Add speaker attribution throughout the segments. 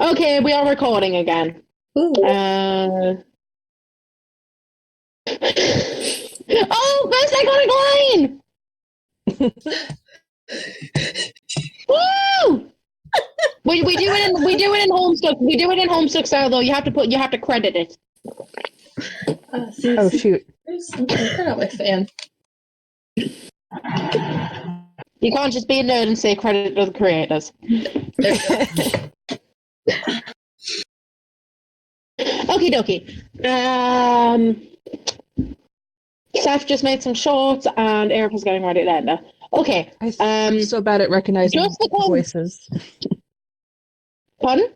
Speaker 1: Okay, we are recording again.
Speaker 2: Ooh.
Speaker 1: Oh, best iconic line! Woo! We do it in Homestuck. We do it in Homestuck style though. You have to credit it.
Speaker 3: Oh shoot!
Speaker 2: I'm not a fan.
Speaker 1: You can't just be a nerd and say credit to the creators. Okie dokie. Seth just made some shorts, and Eric is getting ready to enter. Okay.
Speaker 3: I'm so bad at recognizing voices.
Speaker 1: Pardon?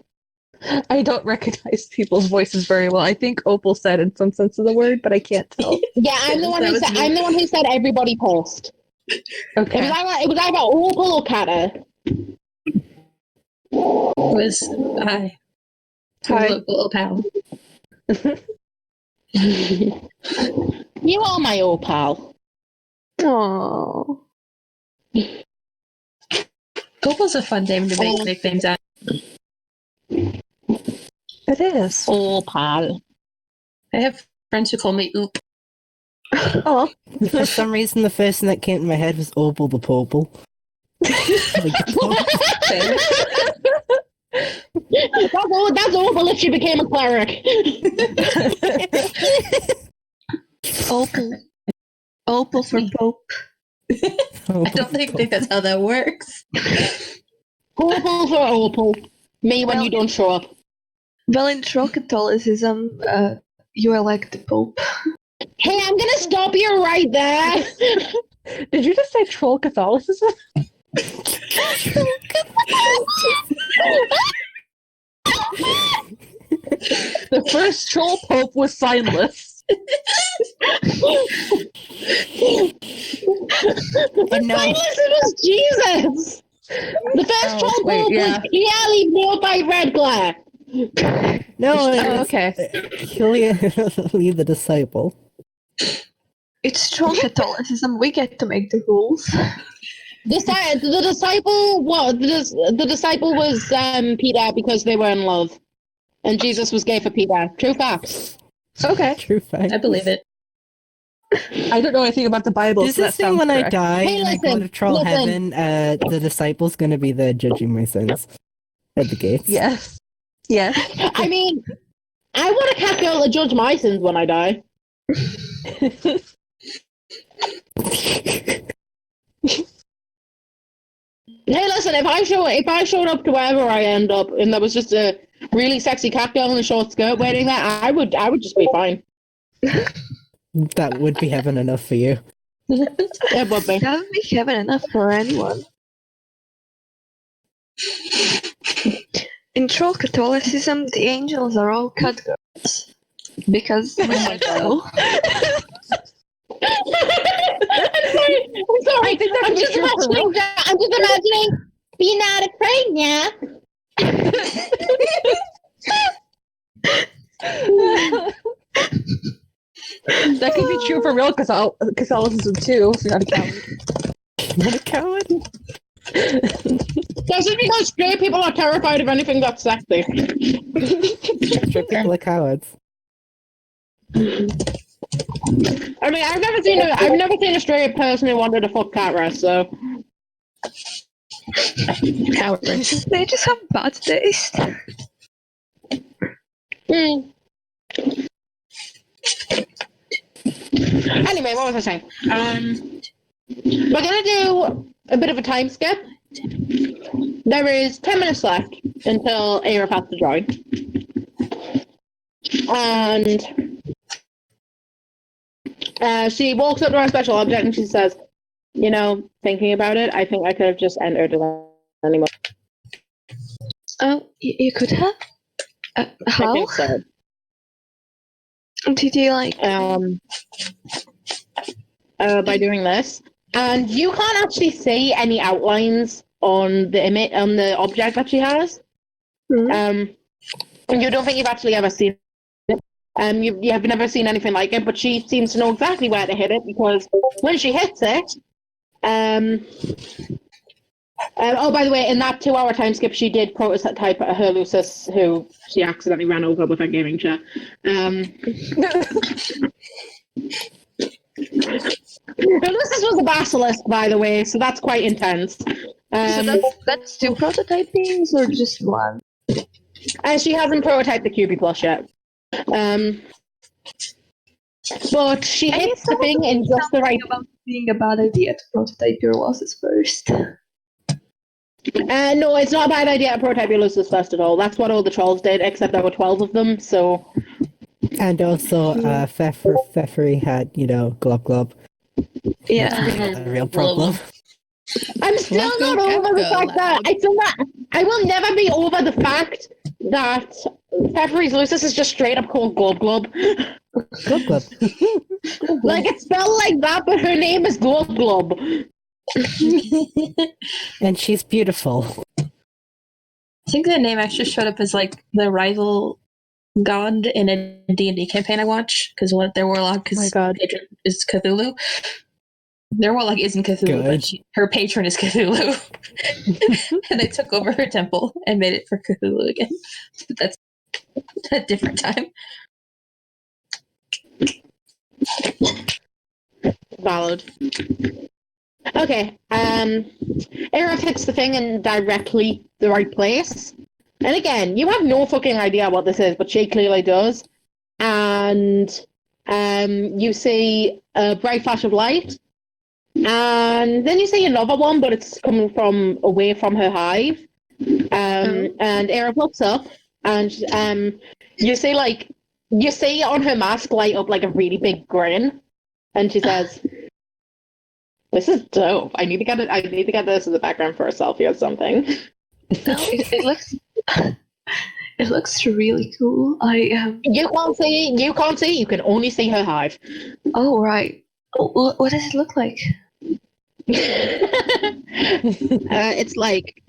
Speaker 3: I don't recognize people's voices very well. I think Opal said in some sense of the word, but I can't tell.
Speaker 1: Yeah, I'm the one who said. I'm the one who said everybody post.
Speaker 3: Okay.
Speaker 1: It was either Opal or Kata.
Speaker 2: Was hi.
Speaker 3: Hi.
Speaker 2: Little pal.
Speaker 1: You are my Opal.
Speaker 3: Aww.
Speaker 2: Opal's a fun name to make nicknames out.
Speaker 3: It is.
Speaker 1: Opal.
Speaker 2: I have friends who call me Oop.
Speaker 3: Oh.
Speaker 4: For some reason, the first thing that came to my head was Opal the Popal.
Speaker 1: That's Opal if she became a cleric.
Speaker 2: Opal for Pope. I don't think that's how that works.
Speaker 1: Opal for Opal. Me when you don't show up.
Speaker 5: Well, in true Catholicism, you elect the Pope.
Speaker 1: Hey, I'm gonna stop you right there.
Speaker 3: Did you just say troll Catholicism? The first troll pope was signless.
Speaker 1: Signless, it was Jesus. The first troll pope was clearly more by Redglare.
Speaker 4: No,
Speaker 3: okay.
Speaker 4: Clearly the disciple.
Speaker 5: It's true Catholicism. We get to make the rules.
Speaker 1: The disciple was Peter because they were in love, and Jesus was gay for Peter. True facts.
Speaker 3: Okay.
Speaker 4: True fact.
Speaker 2: I believe it.
Speaker 3: I don't know anything about the Bible.
Speaker 4: Does
Speaker 3: so
Speaker 4: this mean when I die and I go to troll heaven, the disciple's going to be there judging my sins at the gates?
Speaker 3: Yes. Yes.
Speaker 1: I mean, I want a cat girl to judge my sins when I die. Hey, listen, if I showed up to wherever I end up and there was just a really sexy cat girl in a short skirt waiting there, I would just be fine.
Speaker 4: That would be heaven enough for you.
Speaker 1: It would be.
Speaker 5: That would be heaven enough for anyone. In true Catholicism, the angels are all cat girls. Because we said so. I'm sorry. I'm just imagining being not afraid now.
Speaker 3: That could be true for real Catholicism too, if you're not a coward.
Speaker 4: Not a coward?
Speaker 1: That's just because straight people are terrified of anything that's sexy.
Speaker 4: Straight people are cowards.
Speaker 1: I mean, I've never seen a straight person who wanted to fuck Katra, so.
Speaker 2: Cowards.
Speaker 5: They just have bad taste.
Speaker 1: Anyway, what was I saying? We're gonna do a bit of a time skip. There is 10 minutes left until Arif has to join. And she walks up to our special object and she says, you know, thinking about it, I think I could have just entered it anymore.
Speaker 5: Oh, you could have? How?
Speaker 1: I think so.
Speaker 5: Did you like...
Speaker 1: by doing this. And you can't actually see any outlines on the object that she has.
Speaker 5: Hmm?
Speaker 1: And you don't think you've actually ever seen it. You have never seen anything like it, but she seems to know exactly where to hit it because when she hits it, Oh, by the way, in that 2-hour time skip, she did prototype her Lucis, who she accidentally ran over with her gaming chair. Lucis was a basilisk, by the way, so that's quite intense.
Speaker 5: So that's 2 prototypings or just 1?
Speaker 1: And she hasn't prototyped the QB Plus yet. But she hits the thing in just the right...
Speaker 5: about being a bad idea to prototype your losses first.
Speaker 1: No, it's not a bad idea to prototype your Lucis first at all. That's what all the trolls did, except there were 12 of them, so...
Speaker 4: And also, Pfeffery had, Glub Glub.
Speaker 5: Yeah.
Speaker 4: That's a real problem.
Speaker 1: I'm still not over the fact that I will never be over the fact that Pfeffery's Lucis is just straight up called Glub Glub.
Speaker 4: Glub Glub.
Speaker 1: Like, it's spelled like that, but her name is Glub Glub.
Speaker 4: And she's beautiful.
Speaker 2: I think the name actually showed up as like the rival god in a D&D campaign I watched, because their warlock is Cthulhu. Their warlock isn't Cthulhu, but her patron is Cthulhu. And they took over her temple and made it for Cthulhu again. That's a different time.
Speaker 1: Valid. Okay, Aerith hits the thing in directly the right place. And again, you have no fucking idea what this is, but she clearly does. And you see a bright flash of light. And then you see another one, but it's coming from away from her hive. And Aerith looks up, and you see on her mask light up like a really big grin. And she says, "This is dope. I need to get this as a background for a selfie or something."
Speaker 5: It looks really cool.
Speaker 1: You can't see. You can only see her hive.
Speaker 5: Oh right. What does it look like?
Speaker 1: It's like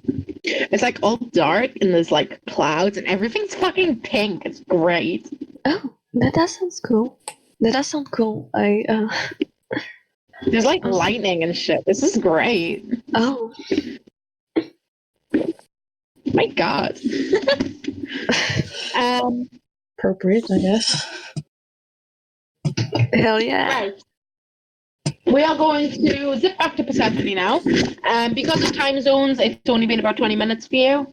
Speaker 1: all dark, and there's like clouds, and everything's fucking pink. It's great.
Speaker 5: Oh, that sounds cool. That does sound cool.
Speaker 1: There's like lightning and shit. This is great.
Speaker 5: Oh.
Speaker 1: My God.
Speaker 2: Appropriate, I guess.
Speaker 5: Hell yeah.
Speaker 1: Right. We are going to zip back to Persephone now. Because of time zones, it's only been about 20 minutes for you.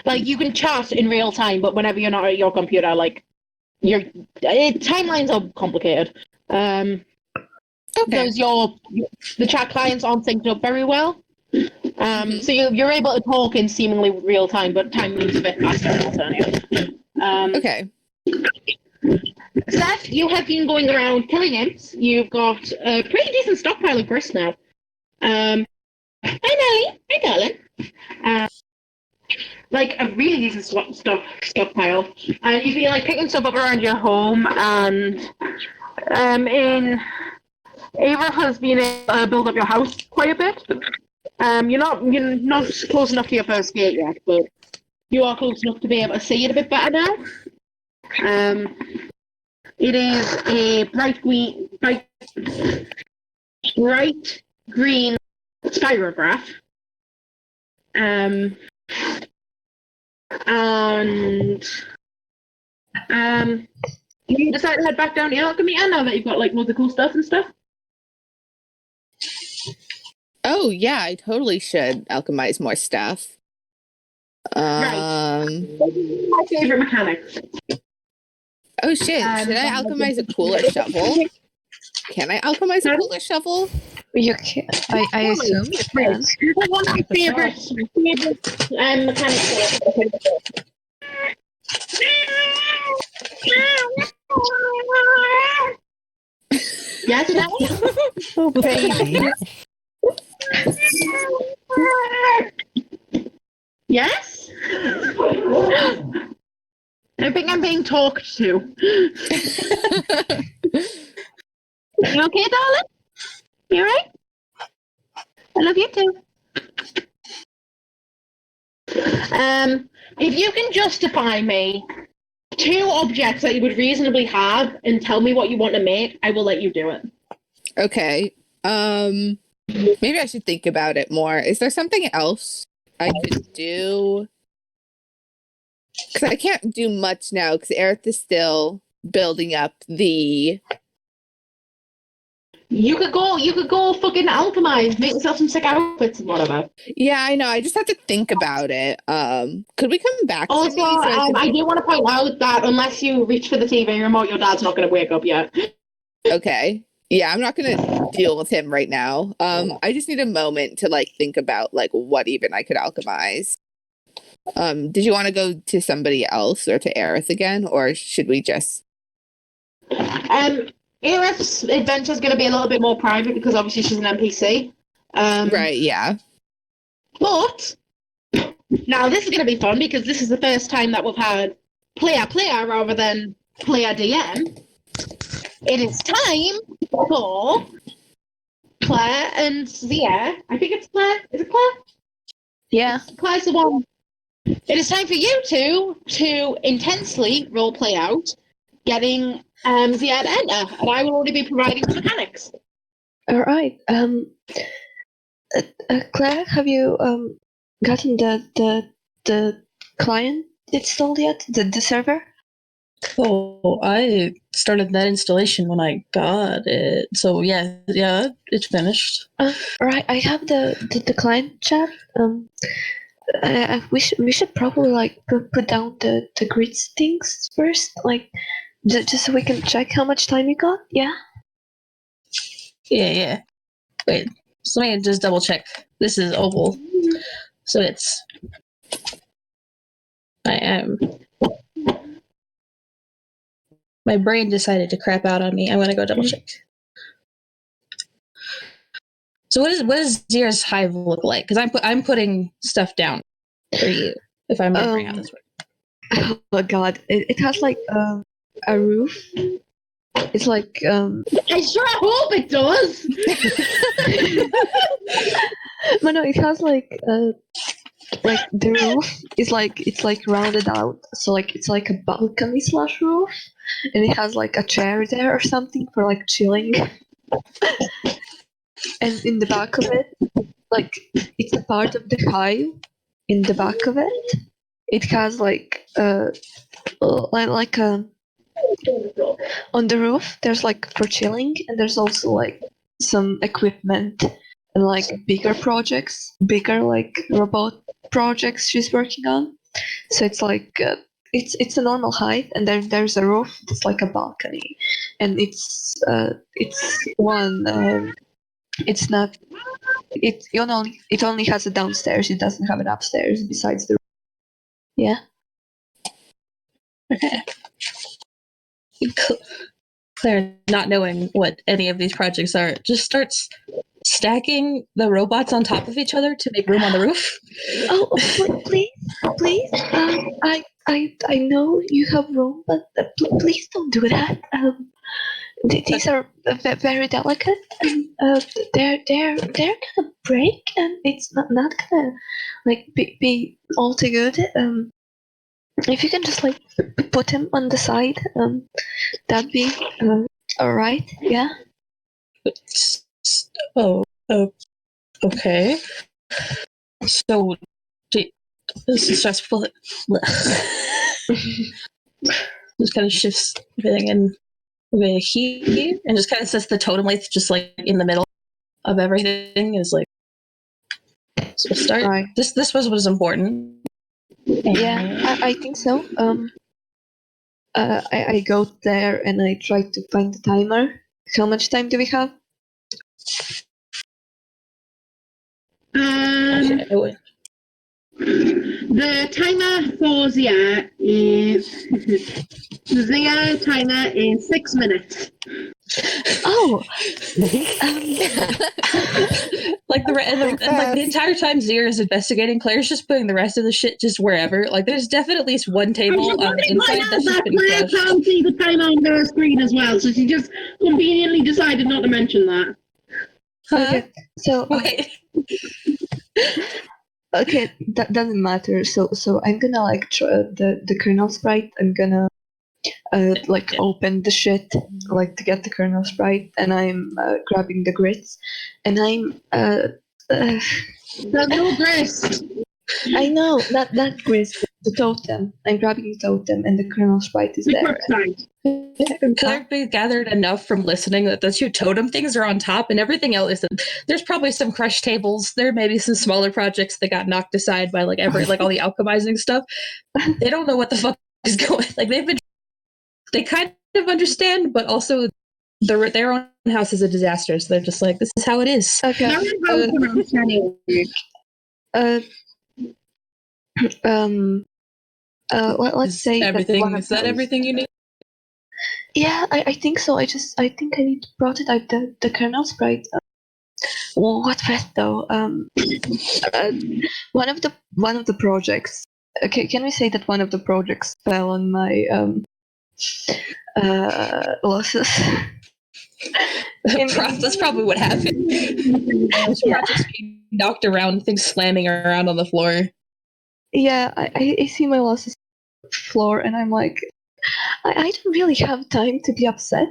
Speaker 1: Like, you can chat in real time, but whenever you're not at your computer, like, timelines are complicated. Because the chat clients aren't synced up very well. So you're able to talk in seemingly real time, but time moves a bit faster than alternative.
Speaker 6: Okay.
Speaker 1: Seth, you have been going around killing imps. You've got a pretty decent stockpile of grist now. Hi, Nelly. Hi, darling. Like a really decent stockpile. And you've been like picking stuff up around your home, and Ava has been able to build up your house quite a bit. You're not close enough to your first gate yet, but you are close enough to be able to see it a bit better now. It is a bright green spirograph. And you decide to head back down to Alchemy now that you've got like loads of cool stuff and stuff.
Speaker 6: Oh yeah, I totally should alchemize more stuff.
Speaker 1: Right. My favorite mechanic.
Speaker 6: Oh shit! Should I alchemize a cooler shovel? Can I alchemize a cooler shovel?
Speaker 5: You can. I assume you can.
Speaker 1: One of my favorite mechanics. Yes, Nelly?
Speaker 4: Oh, baby.
Speaker 1: Yes? I think I'm being talked to. You okay, darling? You alright? I love you too. If you can justify me 2 objects that you would reasonably have and tell me what you want to make, I will let you do it.
Speaker 6: Okay. Maybe I should think about it more. Is there something else I could do? Because I can't do much now because Aerith is still building up the.
Speaker 1: You could go fucking alchemize, make yourself some sick outfits and whatever.
Speaker 6: Yeah, I know. I just have to think about it. Could we come back to
Speaker 1: Also,
Speaker 6: me? So
Speaker 1: I do want to point out that unless you reach for the TV remote, your dad's not going to wake up yet.
Speaker 6: Okay. Yeah, I'm not gonna deal with him right now. I just need a moment to like think about like what even I could alchemize. Did you want to go to somebody else or to Aerith again, or should we just?
Speaker 1: Aerith's adventure is going to be a little bit more private because obviously she's an NPC.
Speaker 6: Right. Yeah.
Speaker 1: But now this is going to be fun because this is the first time that we've had player rather than player DM. It is time for Claire and Zia. I think it's Claire. Is it Claire?
Speaker 2: Yeah.
Speaker 1: Claire's the one. It is time for you two to intensely role play out getting Zia and enter, and I will only be providing the mechanics.
Speaker 5: All right. Claire, have you gotten the client installed yet? The server?
Speaker 2: Oh, I started that installation when I got it. So yeah, it's finished.
Speaker 5: Right. I have the client chat. We should probably like put down the grid things first, like just so we can check how much time you got. Yeah.
Speaker 2: Yeah. Wait, so let me just double check. This is Opal, so it's. I am. My brain decided to crap out on me. I'm gonna go double check. So what does Zira's hive look like? Because I'm putting stuff down for you if I'm remembering how this works.
Speaker 5: Oh God! It has like a roof. It's like
Speaker 1: I sure hope it does.
Speaker 5: no, it has like the roof is like it's like rounded out, so like it's like a balcony slash roof, and it has like a chair there or something for like chilling. And in the back of it, like it's a part of the hive. In the back of it, it has like on the roof. There's like for chilling, and there's also like some equipment and like bigger like robot projects she's working on. So it's like it's a normal height, and there's a roof that's like a balcony, and it's one. It's not. It only has a downstairs. It doesn't have an upstairs besides the. Yeah.
Speaker 2: Okay. Claire, not knowing what any of these projects are, just starts stacking the robots on top of each other to make room on the roof.
Speaker 5: Oh, please. I know you have room, but please don't do that. These are very delicate, and they're gonna break, and it's not gonna like be all too good. If you can just like put him on the side, that'd be all right. Yeah.
Speaker 2: Oh, okay. So, this is stressful. Just kind of shifts everything in here, and just kind of sets the totem length just like in the middle of everything. Is like, so we'll start.
Speaker 5: Right.
Speaker 2: This was what was important.
Speaker 5: Yeah, I think so. I go there and I try to find the timer. How much time do we have?
Speaker 1: The timer for Zia is Zia timer is 6 minutes.
Speaker 5: Oh,
Speaker 2: like the entire time Zira is investigating, Claire's just putting the rest of the shit just wherever. Like there's definitely at least one table on the inside that's just been
Speaker 1: Claire
Speaker 2: crushed.
Speaker 1: can't see the timer on her screen as well, so she just conveniently decided not to mention that.
Speaker 5: okay. So
Speaker 2: Wait.
Speaker 5: okay, that doesn't matter. So I'm gonna like try the kernel sprite. I'm gonna like open the shit, like to get the kernel sprite, and I'm grabbing the grits, and I'm
Speaker 1: There's no grist.
Speaker 5: I know that grits, the totem. I'm grabbing the totem, and the kernel sprite is there.
Speaker 2: Clearly gathered enough from listening that the two totem things are on top and everything else isn't. There's probably some crushed tables. There may be some smaller projects that got knocked aside by like all the alchemizing stuff. They don't know what the fuck is going. Like they kind of understand, but also their own house is a disaster. So they're just like, this is how it is.
Speaker 5: Okay. Let's say
Speaker 2: everything. Is that everything you need?
Speaker 5: Yeah, I think so. I think I need to prototype the kernel sprite. What fest though? One of the projects. Okay, can we say that one of the projects fell on my losses?
Speaker 2: That's probably what happened. Projects being knocked around, things slamming around on the floor.
Speaker 5: Yeah, I see my losses on the floor, and I'm like, I don't really have time to be upset,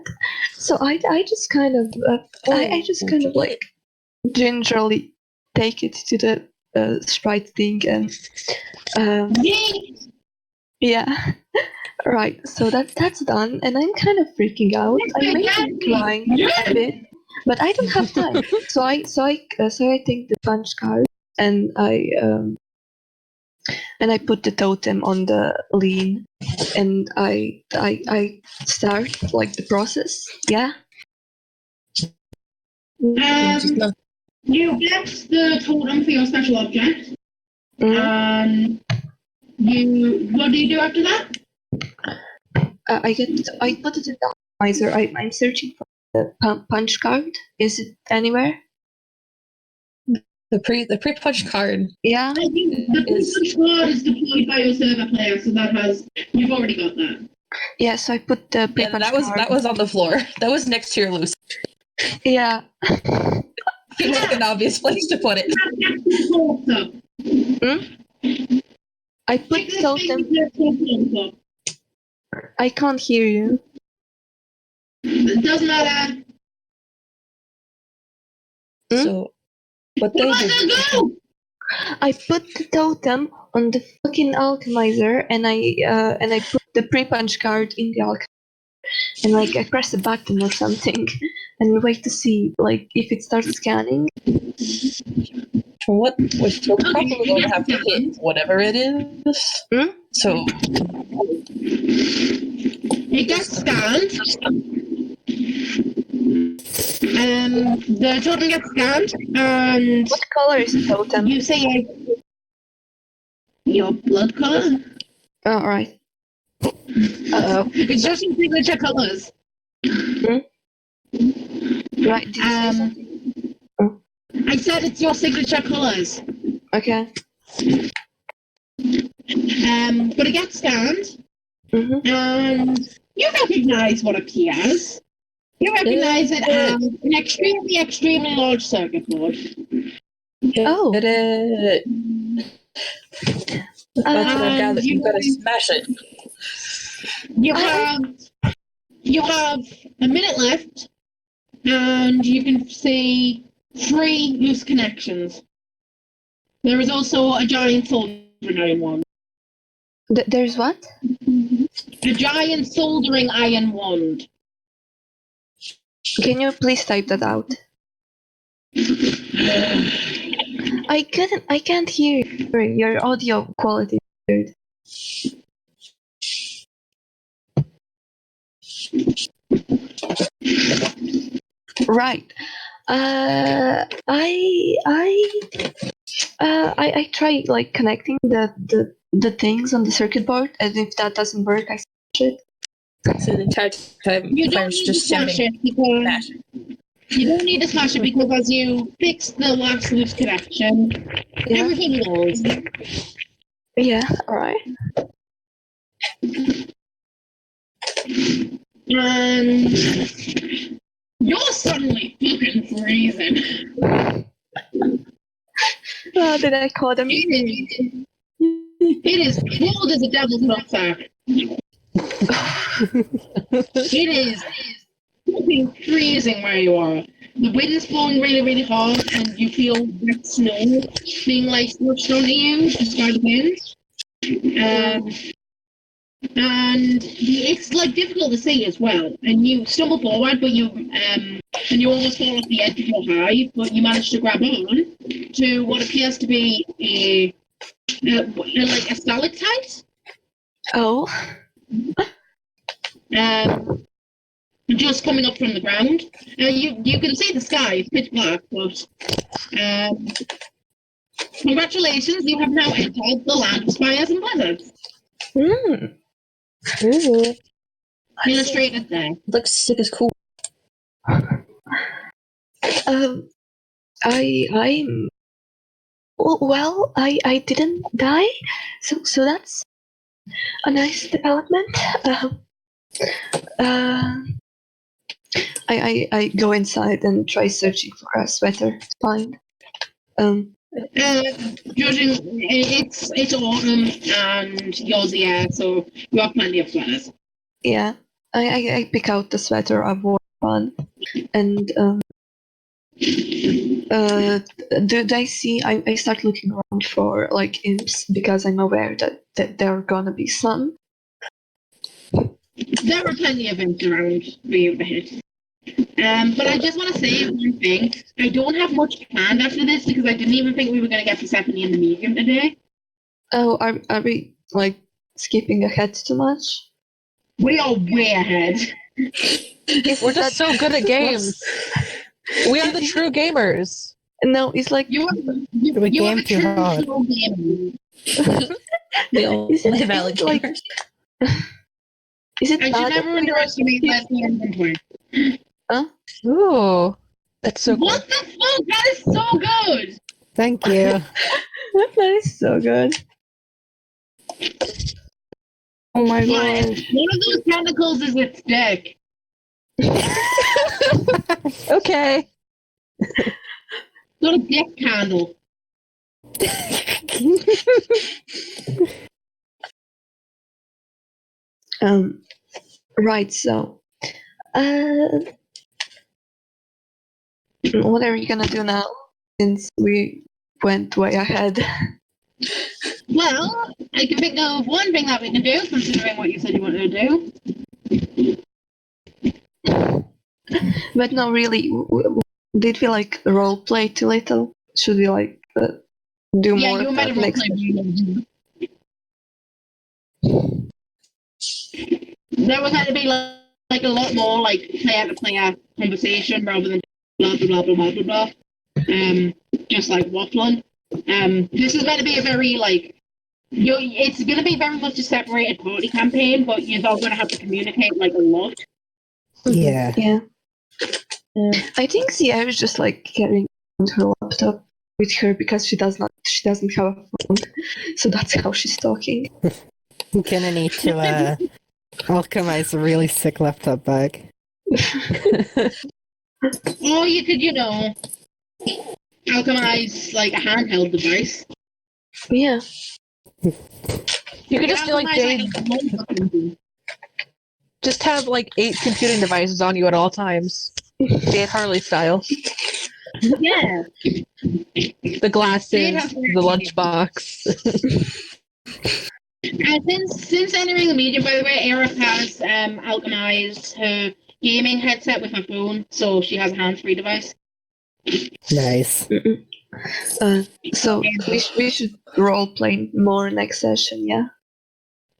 Speaker 5: so I just kind of I just kind of like gingerly take it to the sprite thing, and yeah, right. So that's done, and I'm kind of freaking out. I may be crying a bit, but I don't have time. So I take the punch card, and I put the totem on the lean, and I start like the process. Yeah.
Speaker 1: You get the totem for your special object. What do you do after that?
Speaker 5: I put it in the optimizer. I'm searching for the punch card. Is it anywhere?
Speaker 2: The pre-punch card.
Speaker 5: Yeah.
Speaker 1: I think the pre-punch card is deployed by your server player, so you've already got that.
Speaker 5: Yeah, so I put the pre-punch card.
Speaker 2: That was on the floor. That was next to your loose.
Speaker 5: Yeah.
Speaker 2: Seems like an obvious place to put it.
Speaker 5: I put the totem. I can't hear you.
Speaker 1: It doesn't matter.
Speaker 2: So, what they do?
Speaker 5: I put the totem on the fucking alchemizer, and I put the pre-punch card in the alchemizer, and like I press a button or something, and wait to see like if it starts scanning.
Speaker 2: Which you'll probably going to have to hit whatever it is. So
Speaker 1: it gets scanned. The totem gets scanned, and
Speaker 5: what color is the totem?
Speaker 1: You say your blood color.
Speaker 5: Oh, right.
Speaker 1: It's just your signature colors.
Speaker 5: Right. Did you say something?
Speaker 1: I said it's your signature colors.
Speaker 5: Okay.
Speaker 1: But it gets scanned, and you recognize what appears. You recognize it as an extremely large circuit board.
Speaker 5: Oh.
Speaker 2: You gotta smash it.
Speaker 1: You have a minute left, and you can see 3 loose connections. There is also a giant soldering iron wand.
Speaker 5: There's what?
Speaker 1: A giant soldering iron wand.
Speaker 5: Can you please type that out? I can't hear you. Your audio quality is weird. Right. I try like connecting the things on the circuit board, and if that doesn't work, I smash it.
Speaker 2: So the entire time
Speaker 1: You don't need to smash it because you don't need to smash it because as you fix the last loose connection, everything goes.
Speaker 5: Yeah. All right.
Speaker 1: And you're suddenly fucking freezing.
Speaker 5: Oh, did I call them?
Speaker 1: It is cold as a devil's nutsack. It is fucking freezing where you are. The wind is blowing really, really hard, and you feel wet snow being like pushed onto you just by the wind. And it's like difficult to see as well. And you stumble forward, but and you almost fall off the edge of your high, but you manage to grab on to what appears to be like a stalactite.
Speaker 5: Oh.
Speaker 1: Just coming up from the ground. You can see the sky, it's pitch black, but congratulations, you have now entered the land of spires and blizzards.
Speaker 3: Ooh.
Speaker 1: Illustrated there.
Speaker 2: Looks sick as cool.
Speaker 5: I didn't die, so that's a nice development. I go inside and try searching for a sweater to find.
Speaker 1: Judging, it's autumn and yours the air, so you have plenty of sweaters.
Speaker 5: Yeah, I pick out the sweater I wore on, and do I see? I start looking around for like imps because I'm aware that there are gonna be some.
Speaker 1: There are plenty of imps around for you to hit. But I just want to say one thing. I don't have much planned after this because I didn't even think we were going to get Persephone in the medium today.
Speaker 5: Oh, are we like skipping ahead too much?
Speaker 1: We are way ahead.
Speaker 3: We're just so good at games. We are the true gamers.
Speaker 5: No, it's like
Speaker 1: You
Speaker 4: We game
Speaker 1: are
Speaker 4: too hard.
Speaker 2: They all
Speaker 5: Is it
Speaker 2: have valid
Speaker 5: like-
Speaker 2: gamers.
Speaker 5: is it
Speaker 1: I should
Speaker 5: bad
Speaker 1: never
Speaker 5: that we
Speaker 1: underestimate that inventory.
Speaker 3: Ooh. That's so cool.
Speaker 1: What the fuck? That is so good!
Speaker 4: Thank you.
Speaker 5: That is so good. Oh my
Speaker 1: Yeah,
Speaker 5: god.
Speaker 1: one of those tentacles is its dick.
Speaker 3: Okay.
Speaker 1: Got a dick candle.
Speaker 5: Right, so what are we gonna do now since we went way ahead?
Speaker 1: Well, I can think of one thing that we can do, considering what you said you wanted to do.
Speaker 5: But no, really, did we like role play too little? Should we like do
Speaker 1: Yeah,
Speaker 5: more
Speaker 1: you
Speaker 5: of
Speaker 1: might
Speaker 5: that
Speaker 1: have
Speaker 5: next?
Speaker 1: There was going to be like a lot more like player-to-player conversation rather than blah blah blah blah blah blah blah. Just like waffling. This is going to be a very like it's going to be very much a separated party campaign, but you're all going to have to communicate like a lot.
Speaker 4: Yeah.
Speaker 5: Yeah. I think Sierra is just like carrying her laptop with her because she doesn't have a phone, so that's how she's talking.
Speaker 4: I'm gonna need to alchemize a really sick laptop bag.
Speaker 1: Or you could, alchemize like a handheld device.
Speaker 5: Yeah.
Speaker 3: You could just do like Jade. Just have like 8 computing devices on you at all times. Jade Harley style.
Speaker 1: Yeah.
Speaker 3: The glasses, the lunchbox.
Speaker 1: Since entering the medium, by the way, Aerith has alchemized her gaming headset with her phone, so she has a hands-free device.
Speaker 4: Nice.
Speaker 5: So we should role play more next session, yeah?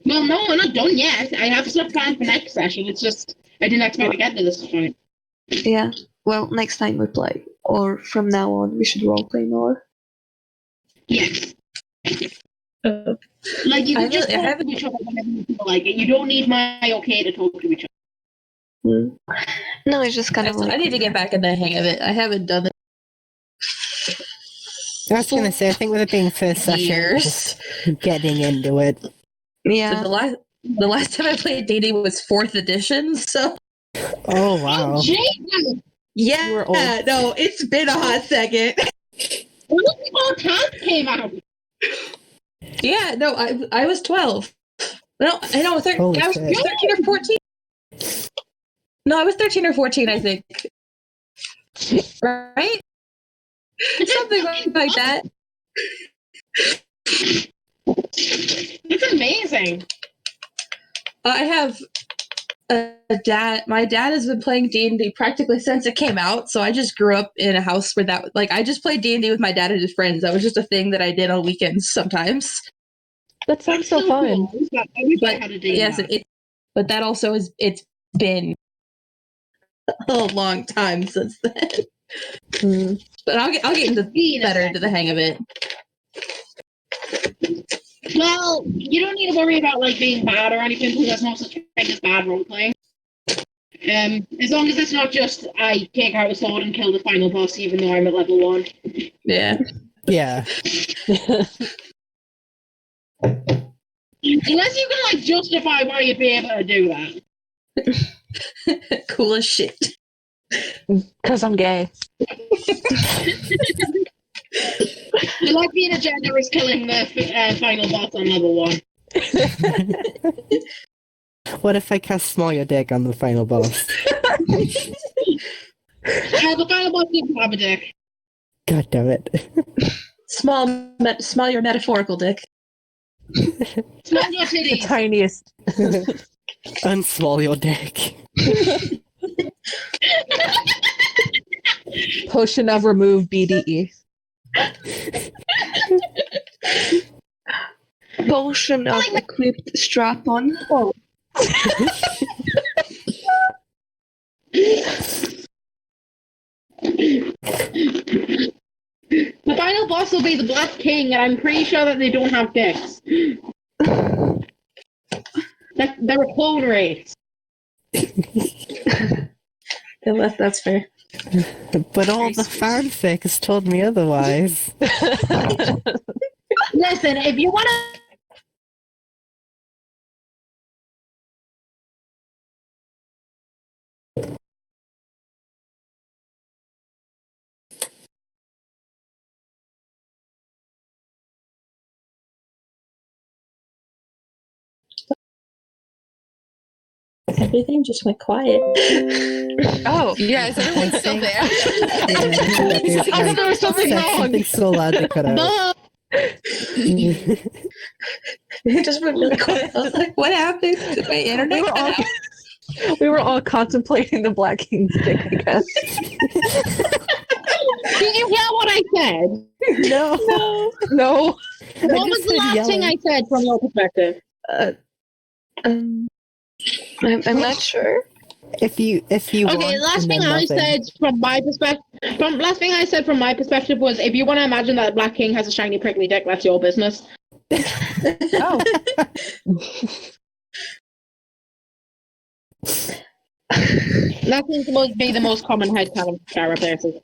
Speaker 1: Well, no, we're not done yet. I have stuff planned for next session. It's just I didn't expect to get to this point.
Speaker 5: Yeah. Well, next time we play, or from now on, we should role play more.
Speaker 1: Yes. Like you can just talk to each other whenever you feel like it. You don't need my okay to talk to each other.
Speaker 5: No, it's just kind of like
Speaker 2: I need to get back in the hang of it. I haven't done it.
Speaker 4: I was gonna say, I think with it being first session,
Speaker 2: Years.
Speaker 4: just getting into it.
Speaker 5: yeah.
Speaker 2: So the last time I played D&D was 4th edition, so
Speaker 4: Oh wow.
Speaker 1: Oh, Jesus!
Speaker 2: yeah,
Speaker 3: You were old.
Speaker 2: no, it's been a hot second.
Speaker 1: When the tab came out?
Speaker 2: Yeah, no, I was 12. No, I know,
Speaker 4: Holy
Speaker 2: I was
Speaker 4: shit.
Speaker 2: 13 or 14. No, I was 13 or 14, I think. Right? Something like that.
Speaker 1: It's amazing.
Speaker 2: I have a dad. My dad has been playing D&D practically since it came out, so I just grew up in a house where that, like, I just played D&D with my dad and his friends. That was just a thing that I did on weekends sometimes.
Speaker 3: That sounds so fun.
Speaker 1: Cool. I wish I
Speaker 2: But
Speaker 1: had a day.
Speaker 2: yes, but that also it's been a long time since then. But I'll get into better into the hang of it.
Speaker 1: Well, you don't need to worry about like being bad or anything because there's no such thing as bad role playing. As long as it's not just I take out a sword and kill the final boss, even though I'm at level 1.
Speaker 2: Yeah.
Speaker 4: Yeah.
Speaker 1: Unless you can like justify why you'd be able to do that.
Speaker 2: Cool as shit.
Speaker 3: Because I'm gay.
Speaker 1: You like being a generous killing the final boss on level 1.
Speaker 4: What if I cast Small Your Dick on the final boss?
Speaker 1: The final boss didn't have a dick.
Speaker 4: God damn it.
Speaker 2: Small your metaphorical dick.
Speaker 1: Small your
Speaker 3: The
Speaker 1: titties.
Speaker 3: tiniest.
Speaker 4: Unsmall your dick.
Speaker 3: Potion of remove BDE.
Speaker 5: Potion of equipped strap on.
Speaker 1: Oh. The final boss will be the Black King, and I'm pretty sure that they don't have dicks. They're a clone race.
Speaker 2: That's fair.
Speaker 4: But all the fanfic has told me otherwise.
Speaker 1: Listen, if you want to...
Speaker 2: Everything just went quiet.
Speaker 3: Oh,
Speaker 6: Yeah, is everyone still there?
Speaker 3: I thought there was something
Speaker 4: Said
Speaker 3: wrong.
Speaker 4: something so loud they cut out.
Speaker 2: It just went really quiet. I was like, what happened? Did my internet cut out?
Speaker 3: We were all contemplating the Black King's dick, I guess.
Speaker 1: Did you hear what I said?
Speaker 4: No.
Speaker 3: No.
Speaker 1: What was the last thing I said from your perspective?
Speaker 5: I'm not sure.
Speaker 4: If you
Speaker 1: Okay,
Speaker 4: want
Speaker 1: last
Speaker 4: to
Speaker 1: thing
Speaker 4: know
Speaker 1: I
Speaker 4: nothing-
Speaker 1: said from my perspective. Last thing I said from my perspective was, if you want to imagine that the Black King has a shiny prickly dick, that's your business.
Speaker 3: Oh.
Speaker 1: That seems to be the most common headcanon carapaces.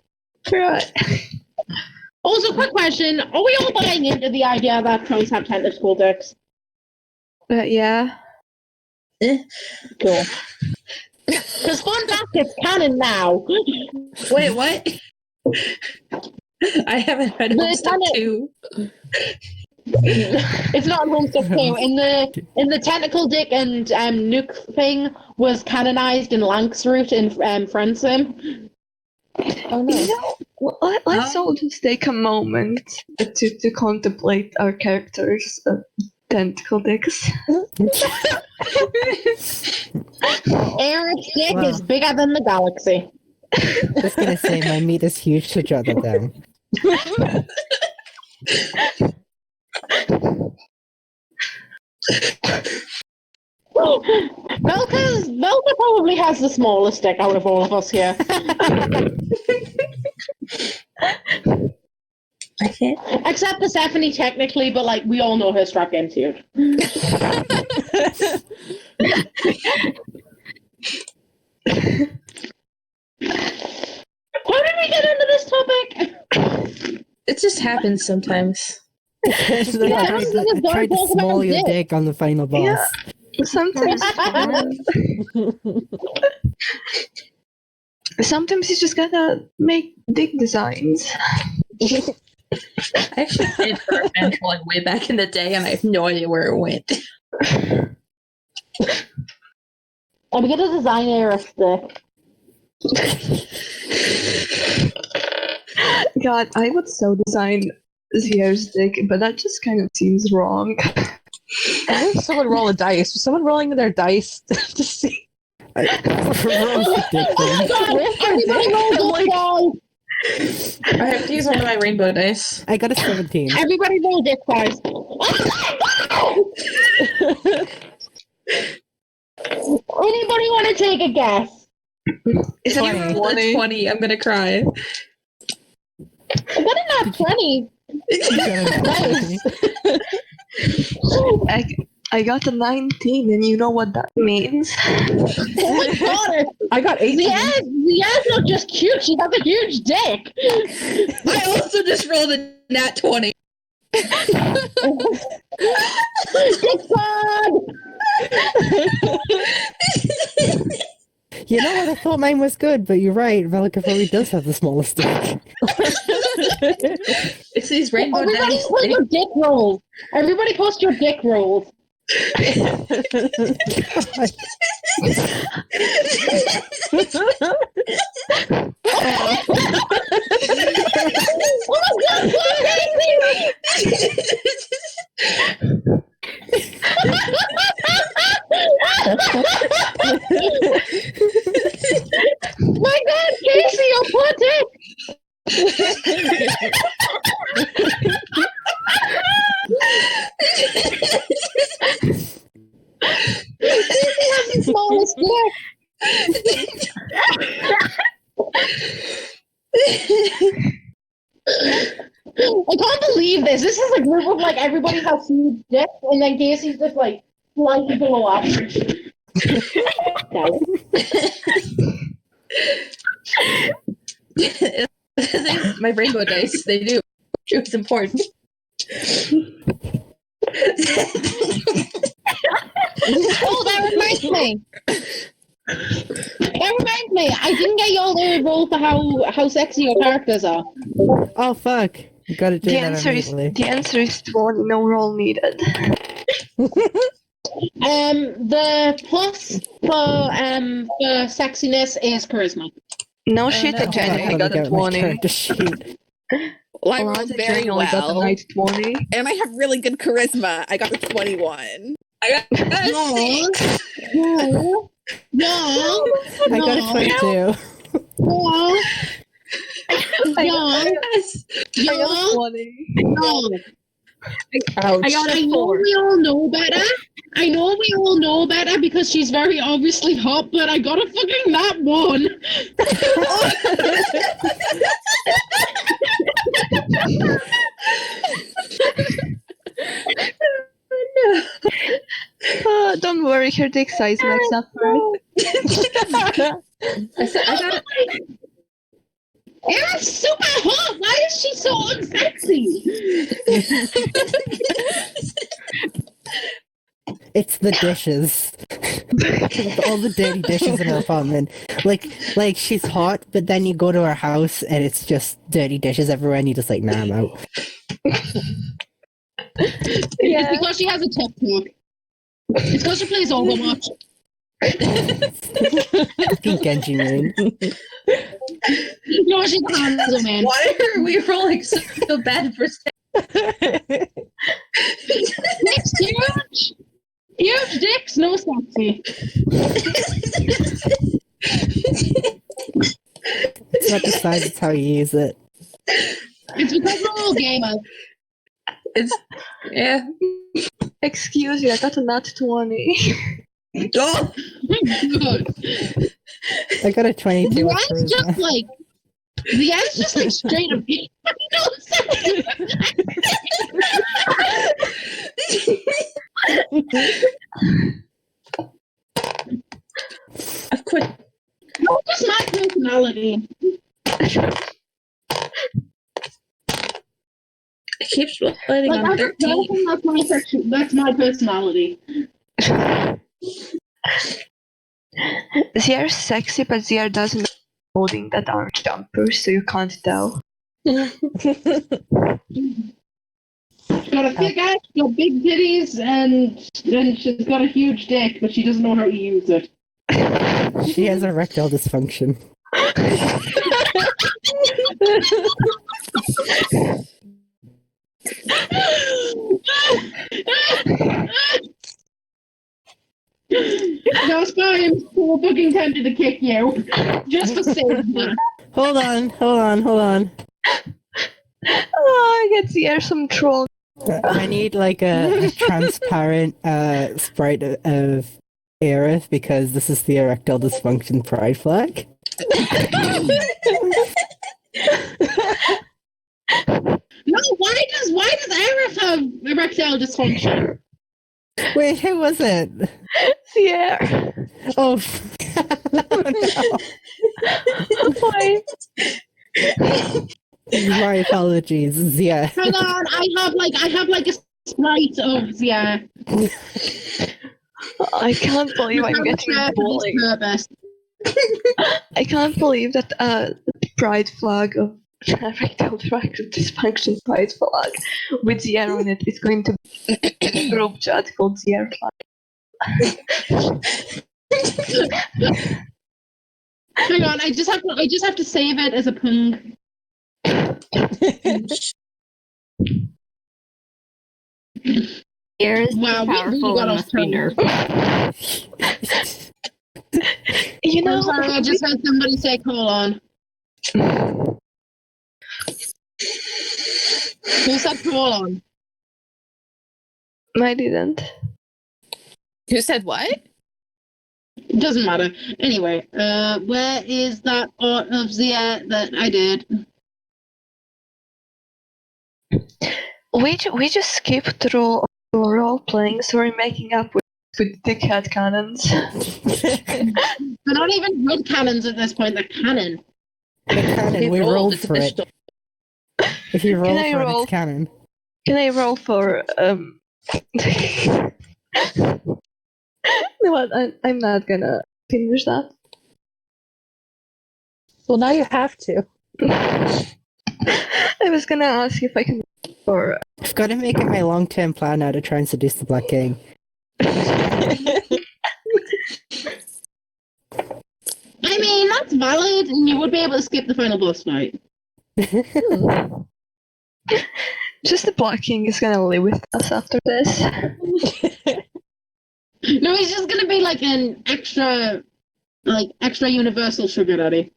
Speaker 5: Right.
Speaker 1: Also, quick question: are we all buying into the idea that crows have tentacle dicks?
Speaker 5: Yeah.
Speaker 1: Cool. Because fun fact, it's canon now.
Speaker 2: Wait, what? I haven't read Homestuck 2.
Speaker 1: It's not in Homestuck 2. In the tentacle dick and nuke thing was canonized in Lanksroot in Friendsim.
Speaker 3: Oh, no.
Speaker 5: You know, let's all just take a moment to contemplate our characters' tentacle dicks.
Speaker 1: Eric's dick
Speaker 4: Wow.
Speaker 1: is bigger than the galaxy.
Speaker 4: I was gonna say my meat is huge to jot that down.
Speaker 1: Melka probably has the smallest dick out of all of us here.
Speaker 2: I can't.
Speaker 1: Except Persephone, technically, but like we all know her strap game's huge. How did we get into this topic?
Speaker 2: It just happens sometimes.
Speaker 4: I tried to small your dick on the final boss.
Speaker 5: Yeah. Sometimes, sometimes you just gotta make dick designs.
Speaker 2: I actually did for a fan like way back in the day, and I have no idea where it went.
Speaker 1: I'm gonna design her a stick.
Speaker 5: God, I would so design Zier's dick, but that just kind of seems wrong.
Speaker 3: I have someone roll a dice. Was someone rolling their dice to see?
Speaker 4: Roll the dick thing.
Speaker 1: Everybody roll
Speaker 3: I'm
Speaker 1: dick
Speaker 3: like-
Speaker 1: dice!
Speaker 2: I have to use one of my rainbow dice.
Speaker 4: I got a 17.
Speaker 1: Everybody roll dick dice. Anybody want to take a guess?
Speaker 2: If you
Speaker 4: 20.
Speaker 2: roll a 20, I'm gonna cry.
Speaker 1: I got a nat 20.
Speaker 5: I got a 19, and you know what that means.
Speaker 1: Oh my god!
Speaker 3: I got 18.
Speaker 1: Zia's not just cute, she has a huge dick!
Speaker 2: I also just rolled a nat 20.
Speaker 1: Dick fun!
Speaker 4: You know what? I thought mine was good, but you're right. Velika probably does have the smallest dick.
Speaker 2: It's these rainbow
Speaker 1: Everybody
Speaker 2: dice.
Speaker 1: post your dick rolls! Everybody post your dick rolls! Oh my god, my god, Casey, your poor dick! Casey has the smallest dick! I can't believe this. This is a group of like everybody has huge dicks, and then Casey's just like slightly below average.
Speaker 2: My rainbow dice, they do. It was important.
Speaker 1: Oh, that reminds me. That reminds me. I didn't get y'all to roll for how sexy your characters are.
Speaker 4: Oh, fuck. You gotta do
Speaker 5: The
Speaker 4: that
Speaker 5: answer is
Speaker 4: immediately.
Speaker 5: 20, no roll needed.
Speaker 1: The plus for sexiness is charisma.
Speaker 5: No shit,
Speaker 2: no.
Speaker 5: I genuinely
Speaker 4: Let me
Speaker 5: got a
Speaker 4: get my
Speaker 5: 20.
Speaker 4: character sheet.
Speaker 6: Well, I
Speaker 5: Eliza
Speaker 6: rolled very
Speaker 5: genuinely got a
Speaker 6: well,
Speaker 5: nice 20.
Speaker 6: and I have really good charisma. I got a 21.
Speaker 2: I got
Speaker 1: No. No. No.
Speaker 4: I got a 22.
Speaker 1: No.
Speaker 5: I
Speaker 1: No.
Speaker 5: got a 20.
Speaker 1: No.
Speaker 3: Ouch.
Speaker 1: I know we all know better. I know we all know better because she's very obviously hot, but I got a fucking that one.
Speaker 5: Don't worry, her dick size makes up for it.
Speaker 2: I got
Speaker 1: Era's super hot. Why is she so unsexy?
Speaker 4: It's the dishes. All the dirty dishes in her apartment. Like she's hot, but then you go to her house and it's just dirty dishes everywhere, and you're just like, nah, I'm out.
Speaker 1: It's because she has a TikTok. It's because she plays Overwatch.
Speaker 4: Fucking Genji man.
Speaker 1: No, she's a handsome man.
Speaker 2: Why are we rolling so bad for
Speaker 1: It's huge. Huge dicks, no sexy.
Speaker 4: It's not the size, it's how you use it.
Speaker 1: It's because we're all gamers.
Speaker 2: It's yeah.
Speaker 5: Excuse you, I got a nat 20.
Speaker 2: Oh,
Speaker 1: Good.
Speaker 4: I got a 22
Speaker 1: The
Speaker 4: with
Speaker 1: end's just
Speaker 4: charisma.
Speaker 1: like the end's just like straight up. No sexy.
Speaker 2: I've quit.
Speaker 1: That's just my personality.
Speaker 2: It keeps letting
Speaker 1: Like,
Speaker 2: on
Speaker 1: as a
Speaker 2: 13.
Speaker 1: person, that's my personality.
Speaker 5: Zier's sexy, but Zier doesn't holding that orange jumper, so you can't tell.
Speaker 1: She's got a thick ass, she's got big titties, and then she's got a huge dick, but she doesn't know how to use it.
Speaker 4: She has erectile dysfunction.
Speaker 1: That's why I'm so fucking tempted to kick you. Just for saying that.
Speaker 4: Hold on.
Speaker 5: Oh, I get the air some troll.
Speaker 4: I need like a transparent sprite of Aerith because this is the erectile dysfunction pride flag.
Speaker 1: No, why does Aerith have erectile dysfunction?
Speaker 4: Wait, who was it?
Speaker 5: The air.
Speaker 4: Oh,
Speaker 5: Why?
Speaker 4: my apologies. Yeah.
Speaker 1: Hang on, I have like a sprite of
Speaker 5: I can't believe I'm getting bullied. I can't believe that pride flag of erectile dysfunction pride flag with the air on it is going to be a group chat called the air flag.
Speaker 1: Hang on, I just have to save it as a pung.
Speaker 7: Air is
Speaker 1: Wow, we
Speaker 7: powerful
Speaker 1: got
Speaker 7: and
Speaker 1: off
Speaker 7: must be
Speaker 1: track.
Speaker 7: nerfed.
Speaker 5: You know,
Speaker 1: I'm sorry, I just heard somebody say colon. Who said colon?
Speaker 5: I didn't.
Speaker 6: Who said what?
Speaker 1: It doesn't matter. Anyway, where is that art of Zia that I did?
Speaker 5: We just skipped through role playing, so we're making up with dickhead cannons.
Speaker 1: They're not even good cannons at this point, they're canon.
Speaker 4: The cannon, we rolled for it. If you roll
Speaker 5: Can I
Speaker 4: for it,
Speaker 5: roll?
Speaker 4: it's canon.
Speaker 5: Can I roll for No, what? I'm not gonna finish that.
Speaker 3: Well, now you have to.
Speaker 5: I was gonna ask if I can for
Speaker 4: I've got to make it my long-term plan now to try and seduce the Black King.
Speaker 1: I mean, that's valid, and you would be able to skip the final boss fight.
Speaker 5: just the Black King is gonna live with us after this.
Speaker 1: No, he's just gonna be like an extra universal sugar daddy.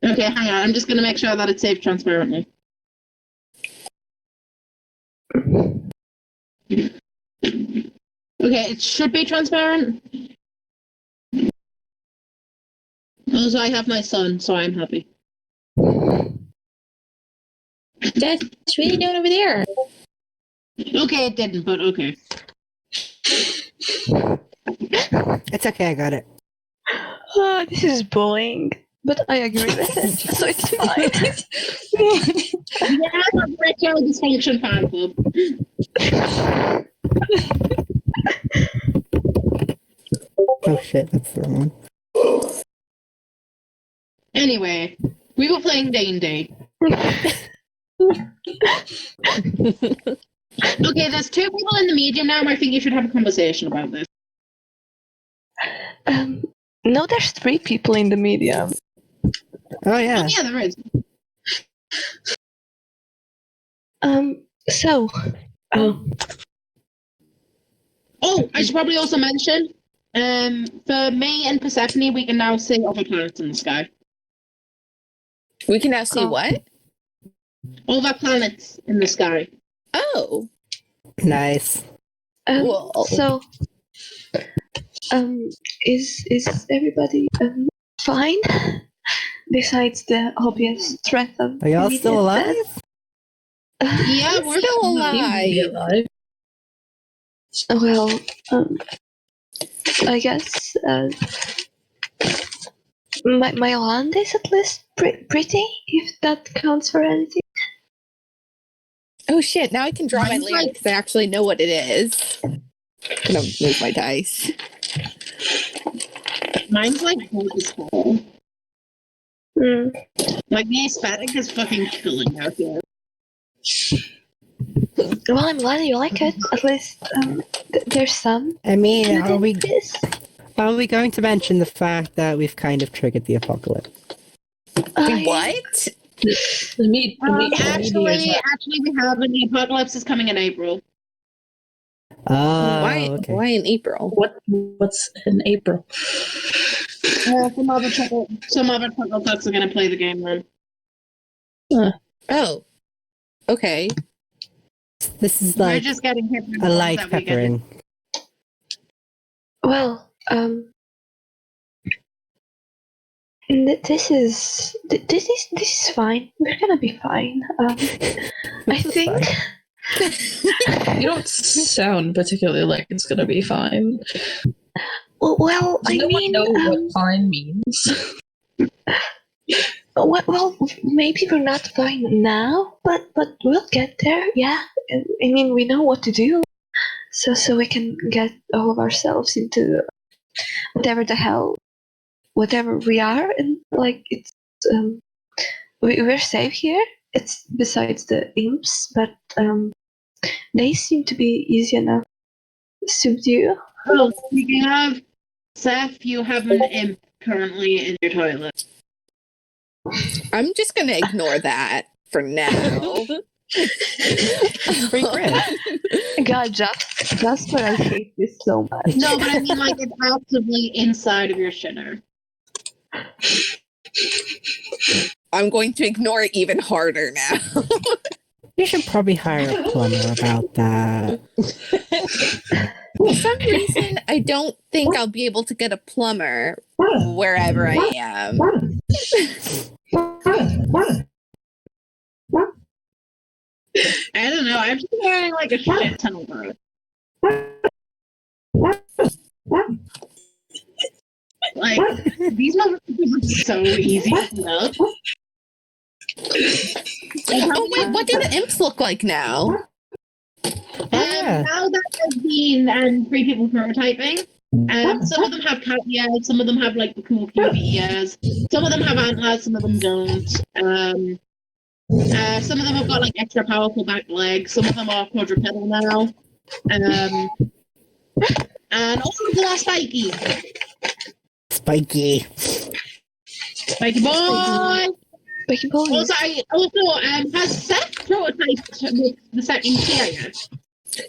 Speaker 1: Okay, hang on. I'm just gonna make sure that it's saved transparently. Okay, it should be transparent. Also, I have my son, so I'm happy.
Speaker 7: That's really doing over there.
Speaker 1: Okay, it didn't, but okay.
Speaker 4: It's okay, I got it.
Speaker 5: Oh, this is bullying, but I agree with it, so it's fine.
Speaker 1: Yeah, I'm a erectile dysfunction fan club.
Speaker 4: Oh shit, that's the wrong one.
Speaker 1: Anyway, we were playing D&D. Okay, there's two people in the medium now, and I think you should have a conversation about this.
Speaker 5: No, there's 3 people in the medium.
Speaker 4: Oh yeah.
Speaker 1: Oh, yeah, there is.
Speaker 5: So,
Speaker 1: Oh, I should probably also mention, for me and Persephone, we can now see other planets in the sky.
Speaker 6: We can now see
Speaker 5: Oh.
Speaker 6: what?
Speaker 1: Other planets in the sky.
Speaker 6: Oh.
Speaker 4: Nice.
Speaker 6: Whoa.
Speaker 5: So, is everybody fine? Besides the obvious threat of
Speaker 4: Are y'all
Speaker 5: immediate
Speaker 4: still alive?
Speaker 5: death?
Speaker 1: Yeah,
Speaker 6: We're still alive.
Speaker 5: Well, I guess my land is at least pretty, if that counts for anything.
Speaker 6: Oh shit, now I can draw my
Speaker 1: Mine's
Speaker 6: land
Speaker 1: like-
Speaker 6: because I actually know what it is. I'm gonna move my dice.
Speaker 1: Mine's like beautiful.
Speaker 5: Hmm.
Speaker 1: Like the aesthetic is fucking killing out here.
Speaker 5: Well, I'm glad you like it. At least there's some.
Speaker 4: I mean, are we
Speaker 5: This.
Speaker 4: going to mention the fact that we've kind of triggered the apocalypse?
Speaker 6: What?
Speaker 1: Actually, we have, and the apocalypse is coming in April.
Speaker 4: Oh,
Speaker 6: Why?
Speaker 4: okay.
Speaker 6: Why in April?
Speaker 2: What's in April?
Speaker 1: Some other chuckle fucks are going to play the game then.
Speaker 6: Oh, okay.
Speaker 4: This is
Speaker 1: We're
Speaker 4: like
Speaker 1: just getting hit with
Speaker 4: a
Speaker 1: ones
Speaker 4: light
Speaker 1: that we get
Speaker 4: peppering.
Speaker 5: Well, this is fine. We're gonna be fine. I think.
Speaker 2: You don't sound particularly like it's gonna be fine.
Speaker 5: Well,
Speaker 2: Does no one know what fine means?
Speaker 5: Well, maybe we're not fine now, but we'll get there. Yeah, I mean, we know what to do, so we can get all of ourselves into whatever we are, and like it's we're safe here. It's besides the imps, but they seem to be easy enough to subdue.
Speaker 1: Oh, speaking of, Seth, you have an imp currently in your toilet.
Speaker 6: I'm just gonna ignore that for now.
Speaker 5: God, just when I hate this so much.
Speaker 1: No, but I mean, like, it's actively inside of your shitter.
Speaker 6: I'm going to ignore it even harder now.
Speaker 4: You should probably hire a plumber about that.
Speaker 6: For some reason, I don't think I'll be able to get a plumber wherever I am.
Speaker 1: I don't know. I'm just hearing like a shit ton of growth. Like, these motherfuckers are so easy to know.
Speaker 6: Oh wait, what do the imps look like now?
Speaker 1: Now that there's been 3 people prototyping, some of them have cat ears, some of them have like the cool cubey ears, some of them have antlers, some of them don't. Some of them have got like extra powerful back legs, some of them are quadrupedal now. And all of them are spiky.
Speaker 4: Spiky.
Speaker 1: Spiky boy!
Speaker 5: Spiky boy.
Speaker 1: Also, has Seth prototyped the second tier yet?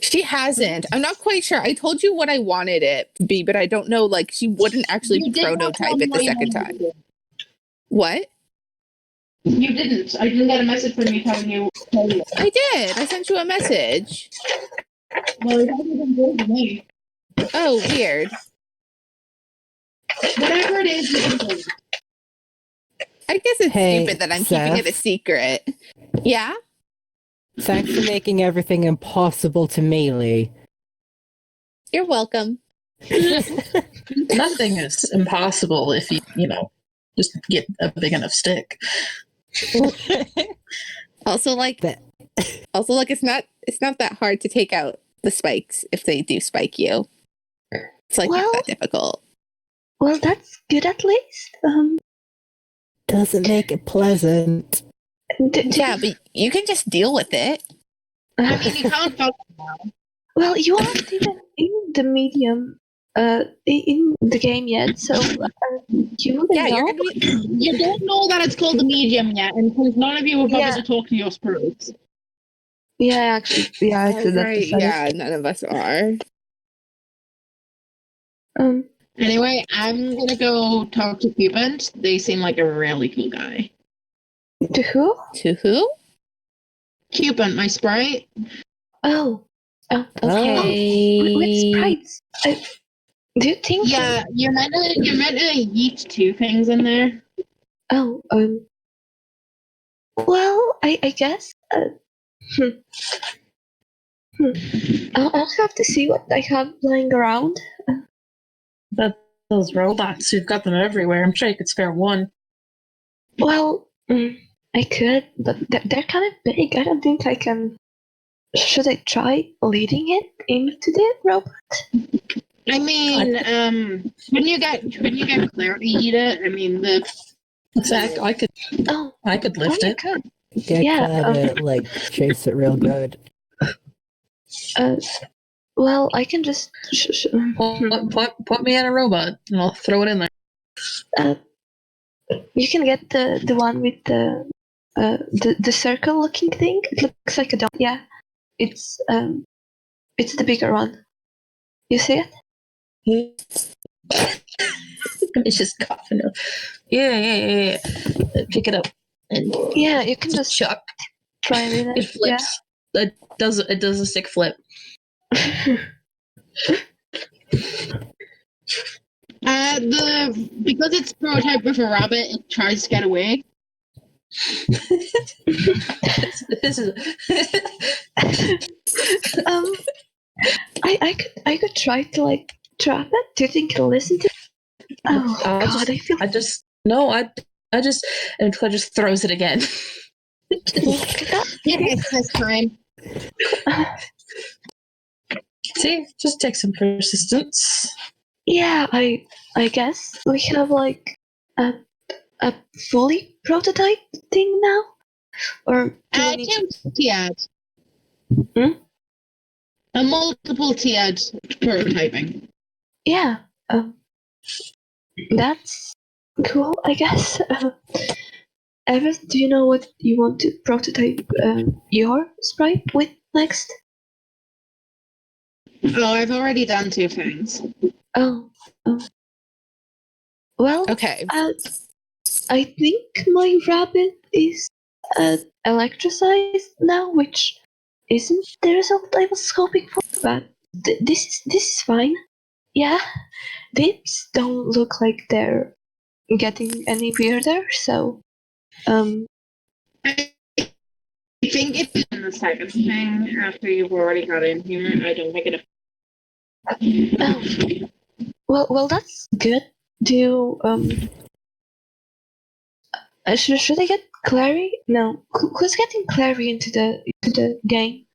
Speaker 6: She hasn't. I'm not quite sure. I told you what I wanted it to be, but I don't know. Like, she wouldn't actually
Speaker 1: You did not
Speaker 6: prototype
Speaker 1: tell
Speaker 6: it the
Speaker 1: me
Speaker 6: second
Speaker 1: what
Speaker 6: time.
Speaker 1: you did.
Speaker 6: What?
Speaker 1: You didn't. I didn't get a message from you telling you.
Speaker 6: I did. I sent you a message.
Speaker 1: Well, it hasn't been good to me.
Speaker 6: Oh, weird.
Speaker 1: Whatever it is, you can do it.
Speaker 6: I guess it's
Speaker 4: Hey,
Speaker 6: stupid that I'm
Speaker 4: Seth?
Speaker 6: keeping it a secret. Yeah?
Speaker 4: Thanks for making everything impossible to melee.
Speaker 6: You're welcome.
Speaker 2: Nothing is impossible if you just get a big enough stick.
Speaker 6: Also, like, it's not that hard to take out the spikes if they do spike you. It's like not that difficult.
Speaker 5: Well, that's good at least.
Speaker 4: Doesn't make it pleasant.
Speaker 6: Yeah, but you can just deal with it.
Speaker 1: I mean, you can't fuck now.
Speaker 5: Well, you aren't even in the medium, in the game yet, so you wouldn't know.
Speaker 6: You're gonna be.
Speaker 1: You don't know that it's called the medium yet, and because none of you have bothered to talk to your spirits.
Speaker 5: Yeah, actually,
Speaker 6: That's
Speaker 5: that's
Speaker 6: right.
Speaker 5: pathetic.
Speaker 6: Yeah, none of us are.
Speaker 1: Anyway, I'm gonna go talk to Cupid. They seem like a really cool guy.
Speaker 5: To who?
Speaker 6: To who?
Speaker 1: Cupid, my sprite.
Speaker 5: Oh,
Speaker 6: Okay.
Speaker 5: With sprites. Do you think?
Speaker 1: Yeah, you're meant to yeet 2 things in there.
Speaker 5: Oh, well, I guess. I'll have to see what I have lying around.
Speaker 2: But those robots, you've got them everywhere. I'm sure you could spare one.
Speaker 5: Well, I could, but they're kind of big. I don't think I can. Should I try leading it into the robot?
Speaker 1: I mean, when you get Claire to eat it, I mean
Speaker 2: In fact, I could lift
Speaker 5: you
Speaker 2: it.
Speaker 5: could.
Speaker 4: Get
Speaker 5: Yeah,
Speaker 4: Claire to, like, chase it real good.
Speaker 5: Well, I can just.
Speaker 2: Put me in a robot, and I'll throw it in there.
Speaker 5: You can get the one with the circle looking thing. It looks like a dog. Yeah, it's the bigger one. You see it?
Speaker 2: It's just coughing. Yeah. Pick it up and
Speaker 5: Yeah, you can just
Speaker 2: chuck.
Speaker 5: try it in
Speaker 2: It flips. It does a sick flip.
Speaker 1: Because it's prototype with a rabbit, it tries to get away.
Speaker 2: This is.
Speaker 5: I could try to like trap it. Do you think it'll listen to? Oh God, I feel.
Speaker 2: I just and Claire just throws it again.
Speaker 1: Yes, this time.
Speaker 2: See, just take some persistence.
Speaker 5: Yeah, I guess we have like a fully prototype thing now, or do we need
Speaker 1: tiered. A multiple tiered prototyping.
Speaker 5: Yeah, that's cool, I guess. Evan, do you know what you want to prototype your sprite with next?
Speaker 1: Oh, I've already done 2 things.
Speaker 5: Oh. Well,
Speaker 6: Okay.
Speaker 5: I think my rabbit is electricized now, which isn't the result I was hoping for, but this is fine. Yeah, dips don't look like they're getting any weirder, so
Speaker 1: I think if in the second thing after you've already got in here, I don't think it.
Speaker 5: well that's good. Do should I get Clary? No, who's getting Clary into the game?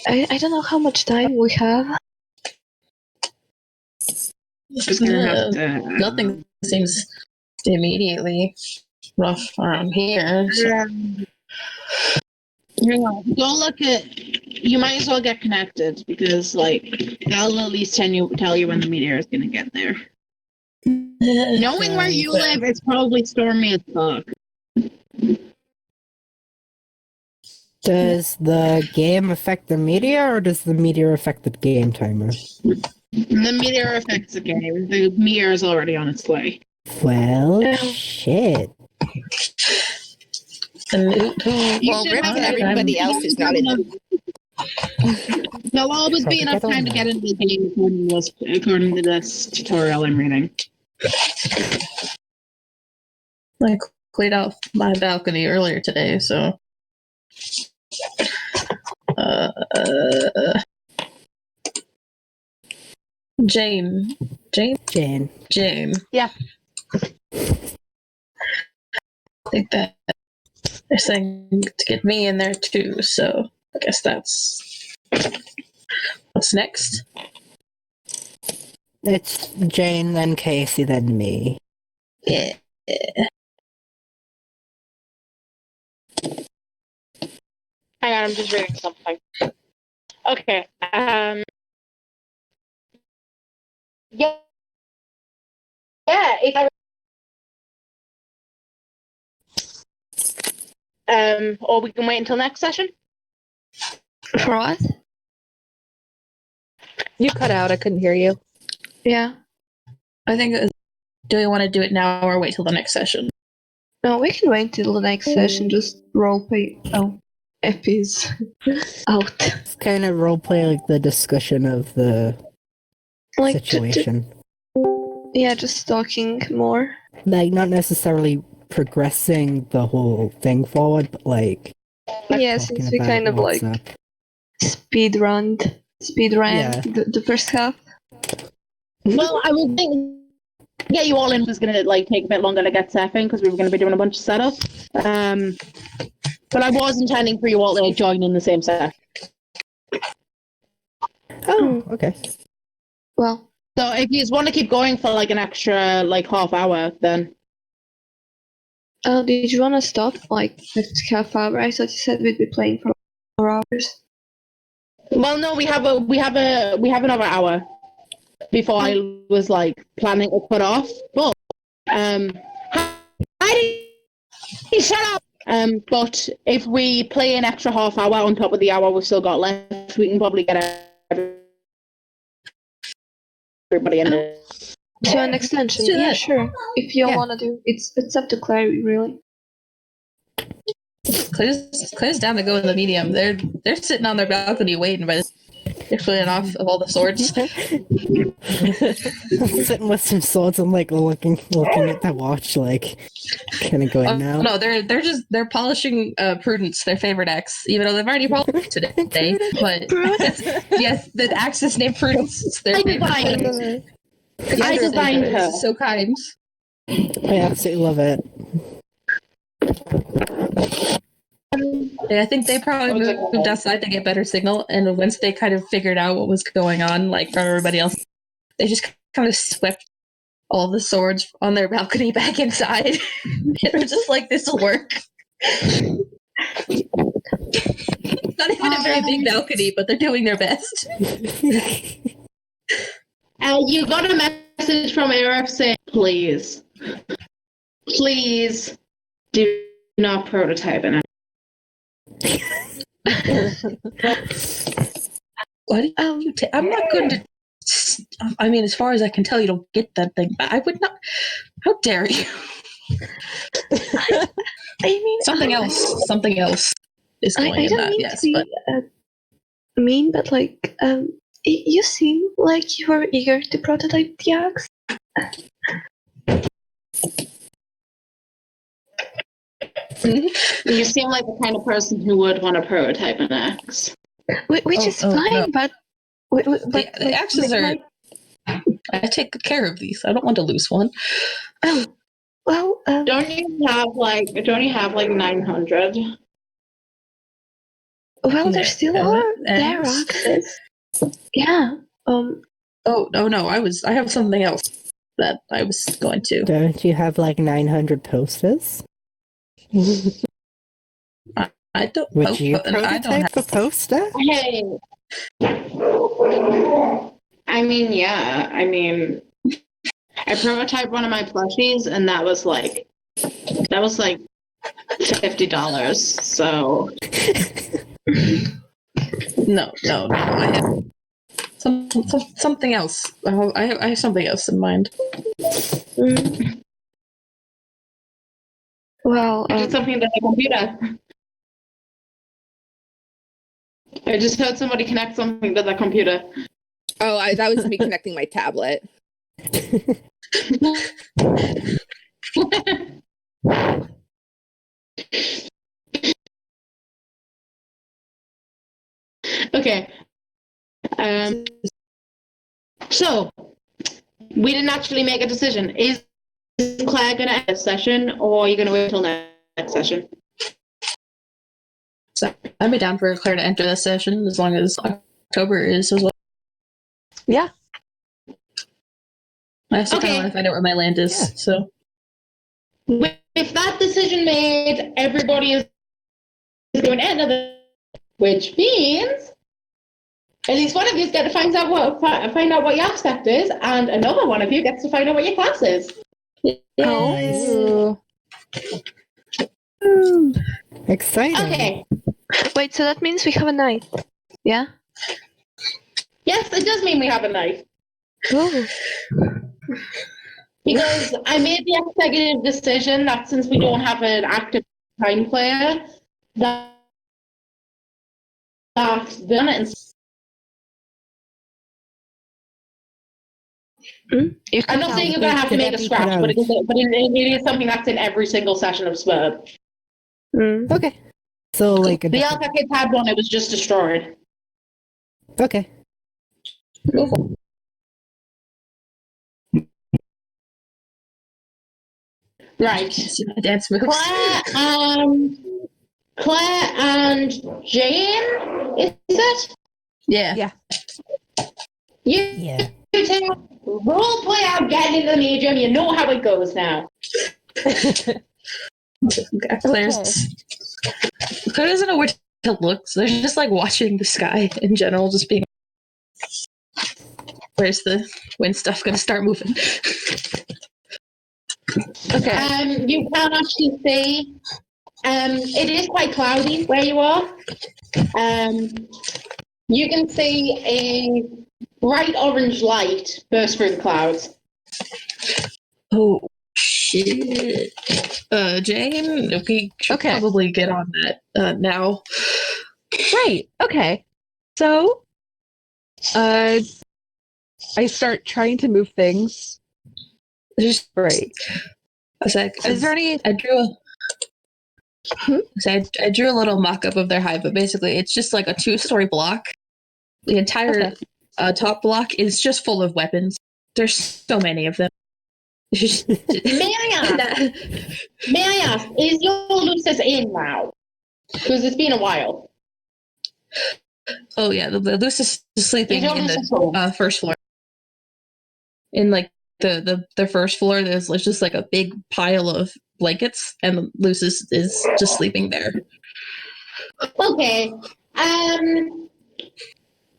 Speaker 5: I don't know how much time we have.
Speaker 1: Just gonna have to.
Speaker 2: Nothing seems immediately rough around here. So.
Speaker 1: Go look at. You might as well get connected because, like, that'll at least tell you when the meteor is gonna get there. Knowing where you live, it's probably stormy as fuck.
Speaker 4: Does the game affect the meteor, or does the meteor affect the game timer?
Speaker 1: The meteor affects the game. The meteor is already on its way.
Speaker 4: Well, shit.
Speaker 6: Well, Rip and everybody else is not in the.
Speaker 1: There'll always be enough time to get into the game according to this tutorial I'm reading.
Speaker 2: I cleaned out my balcony earlier today, so. Jane.
Speaker 3: Yeah.
Speaker 2: I think that they're saying to get me in there too, so I guess that's what's next.
Speaker 4: It's Jane, then Casey, then me.
Speaker 2: Yeah.
Speaker 1: Hang on, I'm just reading something. Okay. Yeah. Yeah. Or we can wait until next session.
Speaker 5: For what?
Speaker 3: You cut out. I couldn't hear you.
Speaker 5: Yeah.
Speaker 2: I think do we want to do it now or wait till the next session?
Speaker 5: No, we can wait till the next session. Just roleplay. Oh, Epi's out.
Speaker 4: It's kind of roleplay like the discussion of the situation.
Speaker 5: Yeah, just talking more.
Speaker 4: Like, not necessarily progressing the whole thing forward, but like...
Speaker 5: Yeah, since we kind of like speed ran the first half.
Speaker 1: Well, I will think get you all in was going to like take a bit longer to get set in because we were going to be doing a bunch of setup. But I was intending for you all to join in the same set.
Speaker 4: Oh, okay.
Speaker 5: Well,
Speaker 1: so if you just want to keep going for like an extra like half hour, then.
Speaker 5: Did you want to stop like half hour? I thought you said we'd be playing for 4 hours.
Speaker 1: Well, no, we have another hour before I was like planning to cut off. But shut up. But if we play an extra half hour on top of the hour we've still got left, we can probably get everybody in there.
Speaker 5: To an extension,
Speaker 2: do
Speaker 5: yeah,
Speaker 2: that.
Speaker 5: sure. If you all
Speaker 4: Yeah.
Speaker 5: want to do, it's up to Claire, really.
Speaker 2: Claire's down to go in the medium. They're sitting on their balcony waiting, but they're cleaning off of all the swords.
Speaker 4: I'm sitting with some swords and like looking at the watch, like kind of going now.
Speaker 2: No, they're polishing Prudence, their favorite axe, even though they've already polished today. But yes, the axe is named Prudence. It's their favorite.
Speaker 1: I designed her.
Speaker 2: So kind.
Speaker 4: I absolutely love it.
Speaker 2: Yeah, I think they probably moved outside to get better signal, and once they kind of figured out what was going on, like from everybody else, they just kind of swept all the swords on their balcony back inside. It was just like, this will work. Not even a very big balcony, but they're doing their best.
Speaker 1: You got a message from ARF saying, please do not prototype it.
Speaker 2: What do you I'm not going to. I mean, as far as I can tell, you don't get that thing. But I would not. How dare you?
Speaker 5: I mean,
Speaker 2: Something else is going
Speaker 5: I
Speaker 2: in
Speaker 5: don't
Speaker 2: that.
Speaker 5: mean
Speaker 2: Yes,
Speaker 5: to be
Speaker 2: but
Speaker 5: mean, but like, you seem like you were eager to prototype the axe.
Speaker 1: You seem like the kind of person who would want to prototype an axe.
Speaker 5: Which is fine,
Speaker 2: no.
Speaker 5: but
Speaker 2: the axes are. I take good care of these. I don't want to lose one.
Speaker 5: Oh, well,
Speaker 1: Don't you have like 900?
Speaker 5: well, there still are there
Speaker 2: and-
Speaker 5: axes. Yeah.
Speaker 2: Oh no! I have something else that I was going to.
Speaker 4: Don't you have like 900 posters?
Speaker 2: I don't.
Speaker 4: Would you
Speaker 2: I don't
Speaker 4: prototype a poster?
Speaker 1: Hey. I mean, yeah. I mean, I prototyped one of my plushies, and that was like $50. So
Speaker 2: No. I have something else. I have something else in mind.
Speaker 5: Well,
Speaker 1: did something to the computer. I just heard somebody connect something to the computer.
Speaker 6: Oh, that was me connecting my tablet.
Speaker 1: Okay. So we didn't actually make a decision. Is Claire going to end this session, or are you going to wait until next session?
Speaker 2: So I'd be down for Claire to enter this session as long as October is as well.
Speaker 3: Yeah.
Speaker 2: I still kind
Speaker 1: Okay.
Speaker 2: of want to find out where my land is.
Speaker 4: Yeah.
Speaker 2: So
Speaker 1: If that decision made, everybody is going to enter, which means at least one of you gets to find out what your aspect is, and another one of you gets to find out what your class is.
Speaker 4: Nice. Exciting.
Speaker 1: Okay.
Speaker 5: wait, so that means we have a night. Yeah?
Speaker 1: Yes, it does mean we have a night.
Speaker 5: Oh.
Speaker 1: Because I made the executive decision that since we don't have an active time player, that's done it. I'm not saying you're going to have to make a scratch, but it is something that's in every single session of Spurb.
Speaker 4: Okay. So like
Speaker 1: The Alpha Kids had one, it was just destroyed.
Speaker 4: okay.
Speaker 1: Right.
Speaker 2: see my dance moves.
Speaker 1: Claire and Jane, is it?
Speaker 2: Yeah.
Speaker 3: Yeah.
Speaker 4: Yeah.
Speaker 1: You two role play out getting into the medium. You know how it goes now.
Speaker 2: Claire doesn't know which to look. So they're just like watching the sky in general, just being. Where's when stuff gonna start moving?
Speaker 3: Okay.
Speaker 1: You can actually see. It is quite cloudy where you are. You can see a bright orange light burst through the clouds.
Speaker 2: Oh shit! Jane, we should probably get on that now.
Speaker 3: Right. Okay. So, I start trying to move things.
Speaker 2: Just
Speaker 3: right.
Speaker 2: I was like,
Speaker 3: is there any?
Speaker 2: I drew a little mock-up of their hive, but basically it's just like a 2-story block. The entire top block is just full of weapons. There's so many of them.
Speaker 1: May I ask, is your Lucis in now? Because it's been a while.
Speaker 2: Oh yeah, the Lucis is sleeping in the first floor. In like the first floor, there's just like a big pile of blankets, and Lucis is just sleeping there.
Speaker 1: Okay.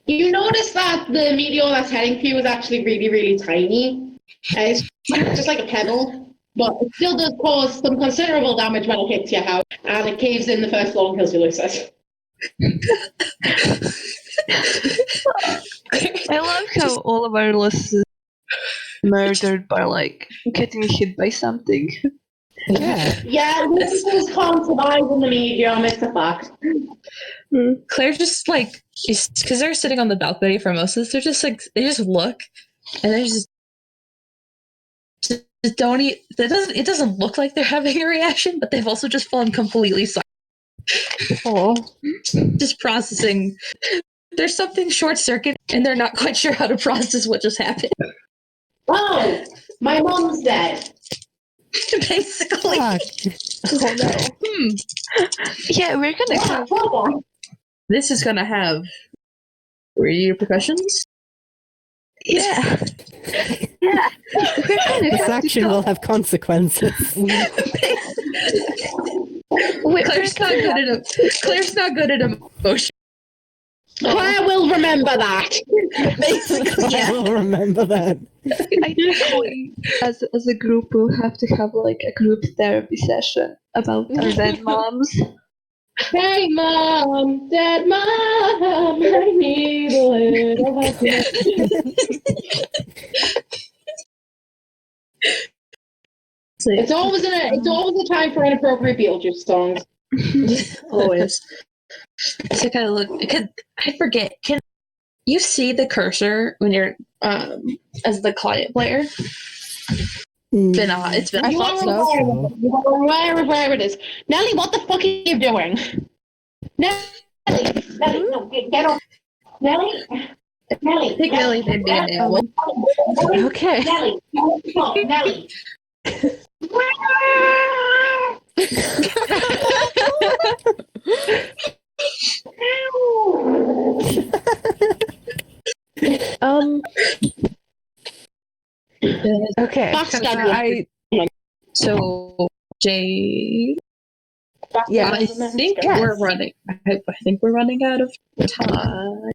Speaker 1: You notice that the meteor that's heading to you is actually really, really tiny. It's just like a pebble, but it still does cause some considerable damage when it hits your house, and it caves in the first floor and kills your Lucis.
Speaker 5: I love how all of our lists is murdered by like getting hit by something.
Speaker 1: Yeah, Lucis can't survive in the medium, it's a fact.
Speaker 2: Claire just like, because they're sitting on the balcony for most of this, they're just like, they just look, and they just don't eat. It doesn't look like they're having a reaction, but they've also just fallen completely silent.
Speaker 3: Oh,
Speaker 2: just processing. There's something short circuit, and they're not quite sure how to process what just happened.
Speaker 1: Oh, my mom's dead.
Speaker 2: Basically.
Speaker 4: Oh no.
Speaker 5: Yeah, we're gonna have.
Speaker 2: This is gonna have repercussions.
Speaker 5: Yeah. Yeah.
Speaker 4: This action will have consequences.
Speaker 2: Claire's not good at emotion.
Speaker 1: Claire will remember that.
Speaker 4: Basically, I will remember that.
Speaker 5: I think as a group we'll have to have like a group therapy session about our dead moms.
Speaker 1: Hey mom, dead mom, I need a little help. It's always a time for inappropriate Beetlejuice songs.
Speaker 2: Always. So kind of look. I forget. Can you see the cursor when you're as the client player? It's been.
Speaker 1: I thought so. You are aware of where it is. Nelly, what the fuck are you doing? Nelly, no, get off. Nelly.
Speaker 2: I think Nelly may be an animal.
Speaker 3: Okay.
Speaker 1: Nelly, Nelly.
Speaker 3: Okay.
Speaker 2: So Jay.
Speaker 3: Yeah,
Speaker 2: I think we're running. I think we're running out of time.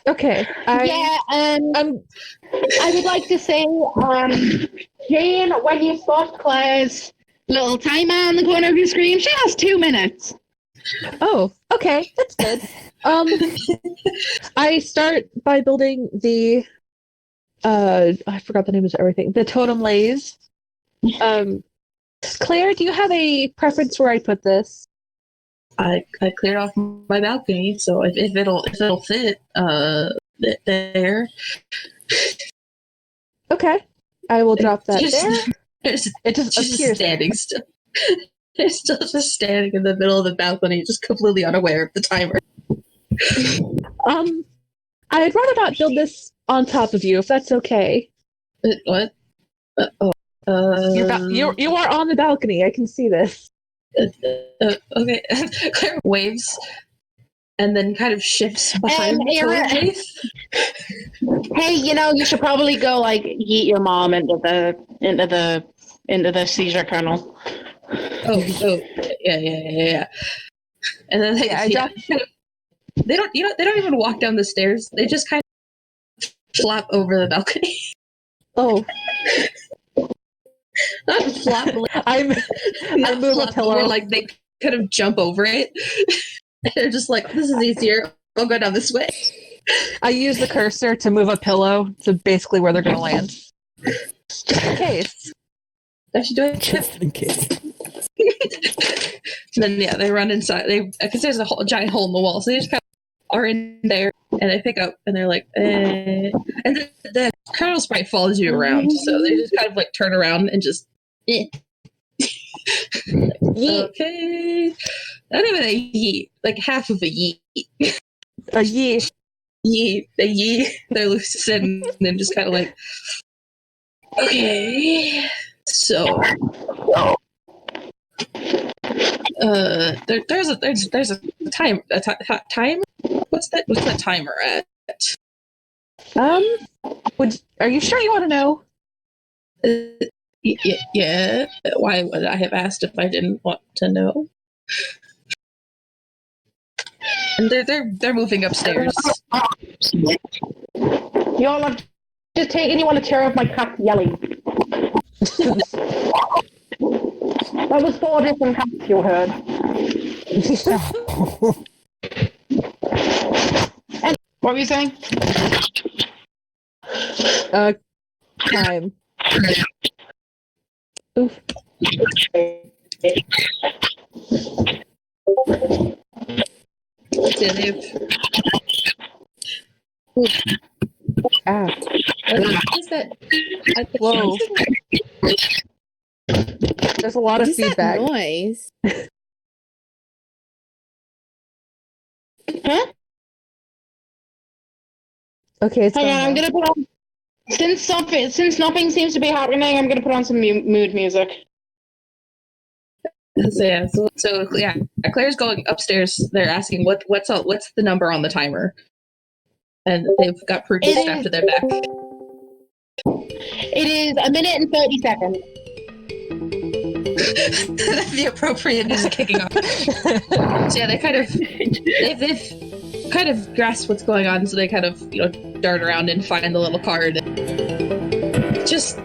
Speaker 3: Okay.
Speaker 1: I would like to say, Jane, when you spot Claire's little timer on the corner of your screen, she has 2 minutes.
Speaker 3: Oh, okay, that's good. I start by building the I forgot the name of everything. The totem lays. Claire, do you have a preference where I put this?
Speaker 2: I cleared off my balcony, so if it'll fit there.
Speaker 3: Okay, I will drop that there.
Speaker 2: It just appears standing still. It's still just standing in the middle of the balcony, just completely unaware of the timer.
Speaker 3: I'd rather not build this on top of you, if that's okay.
Speaker 2: What?
Speaker 3: You are on the balcony. I can see this.
Speaker 2: Okay. Claire waves and then kind of shifts behind
Speaker 1: Hey, you should probably go like yeet your mom into the seizure kernel.
Speaker 2: Oh, yeah. And then they,
Speaker 3: Yeah, I
Speaker 2: yeah, they don't, they don't even walk down the stairs. They just kind of flop over the balcony.
Speaker 3: Oh,
Speaker 2: Not flop, but like,
Speaker 3: I
Speaker 2: not
Speaker 3: move
Speaker 2: flop,
Speaker 3: a
Speaker 2: but more
Speaker 3: pillow.
Speaker 2: like they kind of jump over it. They're just like, this is easier. I'll go down this way.
Speaker 3: I use the cursor to move a pillow to basically where they're going to land. Just in case.
Speaker 2: Does she do it?
Speaker 4: Just in case.
Speaker 2: Then yeah, they run inside. Because there's a giant hole in the wall, so they just kind of are in there, and they pick up, and they're like, and the Colonel Sprite follows you around, so they just kind of like turn around and just,
Speaker 3: Yeet.
Speaker 2: okay, not even a yeet, like half of a yeet.
Speaker 3: A yee.
Speaker 2: Yeet, a yeet. They're loose and then just kind of like, okay, so. There's a time time. What's that timer at?
Speaker 3: Are you sure you want to know?
Speaker 2: Yeah. Why would I have asked if I didn't want to know? And they're moving upstairs.
Speaker 1: Y'all have just taken you on a tour of my cat's yelling. That was 4 different cats you heard. And what were you saying?
Speaker 3: Time. Oof.
Speaker 2: Yeah, they've.
Speaker 3: Ah.
Speaker 7: What is that?
Speaker 3: Whoa. There's a lot
Speaker 6: What
Speaker 3: of
Speaker 6: is that
Speaker 3: feedback.
Speaker 6: noise?
Speaker 1: Huh?
Speaker 3: Okay, it's
Speaker 1: Hang on, I'm
Speaker 3: gone now.
Speaker 1: gonna put on. Since nothing seems to be happening, I'm gonna put on some mood music.
Speaker 2: So yeah, Claire's going upstairs. They're asking what's the number on the timer, and they've got Prudence
Speaker 1: It
Speaker 2: strapped
Speaker 1: is-
Speaker 2: to their back.
Speaker 1: It is 1 minute and 30 seconds.
Speaker 2: The appropriate music kicking off. So yeah, they've kind of grasped what's going on, so they kind of dart around and find the little card. Just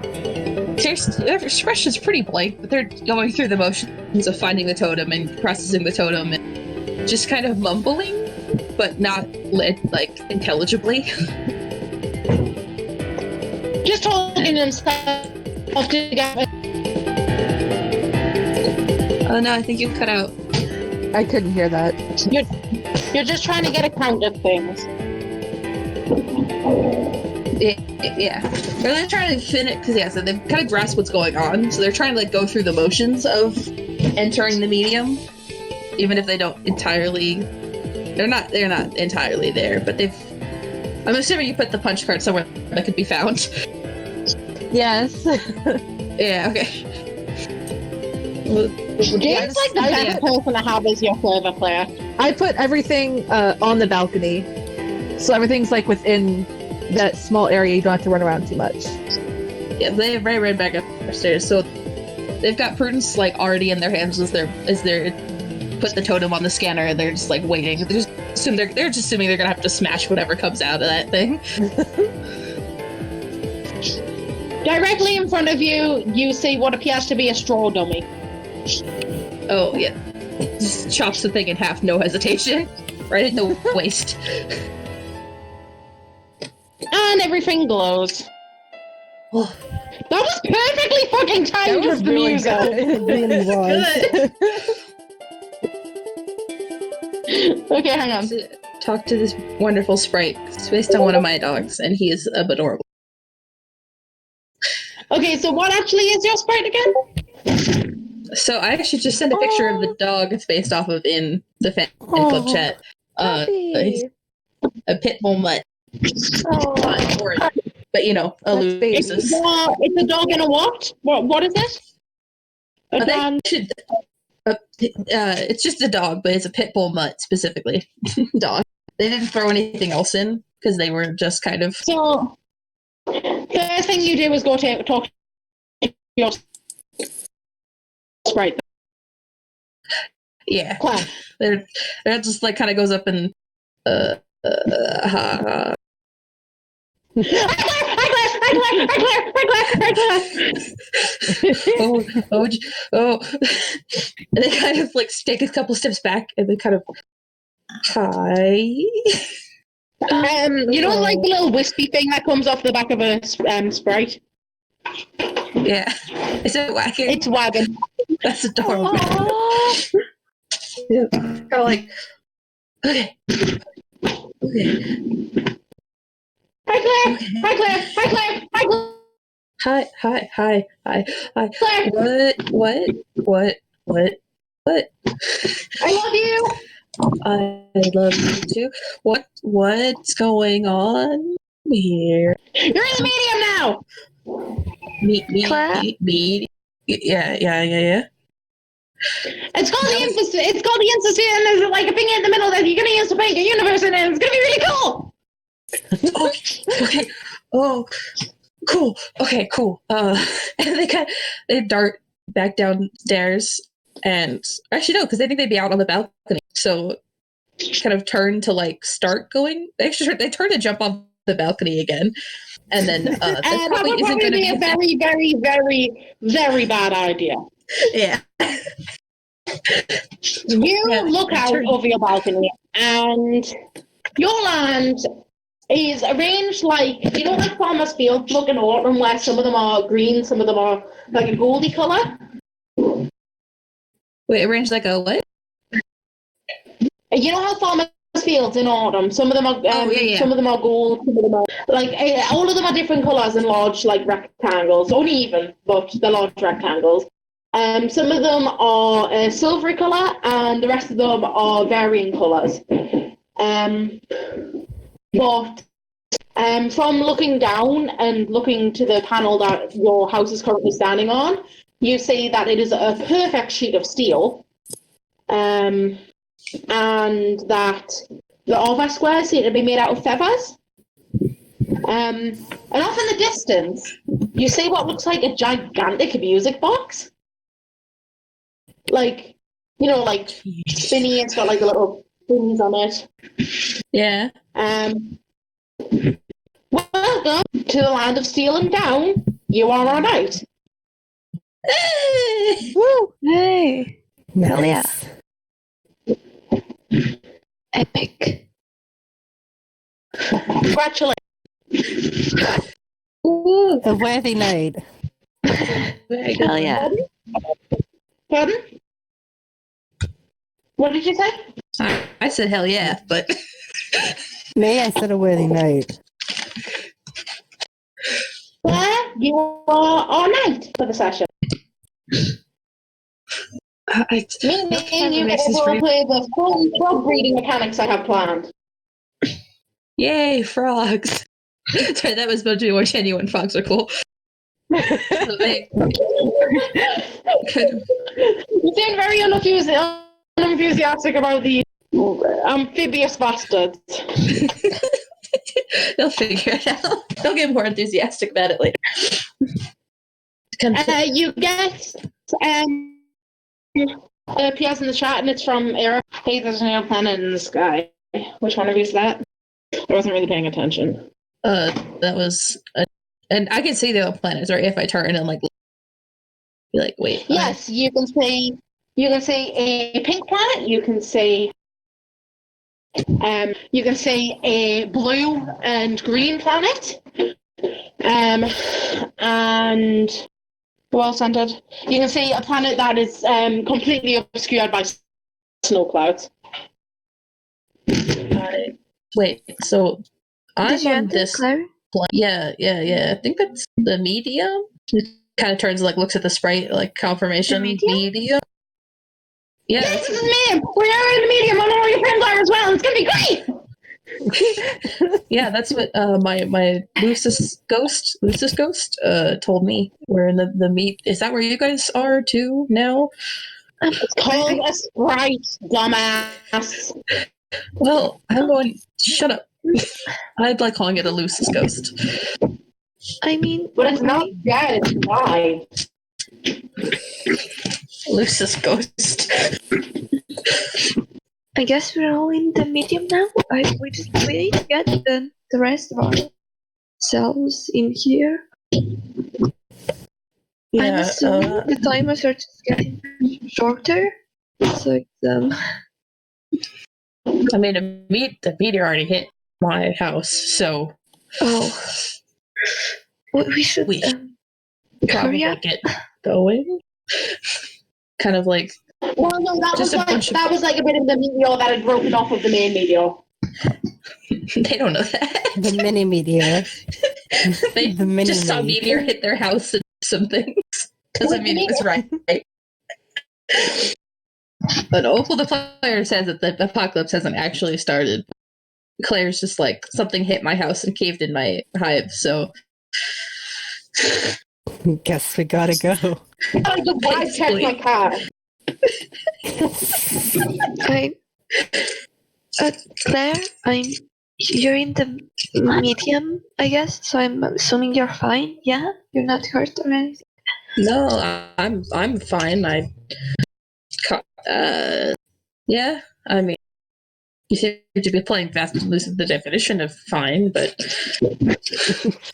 Speaker 2: their expression's pretty blank, but they're going through the motions of finding the totem and processing the totem and just kind of mumbling, but not like intelligibly.
Speaker 1: Just holding themselves together.
Speaker 2: Oh no, I think you cut out.
Speaker 3: I couldn't hear that.
Speaker 1: You're just trying to get a count of things.
Speaker 2: Yeah. They're trying to finish because so they've kind of grasped what's going on, so they're trying to like go through the motions of entering the medium, even if they don't entirely. They're not entirely there, but they've. I'm assuming you put the punch card somewhere that could be found.
Speaker 3: Yes.
Speaker 2: Yeah. Okay.
Speaker 1: James like the best person to have as your flavor player.
Speaker 3: I put everything on the balcony, so everything's like within that small area. You don't have to run around too much.
Speaker 2: Yeah, they have right back upstairs. So they've got Prudence like already in their hands as they're put the totem on the scanner, and they're just like waiting. They're just assuming they're gonna have to smash whatever comes out of that thing.
Speaker 1: Directly in front of you, you see what appears to be a straw dummy.
Speaker 2: Oh yeah, just chops the thing in half, no hesitation, right in the waist.
Speaker 1: And everything glows.
Speaker 2: Oh,
Speaker 1: That was perfectly fucking timed with the music.
Speaker 4: It really was.
Speaker 1: Okay, hang on.
Speaker 2: Talk to this wonderful sprite. It's based on one of my dogs, and he is adorable.
Speaker 1: Okay, so what actually is your sprite again?
Speaker 2: So I actually just sent a picture of the dog it's based off of in the fan club chat. He's a pit bull mutt. But a
Speaker 1: It's
Speaker 2: loose.
Speaker 1: a dog in a what? What is it?
Speaker 2: It's just a dog, but it's a pit bull mutt specifically. Dog. They didn't throw anything else in because they were just kind of.
Speaker 1: So, first thing you do is go to talk to your sprite.
Speaker 2: Yeah.
Speaker 1: Claire.
Speaker 2: They're just like kind of goes up and
Speaker 1: Hi, Claire.
Speaker 2: oh, and they kind of like take a couple steps back and then kind of hi.
Speaker 1: You know, like the little wispy thing that comes off the back of a Sprite?
Speaker 2: Yeah. Is it wagging?
Speaker 1: It's wagging.
Speaker 2: That's adorable. Yeah. Kind of like, okay.
Speaker 1: Hi, Claire. Hi, Claire. Hi, Claire. Hi, Claire.
Speaker 2: Hi.
Speaker 1: Claire.
Speaker 2: What?
Speaker 1: I love you.
Speaker 2: I love you too. What's going on here?
Speaker 1: You're in the medium now.
Speaker 5: Claire?
Speaker 2: Me. Yeah.
Speaker 1: It's called the Institute. It's called the Institute, and there's like a thing in the middle that you're gonna use to paint a universe in, and it's gonna be really cool.
Speaker 2: Okay. Oh, cool. Okay, cool. And they dart back downstairs, and actually no, because they think they'd be out on the balcony. So kind of turn to like start going. Actually, they turn to jump on the balcony again, and then that probably isn't going to be
Speaker 1: a very, very, very, very bad idea.
Speaker 2: Yeah.
Speaker 1: You look out of your balcony, and your land is arranged like, you know, like farmers' fields look in autumn, where some of them are green, some of them are like a goldy color.
Speaker 2: Wait, arranged like a what?
Speaker 1: You know how farmers' fields in autumn, some of them are some of them are gold, some of them are like all of them are different colors in large like rectangles, uneven, but they're large rectangles. Some of them are a silvery color, and the rest of them are varying colors. But from looking down and looking to the panel that your house is currently standing on, you see that it is a perfect sheet of steel, and that the other squares seem to be made out of feathers. And off in the distance, you see what looks like a gigantic music box. Like, you know, like spinny, it's got like the little things on it.
Speaker 2: Yeah.
Speaker 1: Welcome to the land of steel and down. You are on out.
Speaker 2: Hey!
Speaker 5: Woo! Hey! Hell yeah.
Speaker 4: Nice.
Speaker 5: Epic.
Speaker 1: Congratulations.
Speaker 2: Ooh,
Speaker 4: A worthy night.
Speaker 2: very
Speaker 5: Hell
Speaker 2: good.
Speaker 5: yeah.
Speaker 1: Pardon? What did you say?
Speaker 2: I said hell yeah, but
Speaker 4: Me, I said a worthy night.
Speaker 1: Claire, you are on night for the session. Me and you get to play the full frog breeding mechanics I have planned.
Speaker 2: yay, frogs. Sorry, that was supposed to be more genuine. Frogs are cool. So they could
Speaker 1: You seem very unenthusiastic about the amphibious bastards.
Speaker 2: they'll figure it out. They'll get more enthusiastic about it later.
Speaker 1: You get PS in the chat, and it's from Eric. Hey, there's a new planet in the sky. Which one of you is that? I wasn't really paying attention.
Speaker 2: That was, and I can see the planets, right? If I turn and like, be like, wait.
Speaker 1: Yes, you can say a pink planet. You can say a blue and green planet. And well centered. You can see a planet that is completely obscured by snow clouds.
Speaker 2: Wait, so I'm
Speaker 5: Did you
Speaker 2: on
Speaker 5: enter,
Speaker 2: this.
Speaker 5: Claire?
Speaker 2: Yeah. I think that's the medium. It kind of turns, like, looks at the sprite, like confirmation.
Speaker 5: The medium?
Speaker 2: Medium. Yeah.
Speaker 1: Yes, this is medium. We are in the medium. I know where your friends are as well. It's gonna be great.
Speaker 2: Yeah, that's what my Lucis ghost told me. We're in the meat. Is that where you guys are too now?
Speaker 1: It's called a sprite, dumbass.
Speaker 2: Well, I'm going. Shut up. I'd like calling it a Lucis ghost.
Speaker 5: I mean,
Speaker 1: But it's not dead, it's alive.
Speaker 2: Lucis ghost.
Speaker 5: I guess we're all in the medium now. We need to get the rest of ourselves in here. I'm assuming the timers are just getting shorter. So it's
Speaker 2: I mean, the meteor already hit my house, so
Speaker 5: we should
Speaker 2: probably
Speaker 5: hurry up.
Speaker 2: get going. Kind of like
Speaker 1: Well, no, that
Speaker 2: just
Speaker 1: was like a bit of the meteor that had broken off of the main meteor.
Speaker 2: they don't know that.
Speaker 4: The mini meteor.
Speaker 2: They
Speaker 4: The mini
Speaker 2: just saw meteor hit their house and some things. Because I mean, it was right. But Opal the player says that the apocalypse hasn't actually started. Claire's just like, something hit my house and caved in my hive, so
Speaker 4: Guess we gotta go.
Speaker 1: I just vibe checked my car.
Speaker 5: Claire, you're in the medium, I guess. So I'm assuming you're fine. Yeah, you're not hurt or anything.
Speaker 2: no, I'm fine. Yeah, I mean, you seem to be playing fast and loose with the definition of fine, but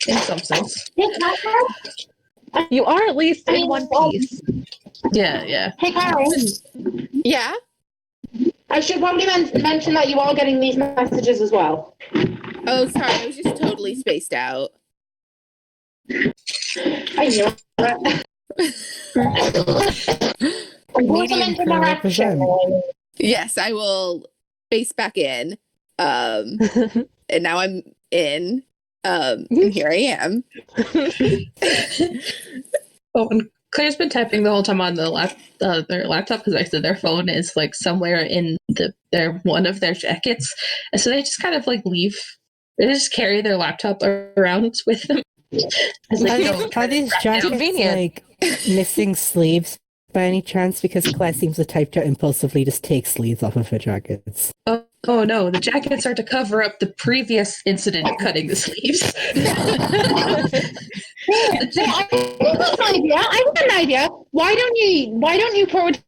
Speaker 2: in some sense,
Speaker 3: You are at least in one piece.
Speaker 2: yeah.
Speaker 1: Hey, Carol.
Speaker 6: Yeah.
Speaker 1: I should probably mention that you are getting these messages as well.
Speaker 6: Oh, sorry. I was just totally spaced out.
Speaker 1: I knew it.
Speaker 4: Medium crew represent.
Speaker 6: Yes, I will space back in. And now I'm in. And here I am.
Speaker 2: Oh, and Claire's been typing the whole time on their laptop because I said their phone is like somewhere in their one of their jackets, and so they just kind of like leave. They just carry their laptop around with them.
Speaker 4: Are these jackets
Speaker 3: Convenient.
Speaker 4: like missing sleeves by any chance? Because Claire seems the type to impulsively just take sleeves off of her jackets.
Speaker 2: Oh no, the jackets are to cover up the previous incident of cutting the sleeves.
Speaker 1: I have an idea. Why don't you prototype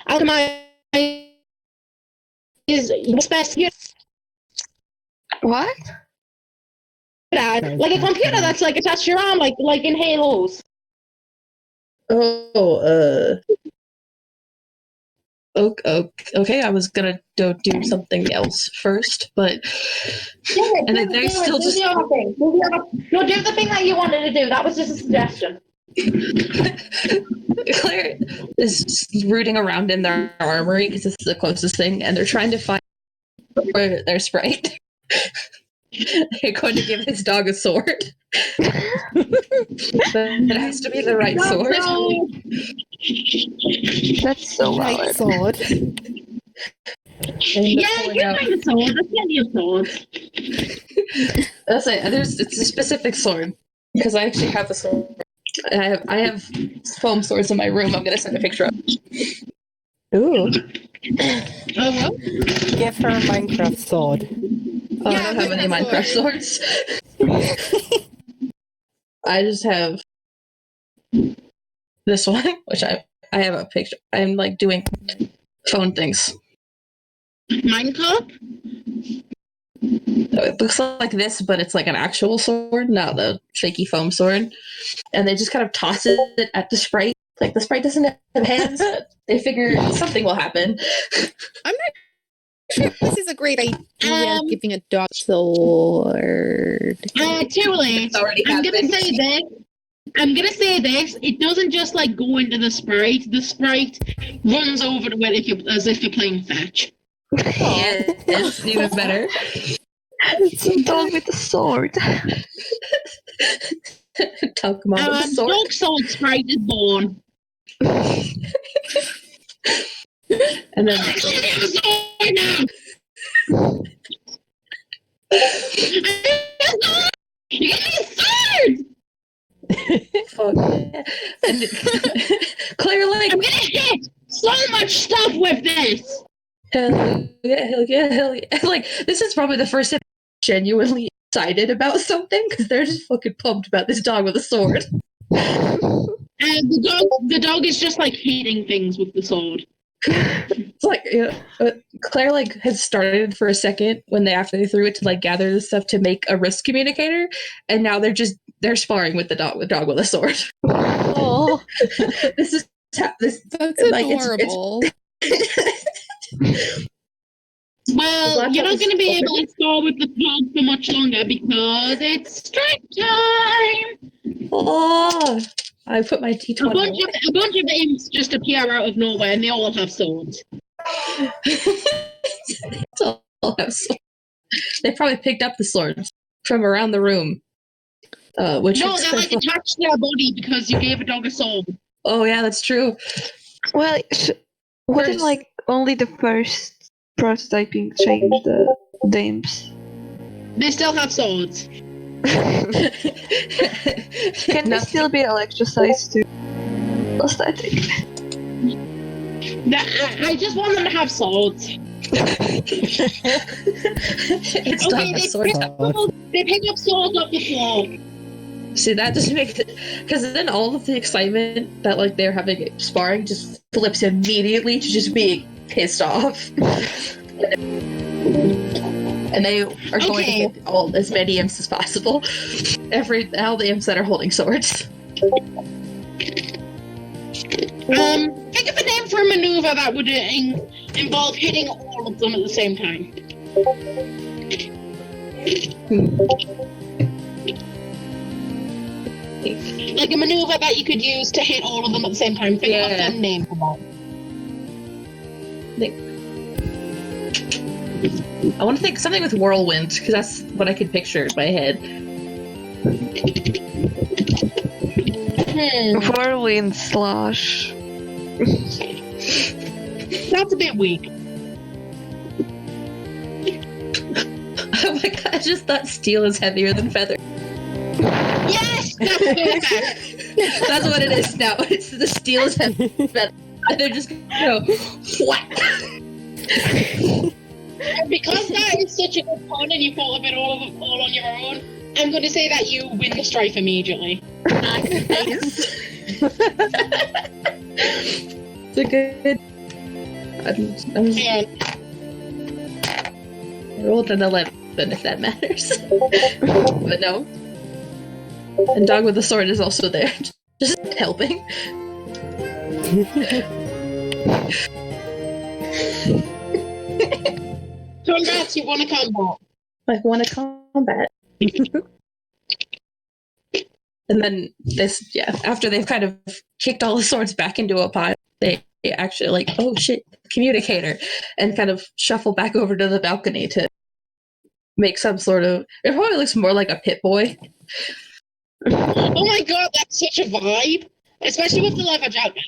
Speaker 1: alchemize best
Speaker 5: What?
Speaker 1: like a computer that's like attached to your arm, like in Halos.
Speaker 2: Okay, I was gonna do something else first, but and then they're still just
Speaker 1: do the thing that you wanted to do. That was just a suggestion.
Speaker 2: Claire is rooting around in their armory because this is the closest thing, and they're trying to find where their Sprite. They're going to give his dog a sword. But it has to be the right sword.
Speaker 5: That's so
Speaker 4: Right
Speaker 5: valid.
Speaker 4: sword.
Speaker 1: Yeah, you find a sword. There's plenty of swords.
Speaker 2: That's it. It's a specific sword because I actually have a sword. I have foam swords in my room. I'm gonna send a picture of.
Speaker 3: Ooh.
Speaker 4: Give her a Minecraft sword.
Speaker 2: Oh,
Speaker 6: Yeah,
Speaker 2: I don't have any
Speaker 6: Minecraft
Speaker 2: Minecraft swords. I just have this one, which I have a picture. I'm like doing phone things.
Speaker 1: Minecraft?
Speaker 2: So it looks like this, but it's like an actual sword, not the shaky foam sword. And they just kind of toss it at the Sprite. Like the Sprite doesn't have hands. They figure something will happen.
Speaker 6: I'm not sure if this is a great idea, giving a dog sword.
Speaker 1: Too late.
Speaker 2: It's already
Speaker 1: I'm
Speaker 2: happened.
Speaker 1: gonna say this. It doesn't just like go into the Sprite. The Sprite runs over to it as if you're playing fetch.
Speaker 2: Yeah, it's even better.
Speaker 5: It's a dog with a sword.
Speaker 2: Talk about the sword.
Speaker 1: Dog sword Sprite is born.
Speaker 2: And then
Speaker 1: You get me sword!
Speaker 2: fuck yeah. And Claire like
Speaker 1: I'm gonna hit so much stuff with this.
Speaker 2: hell yeah. Like this is probably the first time I'm genuinely excited about something because they're just fucking pumped about this dog with a sword.
Speaker 1: The dog is just like hitting things with the sword.
Speaker 2: It's like Claire like had started for a second when after they threw it to like gather the stuff to make a risk communicator, and now they're sparring with the dog with a sword.
Speaker 3: Oh,
Speaker 2: This is this
Speaker 6: That's
Speaker 2: like
Speaker 6: adorable.
Speaker 1: Well, you're not going to be able to score with the dog for much longer because it's strike time.
Speaker 2: Oh, I put my T20.
Speaker 1: A bunch of imps just appear out of nowhere, and they all have swords.
Speaker 2: They probably picked up the swords from around the room. Which
Speaker 1: no, they're like attached to their body because you gave a dog a sword.
Speaker 2: Oh yeah, that's true.
Speaker 5: Well, wouldn't like only the first prototyping change the imps?
Speaker 1: They still have swords.
Speaker 5: Can they still be electricized too? Aesthetic.
Speaker 1: I just want them to have swords.
Speaker 2: It's
Speaker 1: Okay,
Speaker 2: not a sword.
Speaker 1: they pick up swords off the floor.
Speaker 2: See, that doesn't make it, because then all of the excitement that like they're having sparring just flips immediately to just being pissed off. And they are going to hit as many imps as possible. All the imps that are holding swords.
Speaker 1: Think of a name for a maneuver that would involve hitting all of them at the same time. Like a maneuver that you could use to hit all of them at the same time. Think of a fun name for that.
Speaker 2: I want to think something with whirlwind, because that's what I could picture in my head.
Speaker 5: Whirlwind slash.
Speaker 1: That's a bit weak.
Speaker 2: Oh my god, I just thought steel is heavier than feather.
Speaker 1: Yes! That's perfect!
Speaker 2: That's what it is now. It's the steel is heavier than feather. And they're just gonna go, whack!
Speaker 1: And because that is such a good pun and you thought of it all on your own, I'm going to say that you win the strife immediately.
Speaker 2: Nice. It's a good. I rolled an 11, if that matters. But no. And Dog with the Sword is also there, just helping.
Speaker 1: Congrats, you won a combat.
Speaker 2: Like, won a combat. And then after they've kind of kicked all the swords back into a pile, they actually like, oh shit, communicator, and kind of shuffle back over to the balcony to make some sort of. It probably looks more like a pit boy.
Speaker 1: Oh my god, that's such a vibe, especially with the leather jacket.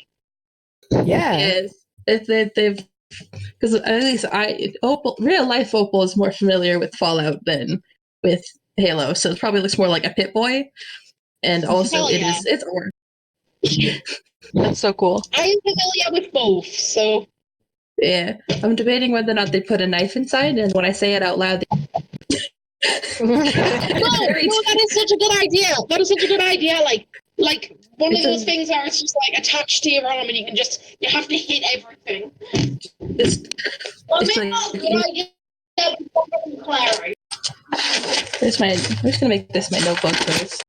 Speaker 4: Yeah.
Speaker 2: They've because at least real life Opal is more familiar with Fallout than with Halo, so it probably looks more like a pit boy. And also, it's orange.
Speaker 3: that's so cool.
Speaker 1: I'm familiar with both, so.
Speaker 2: Yeah, I'm debating whether or not they put a knife inside, and when I say it out loud,
Speaker 1: No, that is such a good idea. That is such a good idea. Like one of those things where it's just like attached to your arm, and you have to hit everything. Good idea. Clary.
Speaker 2: I'm just gonna make this my notebook first.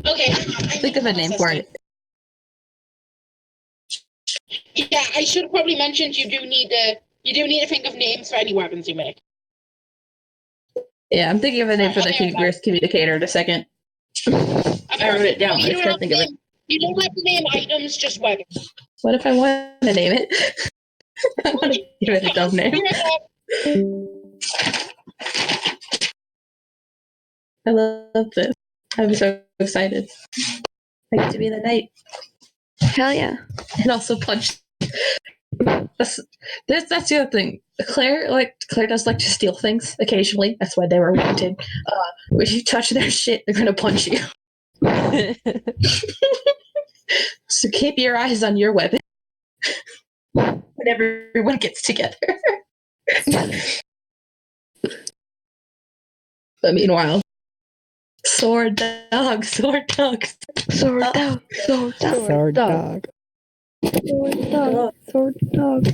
Speaker 1: Okay,
Speaker 2: Think of a name for it.
Speaker 1: Yeah, I should have probably mentioned you do need to think of names for any weapons you make.
Speaker 2: Yeah, I'm thinking of a name for the communicator in a second. I wrote it down.
Speaker 1: You don't have to name items, just weapons.
Speaker 2: What if I want to name it? I want to give it a dumb name. I love this. I'm so excited. I get to be the knight.
Speaker 5: Hell yeah.
Speaker 2: And also punch. That's the other thing. Claire does like to steal things occasionally. That's why they were wanted. If you touch their shit, they're gonna punch you. So keep your eyes on your weapon when everyone gets together. But meanwhile, Sword dog, sword dog.
Speaker 5: Sword dog, sword dog,
Speaker 4: Sword dog.
Speaker 5: sword dog, sword dog.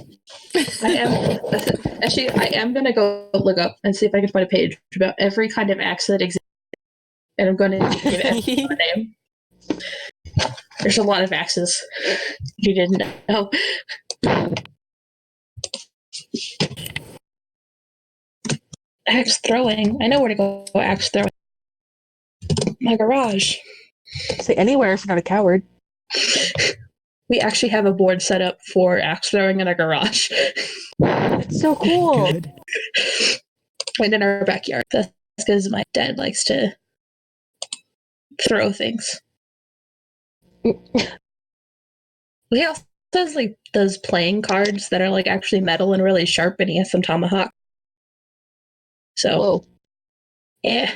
Speaker 2: I am gonna go look up and see if I can find a page about every kind of axe that exists, and I'm going to give everyone a name. There's a lot of axes. If you didn't know. Axe throwing. I know where to go. Axe throwing. My garage.
Speaker 3: Say anywhere if you're not a coward.
Speaker 2: We actually have a board set up for axe throwing in our garage.
Speaker 3: It's so cool.
Speaker 4: Good.
Speaker 2: And in our backyard. That's because my dad likes to throw things. He also does playing cards that are like actually metal and really sharp, and he has some tomahawk. So,
Speaker 3: Whoa.
Speaker 2: yeah.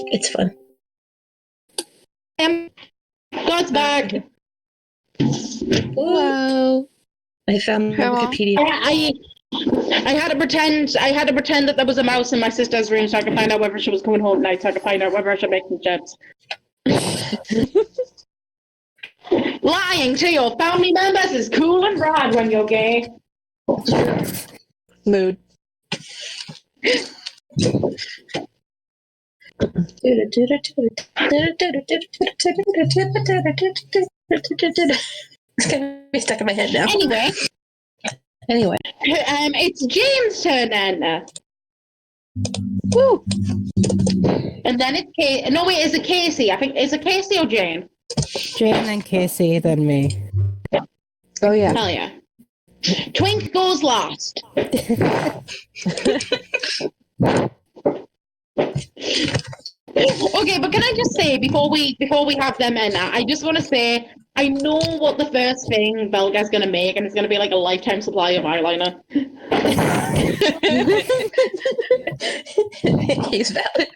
Speaker 2: It's fun.
Speaker 1: God's back.
Speaker 6: Hello.
Speaker 2: I found
Speaker 6: Hello.
Speaker 2: Wikipedia.
Speaker 1: I had to pretend that there was a mouse in my sister's room so I could find out whether she was coming home tonight, so I could find out whether I should make some chips. Lying to your family members is cool and broad when you're gay.
Speaker 3: Mood.
Speaker 2: It's gonna be stuck in my head now.
Speaker 1: Anyway,
Speaker 2: Anyway,
Speaker 1: it's Jane's turn then.
Speaker 3: Woo.
Speaker 1: And then it's Casey. No, wait, is it Casey? I think, is it Casey or Jane?
Speaker 4: Jane, then Casey, then me.
Speaker 3: Oh yeah.
Speaker 1: Hell yeah. Twink goes last. Okay, but can I just say before we have them in, I just want to say I know what the first thing Belga's gonna make, and it's gonna be like a lifetime supply of eyeliner.
Speaker 2: he's valid.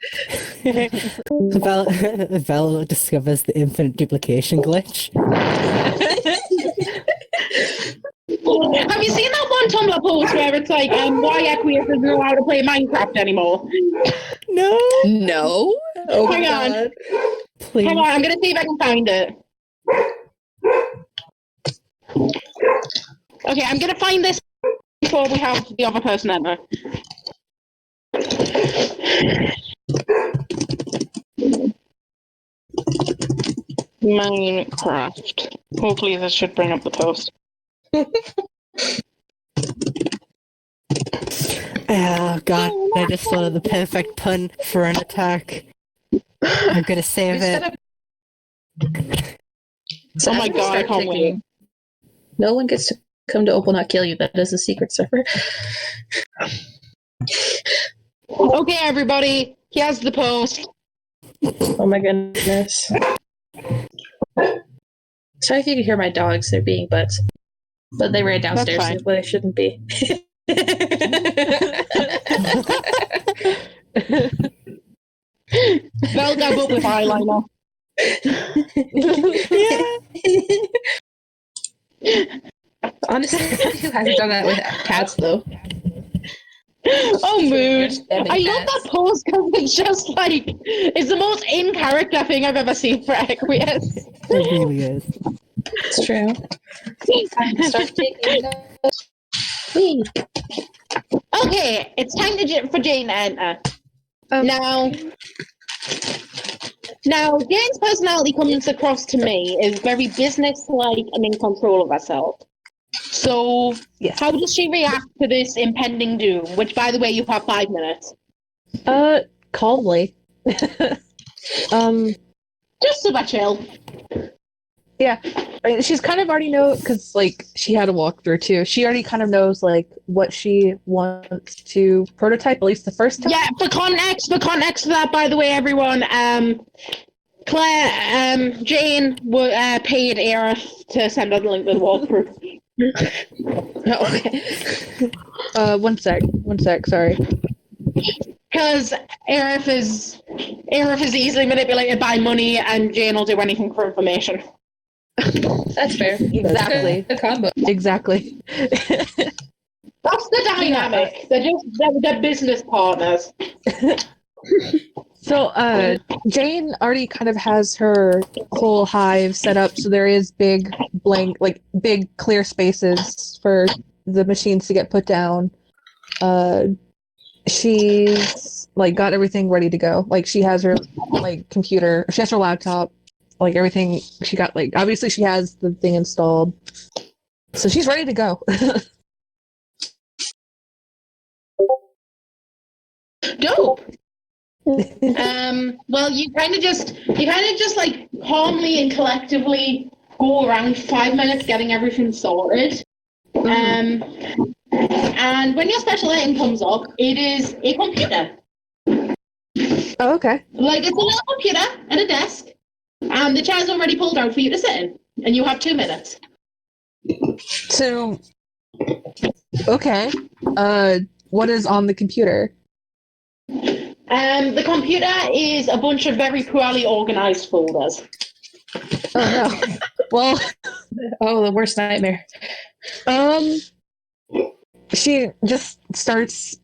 Speaker 4: Vel discovers the infinite duplication glitch.
Speaker 1: Have you seen that one Tumblr post where it's like, why Aquarius doesn't know how to play Minecraft anymore?
Speaker 4: No,
Speaker 6: No.
Speaker 2: Oh
Speaker 1: Hang
Speaker 2: my
Speaker 1: on.
Speaker 2: god.
Speaker 4: please.
Speaker 1: Hang on, I'm gonna see if I can find it. Okay, I'm gonna find this before we have the other person enter. Minecraft. Hopefully this should bring up the post.
Speaker 4: Oh god, I just thought of the perfect pun for an attack. I'm gonna save it.
Speaker 1: Oh my god, I can't wait.
Speaker 2: No one gets to come to Opal Not Kill You. That is a secret server.
Speaker 1: Okay, everybody, here's the post.
Speaker 2: Oh my goodness. Sorry if you could hear my dogs. They're being butts. But they ran downstairs
Speaker 1: fine.
Speaker 2: where they shouldn't be.
Speaker 1: Val got up with eyeliner.
Speaker 2: Honestly, who hasn't done that with cats though?
Speaker 1: Oh, mood. I love that post because it's just like, it's the most in character thing I've ever seen for Aquarius.
Speaker 4: It really is.
Speaker 2: It's true. Time to start taking notes. Whee.
Speaker 1: Okay, it's time for Jane to enter. Now, Jane's personality comes across to me is very business-like and in control of herself. So,
Speaker 3: Yes.
Speaker 1: how does she react to this impending doom? Which, by the way, you have 5 minutes.
Speaker 3: Calmly.
Speaker 1: Just super chill.
Speaker 3: Yeah. I mean, she's kind of already know, because, like, she had a walkthrough, too. She already kind of knows, like, what she wants to prototype, at least the first time.
Speaker 1: Yeah, for context for that, by the way, everyone, Jane paid Aerith to send out the link to the walkthrough.
Speaker 2: Oh, okay.
Speaker 3: One sec, sorry.
Speaker 1: Because Aerith is easily manipulated by money, and Jane will do anything for information.
Speaker 2: That's fair.
Speaker 3: Exactly.
Speaker 2: The combo.
Speaker 3: Exactly.
Speaker 1: That's the dynamic. They're business partners.
Speaker 3: So, Jane already kind of has her whole hive set up, so there is big big clear spaces for the machines to get put down. She's like got everything ready to go. Like she has her computer, she has her laptop, like everything. She got obviously she has the thing installed, so she's ready to go.
Speaker 1: Dope. Well, you kind of just like calmly and collectively go around 5 minutes getting everything sorted. And when your special item comes up, it is a computer.
Speaker 3: Oh, okay.
Speaker 1: Like it's a little computer at a desk, and the chair's already pulled out for you to sit in, and you have 2 minutes.
Speaker 3: So, okay. What is on the computer?
Speaker 1: The computer is a bunch of very poorly organized folders.
Speaker 3: Oh no. Well,
Speaker 2: Oh, the worst nightmare.
Speaker 3: she just starts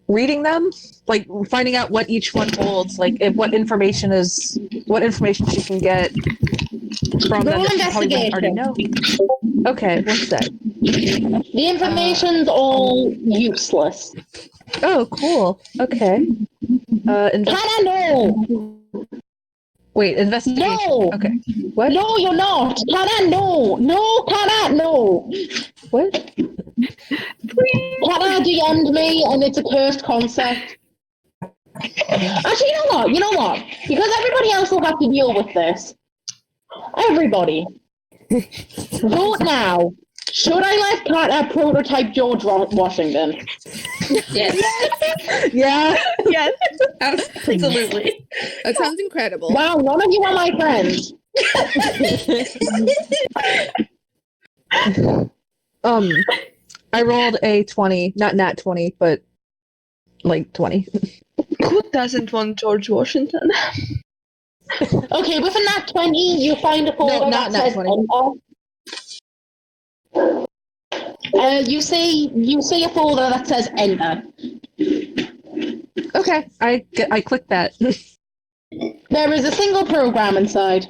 Speaker 3: reading them, like finding out what each one holds, what information she can get from them that she probably doesn't already know. Okay, what's that?
Speaker 1: The information's all useless.
Speaker 3: Oh, cool. Okay.
Speaker 1: Can I know?
Speaker 3: Wait, investigation.
Speaker 1: No.
Speaker 3: Okay. What?
Speaker 1: No, you're not. Can I know? No, can I know?
Speaker 3: What?
Speaker 1: Can I DM'd me and it's a cursed concept? Actually, you know what? Because everybody else will have to deal with this. Everybody. Vote now. Should I let Carter prototype George Washington?
Speaker 2: Yes.
Speaker 3: Yeah.
Speaker 2: Yes. Absolutely.
Speaker 6: That sounds incredible.
Speaker 1: Wow, none of you are my friends.
Speaker 3: I rolled a 20, not nat 20, but 20.
Speaker 5: Who doesn't want George Washington?
Speaker 1: Okay, with a nat 20, you find a folder
Speaker 3: not
Speaker 1: that
Speaker 3: nat
Speaker 1: says
Speaker 3: 20.
Speaker 1: you say a folder that says enter.
Speaker 3: Okay, I clicked that.
Speaker 1: There is a single program inside,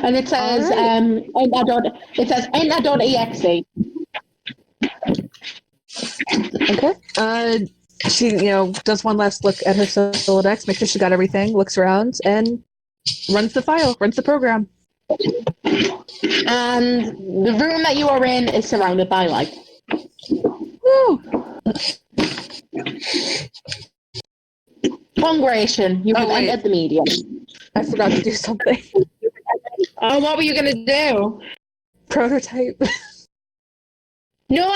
Speaker 1: and it says enter.exe.
Speaker 3: Okay. She does one last look at her Rolodex, make sure she got everything, looks around, and runs the program.
Speaker 1: And the room that you are in is surrounded by light.
Speaker 3: Woo!
Speaker 1: Congratulations, you have
Speaker 3: wait.
Speaker 1: entered the medium.
Speaker 3: I forgot to do something.
Speaker 1: Oh, what were you gonna do?
Speaker 3: Prototype.
Speaker 1: No.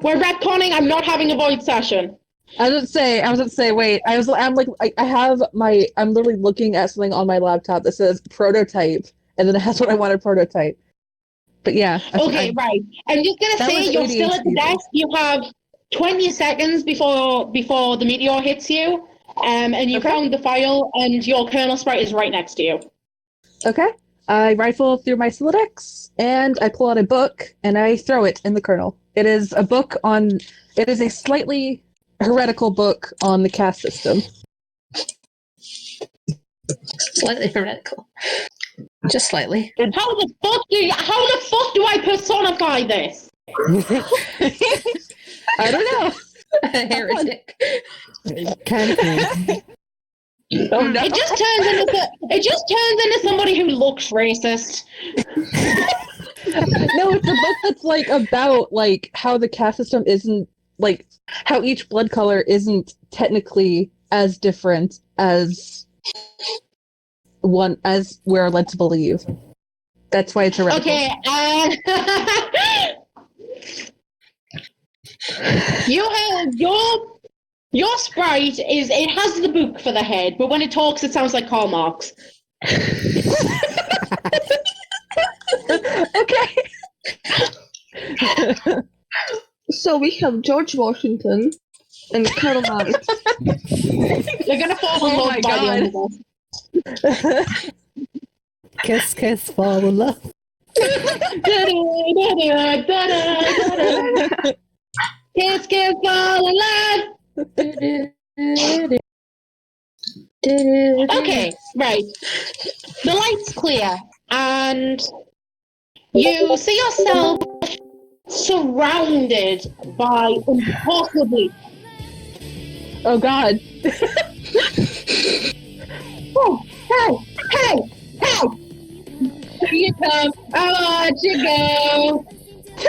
Speaker 1: We're retconning. I'm not having a void session.
Speaker 3: I was gonna say, wait. I'm literally looking at something on my laptop that says prototype, and then it has what I want to prototype. But yeah.
Speaker 1: Okay, right. I'm just gonna say you're still at the desk. You have 20 seconds before the meteor hits you, and you found the file, and your kernel sprite is right next to you.
Speaker 3: Okay. I rifle through my Rolodex, and I pull out a book, and I throw it in the kernel. It is a slightly heretical book on the caste system.
Speaker 2: Slightly heretical. Just slightly.
Speaker 1: How the fuck do I personify this?
Speaker 3: I don't know.
Speaker 2: A heretic.
Speaker 4: Can't be.
Speaker 3: Oh no.
Speaker 1: It just turns into somebody who looks racist.
Speaker 3: No, it's a book that's about how the caste system isn't how each blood color isn't technically as different as we're led to believe. That's why it's heretical.
Speaker 1: Okay. You have your sprite it has the book for the head, but when it talks, it sounds like Karl Marx.
Speaker 3: Okay.
Speaker 5: So we have George Washington and Karl Marx.
Speaker 1: They're gonna fall in love by the end of this.
Speaker 4: Kiss, kiss, fall in love.
Speaker 1: Kiss, kiss, fall in love. Okay, right. The light's clear, and you see yourself surrounded by impossibly.
Speaker 3: Oh God.
Speaker 1: Oh, hey, hey, hey! Here you come. I watch you go.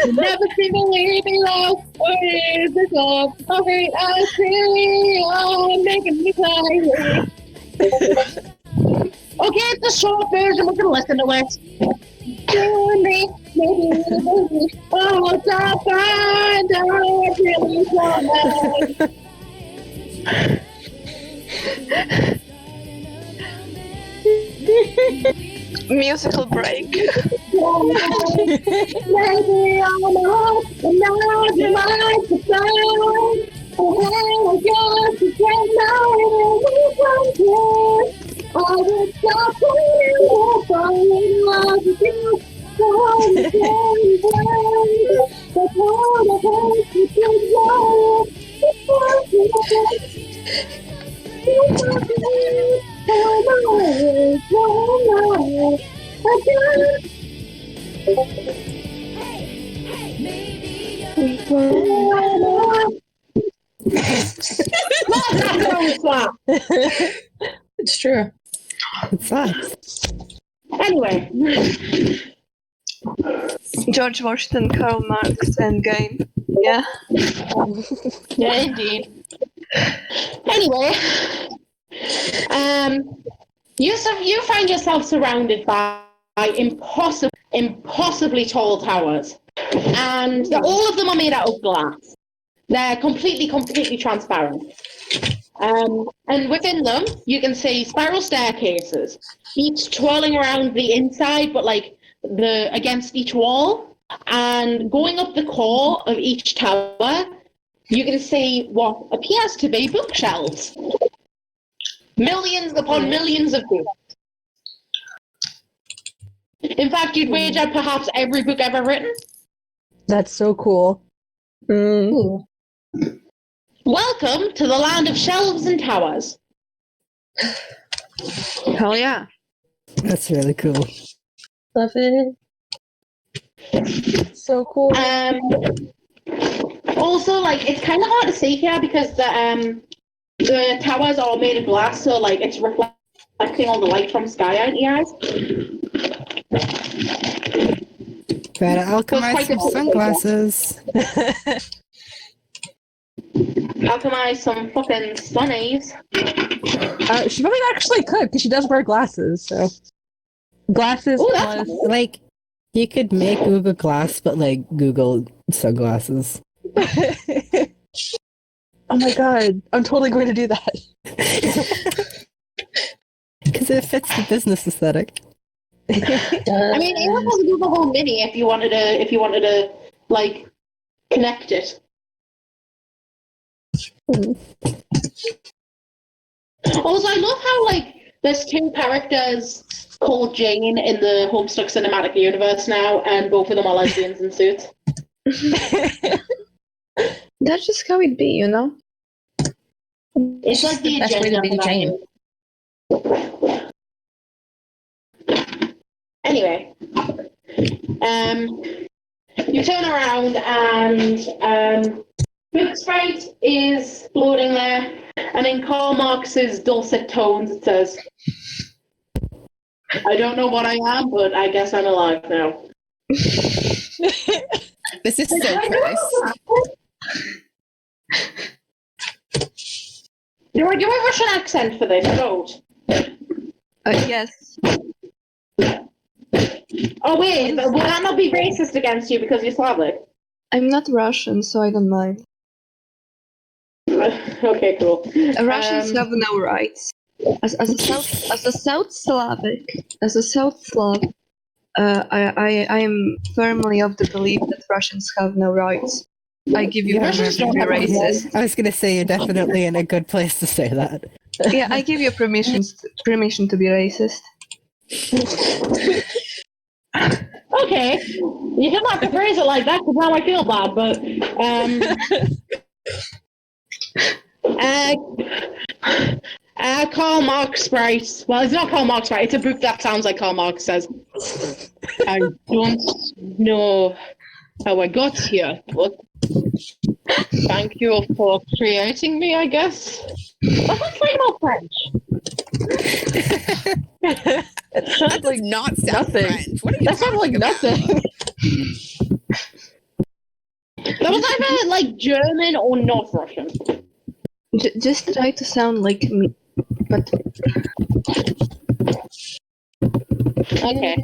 Speaker 1: You never seem to leave me low. What is this love? Okay, I see. Oh, making me cry. Okay, it's the short version. We can listen to it. Do me, maybe. Oh, stop, find out. Really want.
Speaker 5: Musical break.
Speaker 1: Maybe I'm not, and now you might decide. Oh, God, you can't know it here. I will stop when you fall in love with you. Oh, you can't wait. But all the hate you can know.
Speaker 2: It's true.
Speaker 4: It sucks.
Speaker 1: Anyway,
Speaker 5: George Washington, Karl Marx, and game. Yeah.
Speaker 1: yeah, indeed. Anyway, you find yourself surrounded by impossibly tall towers, and all of them are made out of glass. They're completely transparent. And within them, you can see spiral staircases, each twirling around the inside, but like against each wall. And going up the core of each tower, you can see what appears to be bookshelves. Millions upon millions of books. In fact, you'd wager perhaps every book ever written.
Speaker 3: That's so cool.
Speaker 2: Ooh.
Speaker 1: Welcome to the land of shelves and towers.
Speaker 5: Hell yeah.
Speaker 4: That's really cool.
Speaker 2: Love it.
Speaker 3: So cool.
Speaker 1: Also, like, it's kind of hard to see here because the towers are made of glass, so like it's reflecting all the light from sky out your eyes.
Speaker 4: Better alchemize some sunglasses.
Speaker 1: Alchemize some fucking sunnies.
Speaker 3: She probably actually could because she does wear glasses. So glasses
Speaker 1: Ooh, that's
Speaker 3: plus.
Speaker 4: Like, you could make Google Glass, but like Google sunglasses.
Speaker 3: Oh my god, I'm totally going to do that.
Speaker 4: Because it fits the business aesthetic.
Speaker 1: I mean, it was a Google Home Mini if you wanted to like connect it. Also, I love how like there's two characters called Jane in the Homestuck cinematic universe now, and both of them are lesbians in suits.
Speaker 5: That's just how it be, you know?
Speaker 1: It's like the
Speaker 2: Best way to
Speaker 1: agenda
Speaker 2: be
Speaker 1: for that
Speaker 2: Jane.
Speaker 1: game. Anyway, you turn around and Book Sprite is floating there, and in Karl Marx's dulcet tones it says, "I don't know what I am, but I guess I'm alive now."
Speaker 6: This is so cursed.
Speaker 1: Do I do a Russian accent for this? Don't.
Speaker 5: Yes.
Speaker 1: Oh wait, but will that not be racist against you because you're Slavic?
Speaker 5: I'm not Russian, so I don't mind.
Speaker 1: Okay, cool.
Speaker 5: Russians have no rights. As a South Slav, I am firmly of the belief that Russians have no rights. I give you permission to be racist.
Speaker 4: I was gonna say you're definitely in a good place to say that.
Speaker 5: Yeah, I give you permission to be racist.
Speaker 1: Okay, you don't have to phrase it like that because now I feel bad, but Karl Marx Sprite. Well, it's not Karl Marx Sprite. It's a book that sounds like Karl Marx says. I don't know how I got here, but thank you for creating me, I guess. What's that like about French?
Speaker 3: It sounds
Speaker 6: That
Speaker 3: like
Speaker 6: does not sound
Speaker 3: nothing.
Speaker 6: French. What are you
Speaker 3: That sounded like
Speaker 6: talking about?
Speaker 3: nothing.
Speaker 1: That was either like German or North Russian.
Speaker 5: Just try to sound like me, but
Speaker 1: Okay.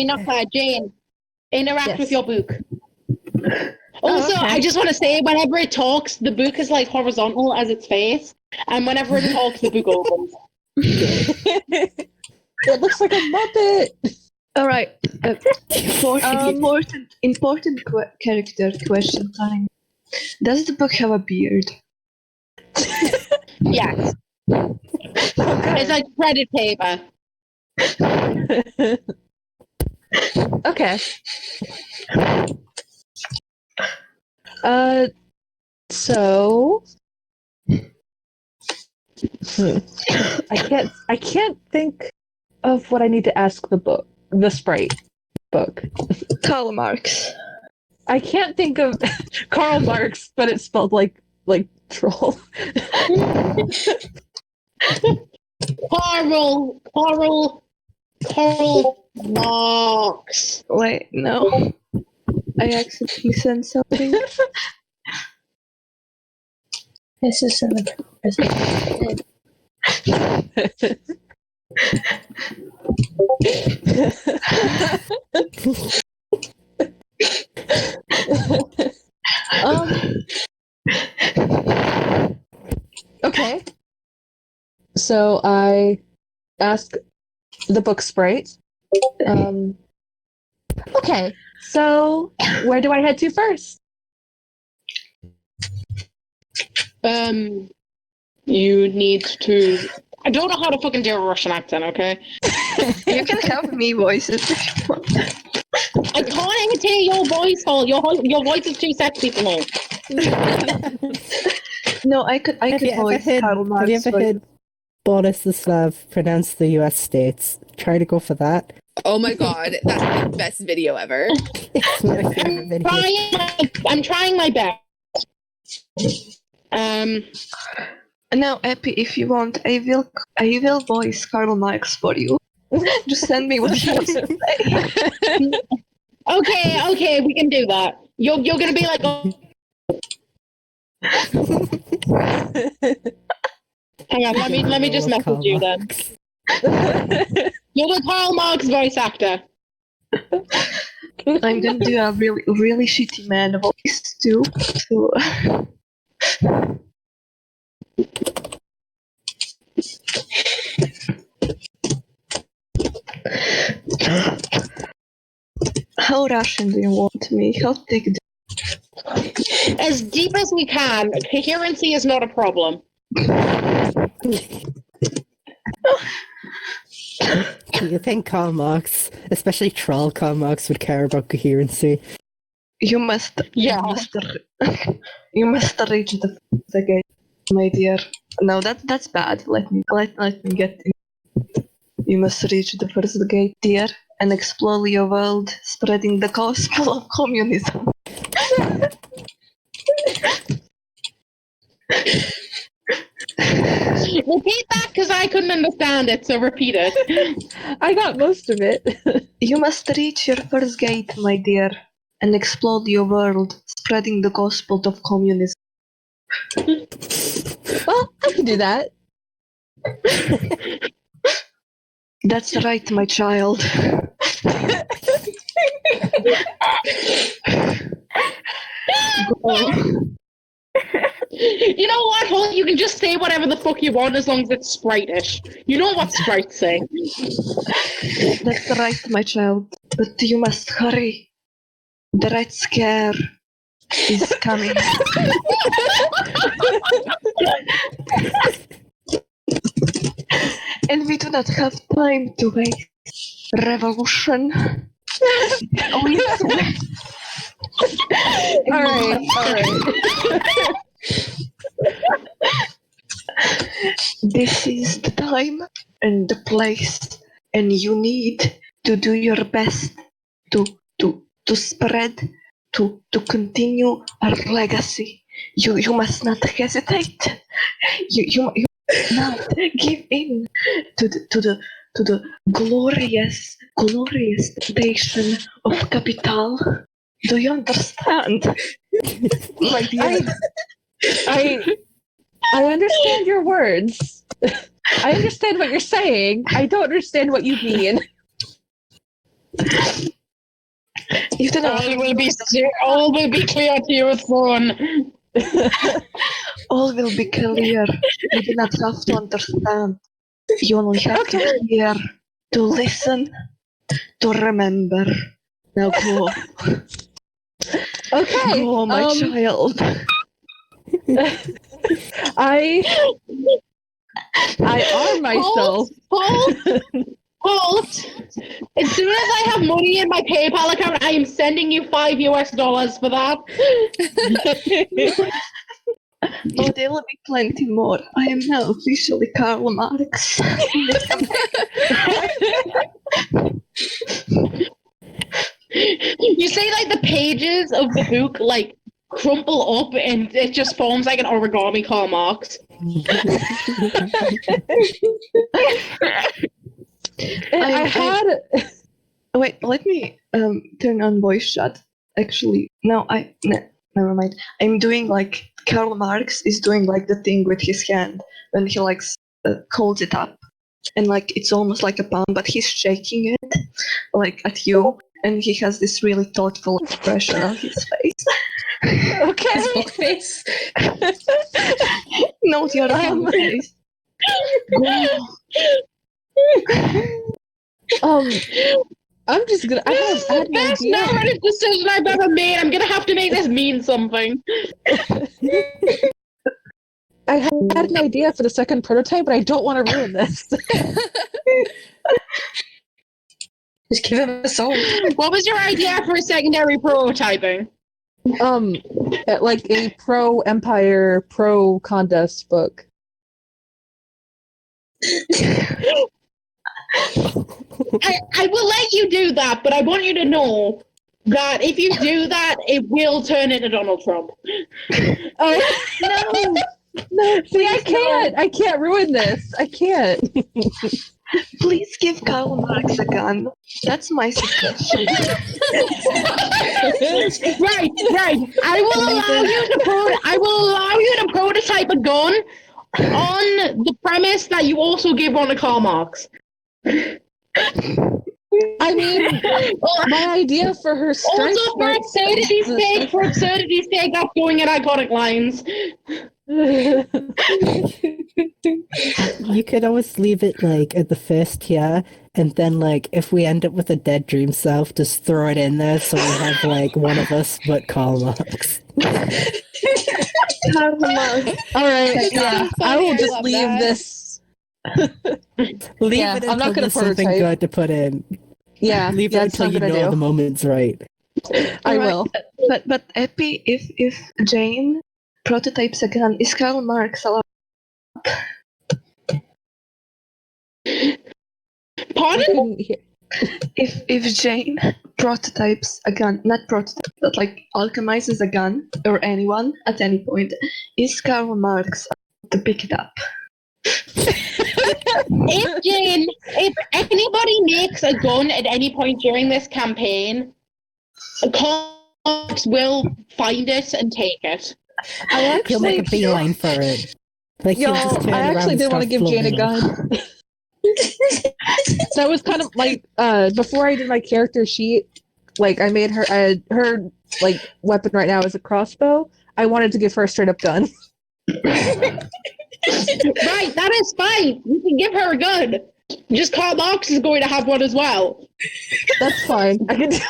Speaker 1: Not Claire, Jane. Interact
Speaker 3: Yes.
Speaker 1: with your book. Also,
Speaker 5: okay.
Speaker 1: I just want to say, whenever it talks, the book is like horizontal as its face, and whenever it talks, the book opens.
Speaker 3: It looks like a Muppet.
Speaker 5: all right. Important character question time. Does the book have a beard?
Speaker 1: Yes. It's like credit paper.
Speaker 3: Okay. So I can't think of what I need to ask the sprite book.
Speaker 5: Karl Marx.
Speaker 3: I can't think of Karl Marx, but it's spelled like troll.
Speaker 1: Karl Marx.
Speaker 5: Wait, no. I accidentally sent something.
Speaker 2: This is in the
Speaker 3: Okay. So I ask the book sprite. Okay. So where do I head to first?
Speaker 1: You need to. I don't know how to fucking do a Russian accent, okay?
Speaker 5: You can have me voice it if you want.
Speaker 1: I can't imitate your voice, Hall. Your voice is too sexy for me.
Speaker 5: No, I could voice Karl Marx.
Speaker 4: Have you ever heard Boris the Slav pronounce the US states? Try to go for that.
Speaker 6: Oh my god, that's the best video ever.
Speaker 4: It's my favorite video.
Speaker 1: I'm trying my best.
Speaker 5: Now, Epi, if you want, I will voice Karl Marx for you. Just send me what you have to say.
Speaker 1: Okay, we can do that. You're gonna be like, oh. Hang on, let me just message you then. You're the Karl Marx voice actor.
Speaker 5: I'm gonna do a really shitty man voice too. So. How Russian do you want me? How thick?
Speaker 1: As deep as we can. Coherency is not a problem.
Speaker 4: Do you think Karl Marx, especially troll Karl Marx, would care about coherency?
Speaker 5: You must reach the gate, my dear. No, that's bad. Let me get in. You must reach the first gate, dear, and explore your world, spreading the gospel of communism.
Speaker 1: Repeat that because I couldn't understand it, so repeat it.
Speaker 3: I got most of it.
Speaker 5: You must reach your first gate, my dear, and explore your world, spreading the gospel of communism.
Speaker 3: Well, I can do that.
Speaker 5: That's right, my child. Go.
Speaker 1: You know what, Hall? You can just say whatever the fuck you want as long as it's sprite-ish. You know what sprites say.
Speaker 5: That's right, my child. But you must hurry. The Red Scare is coming. And we do not have time to waste. Revolution.
Speaker 3: All right.
Speaker 5: This is the time and the place, and you need to do your best to spread, to continue our legacy. You must not hesitate. You must not give in to the glorious temptation of capital. Do you understand?
Speaker 3: My dear, I understand your words. I understand what you're saying. I don't understand what you mean.
Speaker 5: You do not.
Speaker 1: All will be clear to you, Thorn.
Speaker 5: All will be clear. You do not have to understand. You only have to hear, to listen, to remember. Now go.
Speaker 3: Okay.
Speaker 5: Go, my child.
Speaker 3: I arm myself.
Speaker 1: Halt! As soon as I have money in my PayPal account, I am sending you $5 for that.
Speaker 5: Oh, there will be plenty more. I am now officially Karl Marx.
Speaker 1: You say like the pages of the book like crumple up and it just forms like an origami Karl Marx.
Speaker 3: I had.
Speaker 5: Wait, let me turn on voice chat. Actually, no, never mind. I'm doing like Karl Marx is doing like the thing with his hand when he like holds it up, and like it's almost like a palm, but he's shaking it like at you, and he has this really thoughtful expression on his face.
Speaker 3: Okay.
Speaker 2: His book face.
Speaker 5: Not your face.
Speaker 3: I'm just gonna. I had an
Speaker 1: Best
Speaker 3: idea.
Speaker 1: narrative decision I've ever made. I'm gonna have to make this mean something.
Speaker 3: I had an idea for the second prototype, but I don't want to ruin this.
Speaker 2: Just give him a soul.
Speaker 1: What was your idea for a secondary prototyping?
Speaker 3: Like a pro Empire, pro Condest book.
Speaker 1: I will let you do that, but I want you to know that if you do that, it will turn into Donald Trump.
Speaker 3: Oh no! See, I can't ruin this. I can't.
Speaker 5: Please give Karl Marx a gun. That's my suggestion.
Speaker 1: Right. I will allow you to prototype a gun on the premise that you also give one to Karl Marx.
Speaker 3: I mean, my idea for her strike.
Speaker 1: Also, for absurdity's sake, that's going in iconic lines.
Speaker 4: You could always leave it like at the first tier, and then like if we end up with a dead dream self, just throw it in there so we have like one of us but Karl Marx.
Speaker 5: Karl Marx.
Speaker 3: All right, yeah, I will
Speaker 6: I
Speaker 3: just
Speaker 6: love
Speaker 3: leave
Speaker 6: that.
Speaker 3: this.
Speaker 4: Leave
Speaker 3: Yeah,
Speaker 4: it
Speaker 3: I'm not
Speaker 4: until
Speaker 3: gonna
Speaker 4: there's something
Speaker 3: prototype.
Speaker 4: good to put in.
Speaker 3: Yeah,
Speaker 4: Leave it
Speaker 3: that's
Speaker 4: until
Speaker 3: what
Speaker 4: you
Speaker 3: I'm gonna
Speaker 4: know
Speaker 3: do.
Speaker 4: the moment's right.
Speaker 3: I
Speaker 5: Alright,
Speaker 3: will.
Speaker 5: But Epi, if Jane prototypes a gun, is Karl Marx allowed?
Speaker 3: I
Speaker 1: Pardon?
Speaker 3: couldn't hear.
Speaker 5: If Jane prototypes a gun, not prototype, but like alchemizes a gun or anyone at any point, is Karl Marx allowed to pick it up?
Speaker 1: If anybody makes a gun at any point during this campaign, Cox will find it and take it.
Speaker 4: He'll make a beeline for it. Like
Speaker 3: Yo,
Speaker 4: he'll just turn
Speaker 3: I
Speaker 4: around
Speaker 3: actually
Speaker 4: and
Speaker 3: did want to
Speaker 4: start
Speaker 3: give Jane a
Speaker 4: floating off.
Speaker 3: gun. That was kind of like before I did my character sheet, like I made her her like weapon right now is a crossbow. I wanted to give her a straight up gun.
Speaker 1: Right, that is fine. You can give her a gun. Just Karl Marx is going to have one as well.
Speaker 3: That's fine. I can do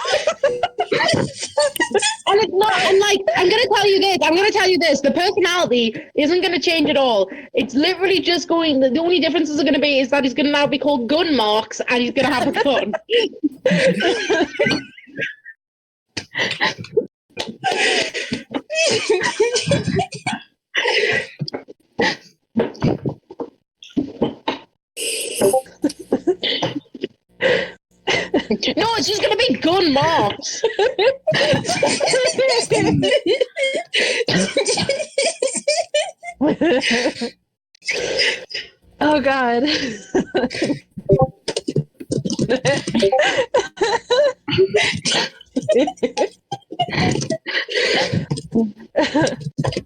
Speaker 1: And it's not, and like, I'm gonna tell you this, the personality isn't gonna change at all. It's literally just going, the only differences are gonna be is that he's gonna now be called Gun Marx and he's gonna have a gun. No, it's just gonna be gun marks.
Speaker 3: Oh God.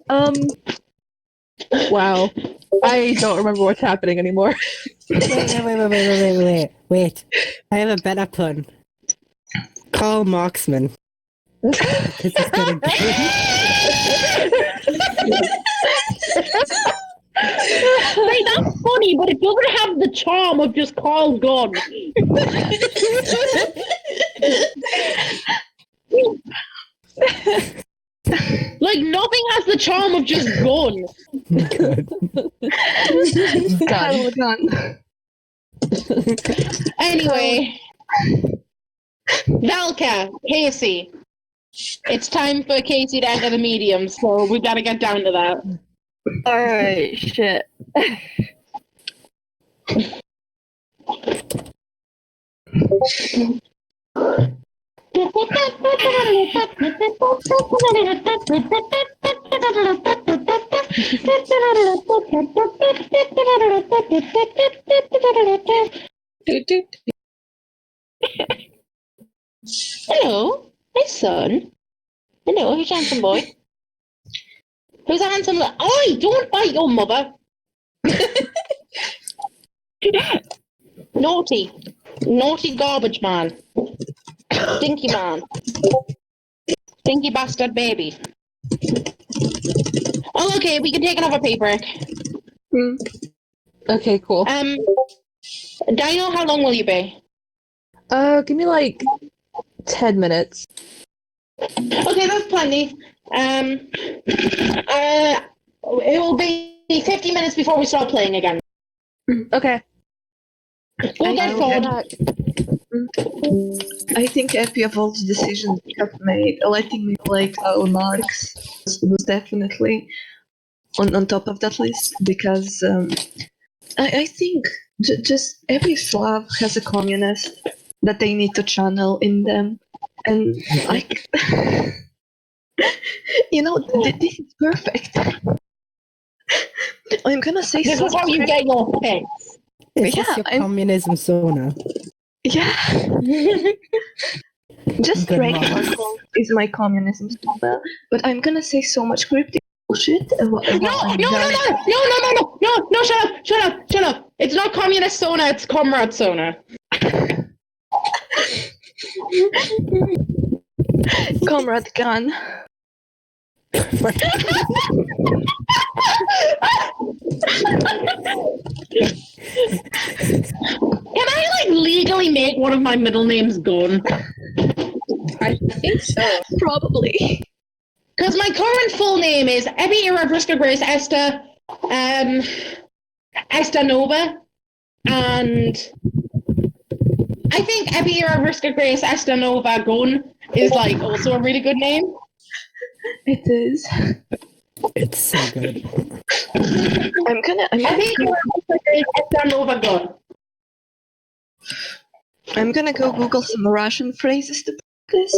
Speaker 3: um. Wow. I don't remember what's happening anymore.
Speaker 4: Wait. I have a better pun. Karl Marxman. This is gonna go.
Speaker 1: Like, that's funny, but it doesn't have the charm of just Carl's gun. Like, nothing has the charm of just gun.
Speaker 5: Carl gun.
Speaker 1: Anyway, Velka, Casey. It's time for Casey to enter the medium, so we gotta get down to that.
Speaker 2: Alright, shit.
Speaker 1: Hello, my son. Hello, who's handsome boy? Who's a handsome little... Oi, don't bite your mother. Naughty. Naughty garbage man. Stinky man. Stinky bastard baby. Oh, okay, we can take another pay break.
Speaker 3: Okay, cool.
Speaker 1: Daniel, how long will you be?
Speaker 3: Give me like 10 minutes.
Speaker 1: Okay, that's plenty. It will be 50 minutes before we start playing again.
Speaker 3: Okay.
Speaker 1: We'll get forward.
Speaker 5: I think happy of all the decisions we have made, letting me play Karl Marx was definitely on top of that list because I think just every Slav has a communist that they need to channel in them, and like this is perfect. I'm gonna say
Speaker 1: This is how you get your fix.
Speaker 4: Is this your communism sauna?
Speaker 5: Yeah. Just
Speaker 4: Good
Speaker 5: regular
Speaker 4: marks.
Speaker 5: cult is my communism style, but I'm gonna say so much cryptic bullshit.
Speaker 1: No, shut up. It's not communist Sona, it's comrade Sona.
Speaker 5: Comrade gun.
Speaker 1: Can I legally make one of my middle names Gun?
Speaker 2: I think so.
Speaker 5: Probably.
Speaker 1: Because my current full name is Ebby Irabriska Grace Esther Nova, and I think Ebby Irabriska Grace Esther Nova Gun is also a really good name.
Speaker 5: It is.
Speaker 4: It's so good.
Speaker 5: I'm gonna
Speaker 1: Ebby Irabriska Grace Esther Nova Gun.
Speaker 5: I'm gonna go Google some Russian phrases to put this.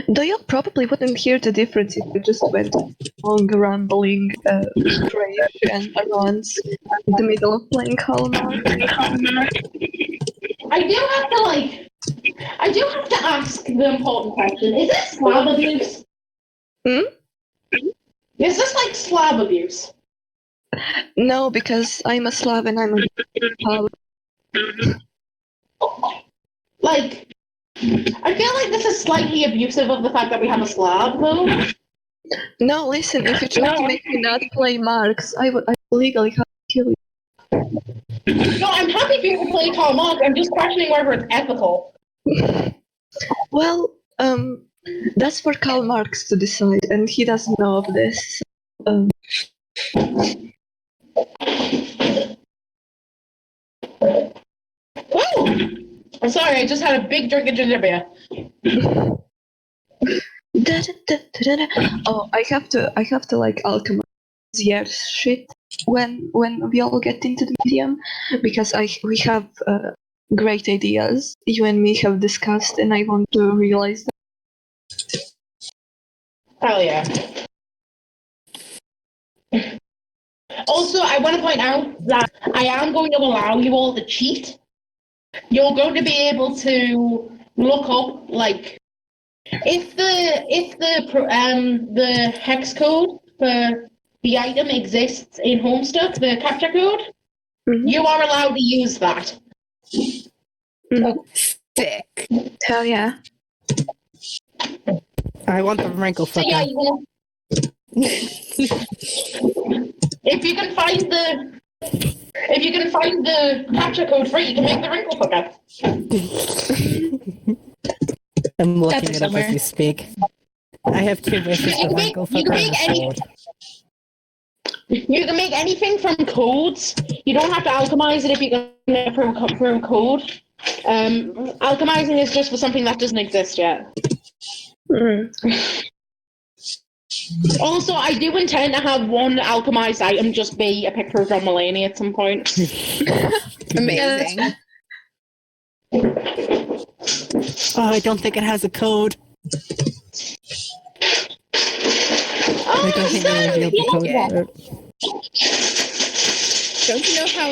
Speaker 5: Though you probably wouldn't hear the difference if you just went long rambling phrase and runs in the middle of playing Karl Marx.
Speaker 1: I do have to ask the important question. Is this Slav abuse? Is this Slav abuse?
Speaker 5: No, because I'm a Slav and I'm a
Speaker 1: I feel like this is slightly abusive of the fact that we have a Slav, though.
Speaker 5: No, listen, if you try to make me not play Marx, I would legally have to kill you.
Speaker 1: No, I'm happy for you to play Karl Marx. I'm just questioning whether it's ethical.
Speaker 5: Well, that's for Karl Marx to decide, and he doesn't know of this.
Speaker 1: Oh! I'm sorry, I just had a big drink of ginger beer.
Speaker 5: Oh, I have to like alchemize your shit when we all get into the museum, because we have great ideas you and me have discussed, and I want to realize them.
Speaker 1: Hell yeah. Also, I want to point out that I am going to allow you all to cheat. You're going to be able to look up, like, if the hex code for the item exists in Homestuck, the capture code, you are allowed to use that.
Speaker 6: Sick.
Speaker 5: Hell yeah.
Speaker 4: I want the wrinkle
Speaker 1: So yeah,
Speaker 4: fucker.
Speaker 1: you will. If you can find the capture code for it, you can make the wrinkle fucker.
Speaker 4: I'm looking
Speaker 2: That's
Speaker 4: it up
Speaker 2: somewhere.
Speaker 4: as you speak. I have 2 wishes: the wrinkle
Speaker 1: You can
Speaker 4: fucker and
Speaker 1: make
Speaker 4: the
Speaker 1: any.
Speaker 4: sword.
Speaker 1: You can make anything from codes. You don't have to alchemize it if you can make it from code. Alchemizing is just for something that doesn't exist yet. Also, I do intend to have one alchemized item just be a picture of John Mulaney at some point.
Speaker 6: Amazing.
Speaker 4: Oh, I don't think it has a code. I don't think they revealed the code for it.
Speaker 6: Don't you know how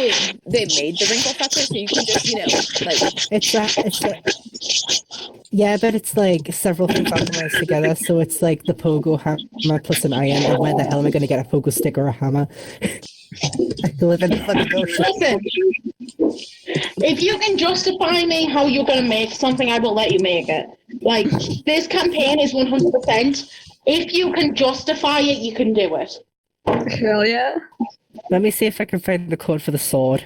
Speaker 6: they made the wrinkle fucker? So you can just,
Speaker 4: Yeah, but it's like several things alchemized together, so it's like the pogo hammer plus an iron, and where the hell am I going to get a pogo stick or a hammer? I live in the fucking ocean.
Speaker 1: Listen, if you can justify me how you're going to make something, I will let you make it. Like, this campaign is 100%. If you can justify it, you can do it.
Speaker 5: Hell yeah.
Speaker 4: Let me see if I can find the code for the sword.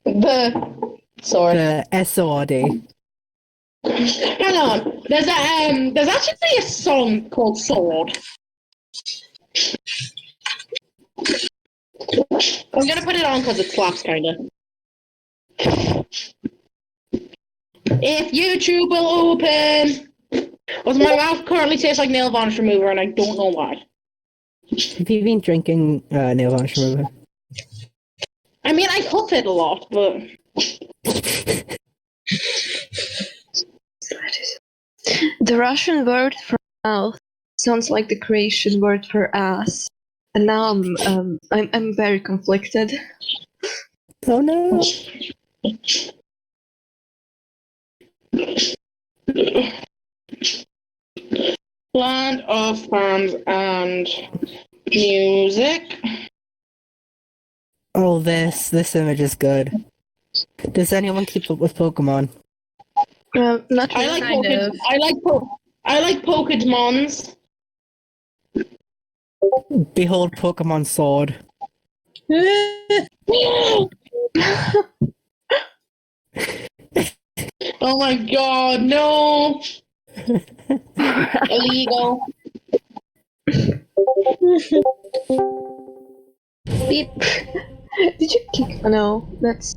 Speaker 1: The sword.
Speaker 4: The SORD.
Speaker 1: Hang on. There's actually a song called Sword. I'm gonna put it on because it slaps, kinda. If YouTube will open. Well, my mouth currently tastes like nail varnish remover, and I don't know why.
Speaker 4: Have you been drinking nail varnish remover?
Speaker 1: I mean, I huff it a lot, but
Speaker 5: The Russian word for mouth sounds like the Croatian word for ass, and now I'm very conflicted.
Speaker 4: Oh no!
Speaker 1: Land of Farms and Music.
Speaker 4: Oh, this image is good. Does anyone keep up with Pokemon?
Speaker 5: Not
Speaker 1: I like
Speaker 2: Kind of.
Speaker 1: I like Pokemons.
Speaker 4: Behold Pokemon Sword.
Speaker 1: Oh my god, no! Illegal.
Speaker 5: Beep. Did you kick? Oh, no, that's.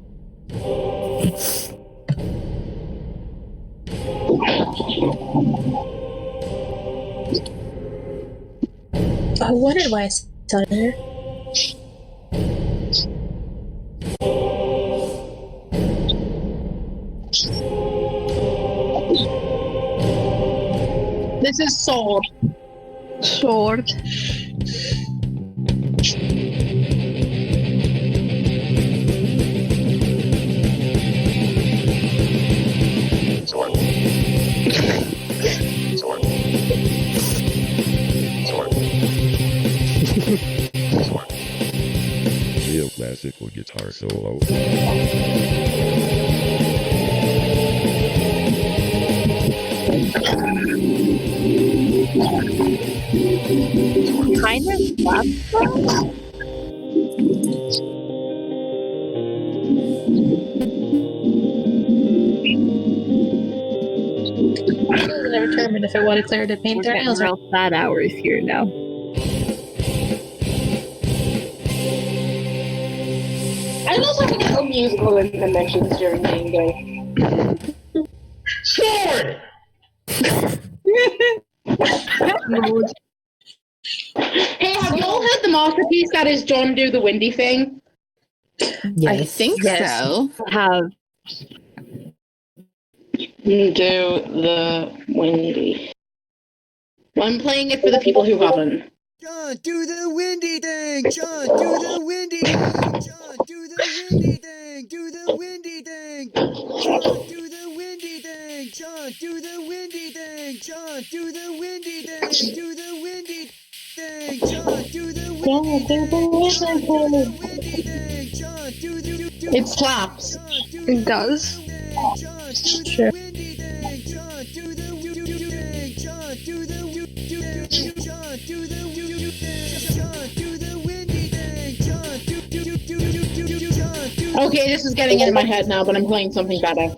Speaker 2: I wondered why I saw it there.
Speaker 1: This is Sword.
Speaker 5: Sword.
Speaker 8: Real classical guitar solo.
Speaker 2: Kind of. I was never determined if it wanted Claire to paint
Speaker 9: We're
Speaker 2: their
Speaker 9: getting
Speaker 2: nails.
Speaker 9: real sad hours here now.
Speaker 1: I love having little musical intermissions during game day. Sword!
Speaker 5: mode.
Speaker 1: Hey, have y'all heard the masterpiece that is John do the windy thing?
Speaker 4: Yes.
Speaker 6: I think
Speaker 5: Yes.
Speaker 6: so.
Speaker 5: Have
Speaker 1: Do the windy. Well, I'm playing it for the people who haven't.
Speaker 9: John, do the windy thing! John, do the windy thing! John, do the windy thing! Do the windy thing! John, do the windy thing! John, do the windy thing! John, do the windy thing! Do the windy thing! John, do the windy thing! John, do the windy thing! John, do the
Speaker 1: It slaps.
Speaker 9: John, do
Speaker 5: it does.
Speaker 9: John, do the
Speaker 2: Sure.
Speaker 9: windy thing! John, do the thing! John, do the John, do the John, do the windy thing! John, John, do
Speaker 1: Okay, this is getting in my head now, but I'm playing something better.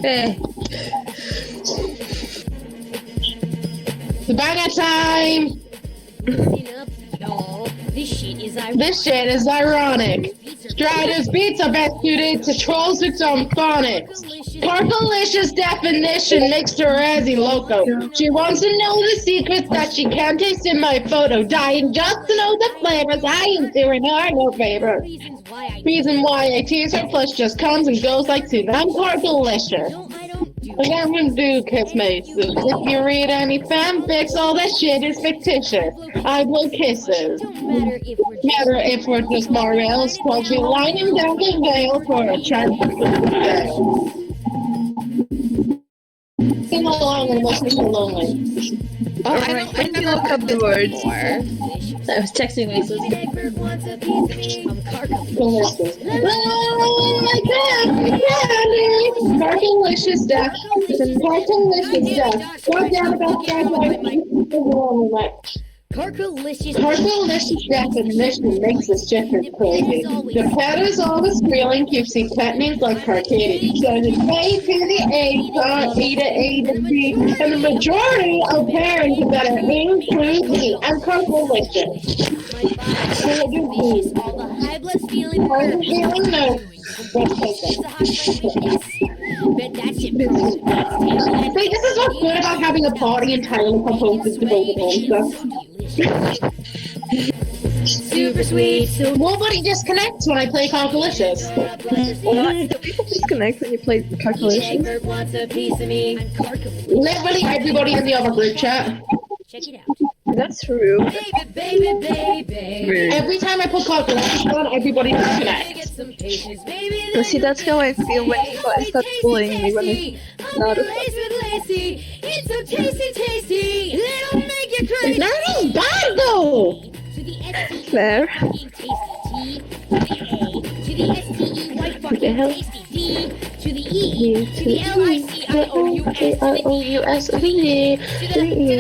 Speaker 2: Hey,
Speaker 1: The banger time! This shit is ironic. Strider's beats are best suited to trolls with some phonics. Parkalicious definition mixed her Razzie Loco. She wants to know the secrets that she can't taste in my photo. Dying just to know the flavors. I ain't doing her no favor. Reason why I tease her plus just comes and goes like two. I'm Parkalicious. Like I'm gonna do kiss maces. If you read any fanfics, all that shit is fictitious. I blow kisses. Matter if we're just Mariel's, cause you lining down the veil for a chance to sing along and listen to lonely.
Speaker 6: Oh,
Speaker 5: Alright, let me look up the words.
Speaker 2: I was texting Maces.
Speaker 1: Delicious. Oh my god! Sparkalicious death. Sparkalicious death. Go down about 5 minutes. Carkalicious definition makes this difference crazy. The pet is always squealing, keeps the pet names like Carcady. So the K to the A, E to A to B, and the majority of parents that are include me. I'm Carkalicious. I'm feeling no. See, this is what's good about having a party entirely composed of devoted home stuff.
Speaker 7: Super sweet.
Speaker 1: Nobody disconnects when I play Calculicious.
Speaker 5: Do people disconnect when you play calculations?
Speaker 7: Egbert wants a piece of me. I'm Carcalicious.
Speaker 1: Literally everybody in the other group chat.
Speaker 7: Check it out.
Speaker 5: That's rude.
Speaker 7: Baby.
Speaker 1: Every time I put Calculicious on, everybody
Speaker 7: Get
Speaker 1: disconnects.
Speaker 7: some patience, baby.
Speaker 5: But see, that's how I feel when you start bullying me when it's not a
Speaker 7: Lacy. It's so tasty. It'll make you crazy.
Speaker 1: That is bad though!
Speaker 7: To the S-T-E,
Speaker 5: fair.
Speaker 7: fucking tasty T. To the A. To the S-T-E, white
Speaker 5: What the
Speaker 7: fucking
Speaker 5: hell?
Speaker 7: tasty D. To the E. To the L-I-C-I-O-U-S. To the E.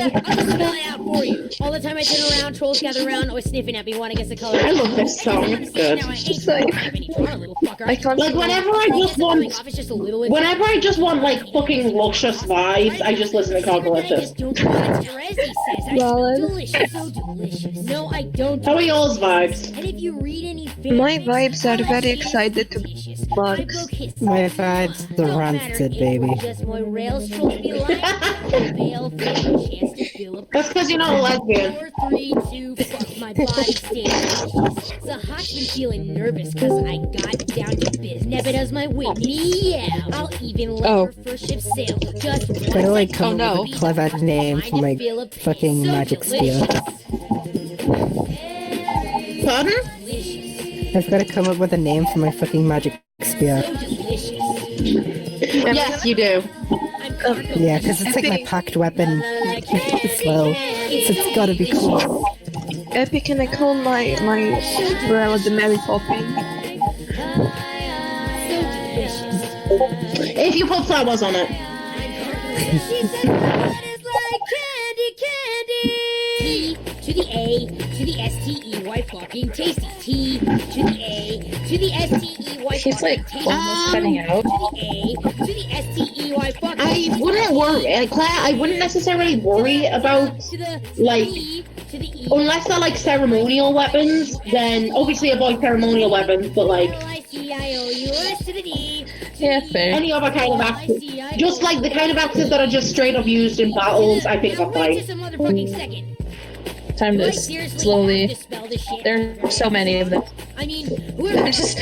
Speaker 7: I'll just spell it out for you. All the time I turn around, trolls gather around, always sniffing at me, wanna guess the color.
Speaker 1: I love this song, it's good.
Speaker 7: Now I ain't
Speaker 5: Same.
Speaker 7: any drama, little fucker.
Speaker 5: I can't
Speaker 1: Like whenever I just want
Speaker 7: It's just a little
Speaker 1: whenever I just want like fucking luscious vibes, I just listen to Calculicious.
Speaker 5: Valid.
Speaker 7: Delicious, so delicious. No, I don't.
Speaker 1: How are y'all's vibes?
Speaker 7: And if you read any
Speaker 5: My vibes are very excited to bugs.
Speaker 4: My vibes, the rancid, baby.
Speaker 7: Just more rails trolls be like. Bail for a chance to fill up.
Speaker 1: That's because you're not a lesbian.
Speaker 7: 4, 3, 2, fuck my body stays. So Hawk's been feeling nervous cause I got down to business. Never does my Whitney, yeah. I'll even let her first ship sail. Just
Speaker 4: Gotta like come
Speaker 6: Oh,
Speaker 4: up
Speaker 6: no.
Speaker 4: with a clever name for my fucking magic spear.
Speaker 1: Pardon?
Speaker 4: I've gotta come up with a name for my fucking magic spear.
Speaker 1: Yes, you do.
Speaker 4: Yeah, because it's like my packed weapon. Well, so it's gotta be cool.
Speaker 5: Epic, can I call my umbrella the Mary Poppins?
Speaker 1: If you put flowers on it.
Speaker 7: T to the A to the S-T-E-Y fucking tasty. T to the A to the S-T-E-Y
Speaker 2: She's like almost cutting out.
Speaker 7: to the A to the S-T-E-Y fucking
Speaker 1: I wouldn't worry, Claire, I wouldn't necessarily worry about,
Speaker 7: to the
Speaker 1: like,
Speaker 7: E to the E.
Speaker 1: unless they're like ceremonial weapons, then obviously avoid ceremonial weapons, but like,
Speaker 7: L-I-C-I-O-U-S to the D
Speaker 2: Yeah, fair.
Speaker 1: Any other kind of accent. Just like the kind of accents that are just straight up used in battles, I think are
Speaker 7: Wait
Speaker 1: fine.
Speaker 7: just a motherfucking second.
Speaker 2: Time
Speaker 7: Do I
Speaker 2: to
Speaker 7: seriously
Speaker 2: slowly.
Speaker 7: have to spell this shit?
Speaker 2: There are so many of them.
Speaker 7: I mean, whoever
Speaker 2: I literally just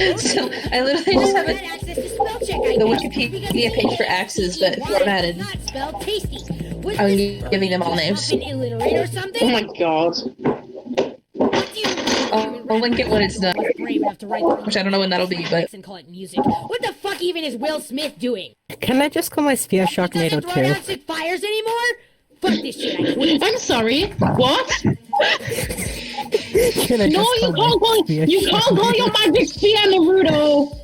Speaker 2: have
Speaker 7: had access to spell check, I
Speaker 2: the
Speaker 7: guess.
Speaker 2: Wikipedia page for axes, but formatted.
Speaker 7: Not spelled tasty. Was
Speaker 2: I'm
Speaker 7: this
Speaker 2: giving them all names.
Speaker 7: fucking illiterate or something?
Speaker 1: Oh my god.
Speaker 7: What do you mean?
Speaker 2: I'll link it when it's done.
Speaker 7: Brave enough to write their own
Speaker 2: Which I don't know when that'll be, but
Speaker 7: and call it music. What the fuck even is Will Smith doing?
Speaker 4: Can I just call my spear
Speaker 7: Doesn't
Speaker 4: Sharknado
Speaker 7: throw
Speaker 4: too?
Speaker 7: down sick fires anymore? Fuck this shit, I quit.
Speaker 1: I'm sorry. What?
Speaker 4: Can I
Speaker 1: No,
Speaker 4: just
Speaker 1: you
Speaker 4: call my
Speaker 1: can't
Speaker 4: spear
Speaker 1: call your
Speaker 4: Sharknado?
Speaker 1: magic spear Naruto.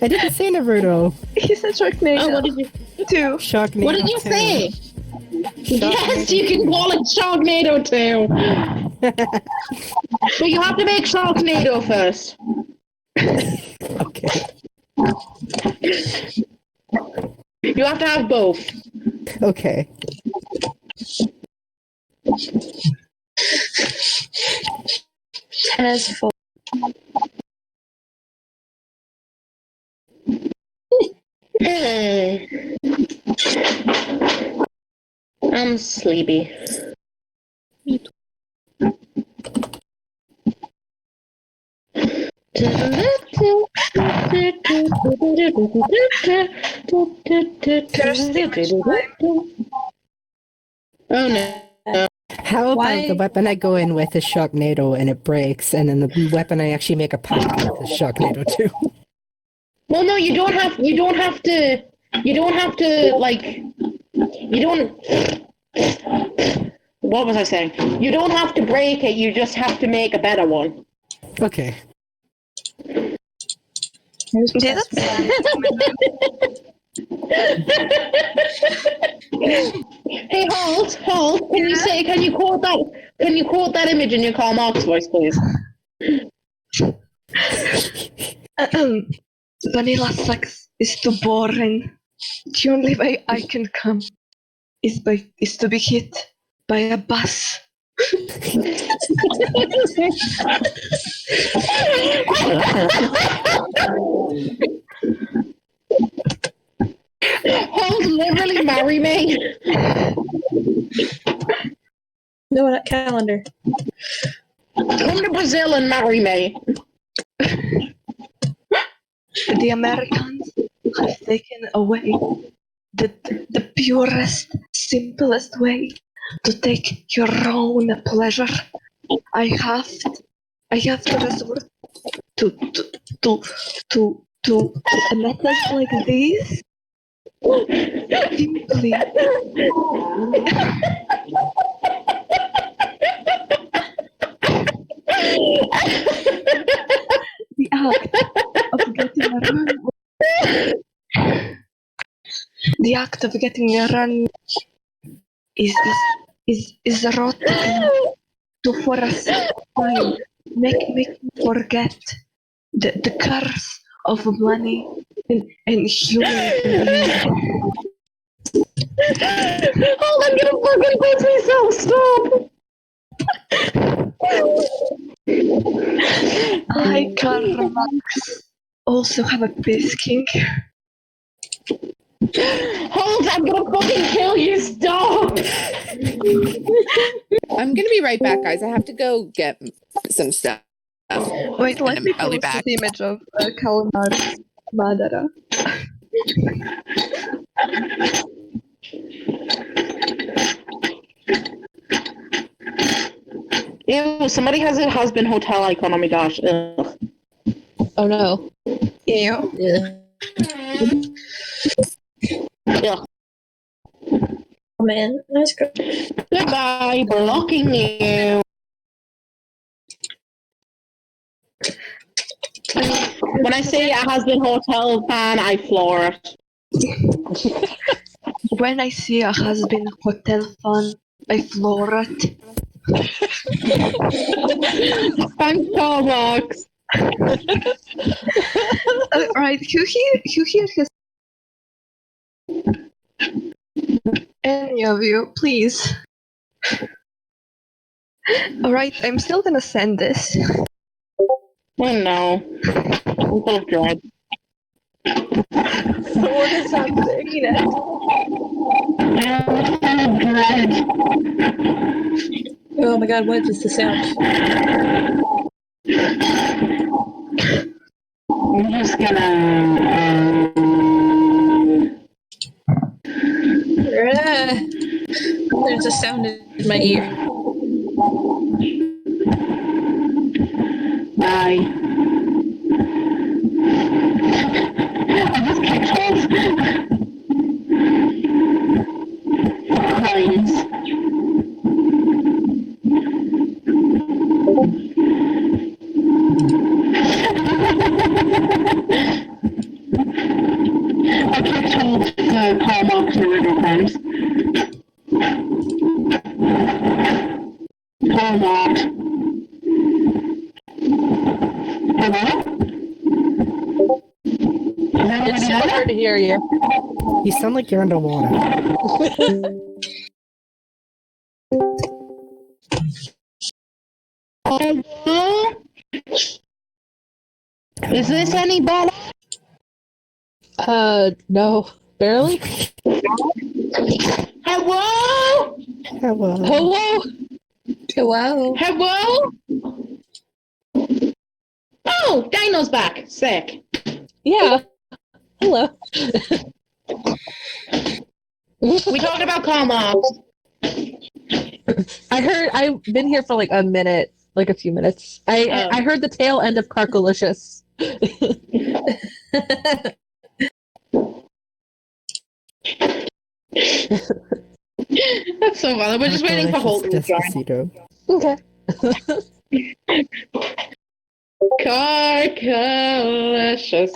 Speaker 4: I didn't say Naruto.
Speaker 5: He said Sharknado.
Speaker 1: Oh, what did you?
Speaker 5: Too.
Speaker 4: Sharknado.
Speaker 1: What did you
Speaker 4: 2.
Speaker 1: say? Yes, you can call it Sharknado too. But you have to make Sharknado first.
Speaker 4: Okay.
Speaker 1: You have to have both.
Speaker 4: Okay.
Speaker 2: as full.
Speaker 1: I'm sleepy. Oh no.
Speaker 4: How about
Speaker 2: Why-
Speaker 4: the weapon I go in with is Sharknado and it breaks, and then the weapon I actually make a pact with is Sharknado too?
Speaker 1: Well, no, you don't have to, like, you don't, what was I saying? You don't have to break it, you just have to make a better one.
Speaker 4: Okay.
Speaker 1: Hey, Holt, can you quote that image in your Karl Marx voice, please?
Speaker 5: Vanilla sex is too boring. The only way I can come is to be hit by a bus.
Speaker 1: Holt, literally marry me.
Speaker 2: No, not calendar.
Speaker 1: Come to Brazil and marry me.
Speaker 5: The Americans have taken away the purest, simplest way to take your own pleasure. I have to resort to methods like these. Simply. The act of getting a run. The act of getting a run is erotic to for a time make me forget the curse of money and human beings.
Speaker 1: Oh, I'm gonna fucking quit myself, stop!
Speaker 5: I, Karl Marx, also have a piss kink.
Speaker 1: Hold, I'm gonna fucking kill you, stop!
Speaker 6: I'm gonna be right back, guys. I have to go get some stuff.
Speaker 5: Wait, let me
Speaker 6: I'll be
Speaker 5: post
Speaker 6: back.
Speaker 5: this image of Karl Marx Madara.
Speaker 1: Ew, somebody has a husband hotel icon, oh my gosh. Ugh.
Speaker 2: Oh no.
Speaker 5: Ew.
Speaker 2: Yeah.
Speaker 1: Ugh.
Speaker 2: Oh man, that's good.
Speaker 1: Goodbye, blocking you. When I say a husband hotel fan, I floor it.
Speaker 5: When I see a husband hotel fan, I floor it.
Speaker 1: Thanks, Karl Marx.
Speaker 5: Right, who here has any of you, please? Alright, I'm still gonna send this.
Speaker 1: Oh no. I'm full of dread.
Speaker 3: What is happening?
Speaker 2: Oh my god, what is the sound?
Speaker 1: I'm just gonna.
Speaker 2: There's a sound in my ear.
Speaker 1: Bye. Lines. I kept told to call back to the river times. Call back. Hello?
Speaker 3: It's so hard to hear you.
Speaker 4: You sound like you're underwater.
Speaker 1: Hello? Is this any better?
Speaker 3: No. Barely?
Speaker 1: Hello?
Speaker 4: Hello.
Speaker 3: Hello?
Speaker 2: Hello.
Speaker 1: Hello? Oh, Dino's back. Sick.
Speaker 3: Yeah. Hello.
Speaker 1: We talking about Commonwealth.
Speaker 3: I heard I've been here for like a minute, like a few minutes. I heard the tail end of Carcolicious.
Speaker 1: That's so funny. We're just waiting for Holt to join.
Speaker 4: Despacito.
Speaker 3: Okay.
Speaker 1: Carcolicious.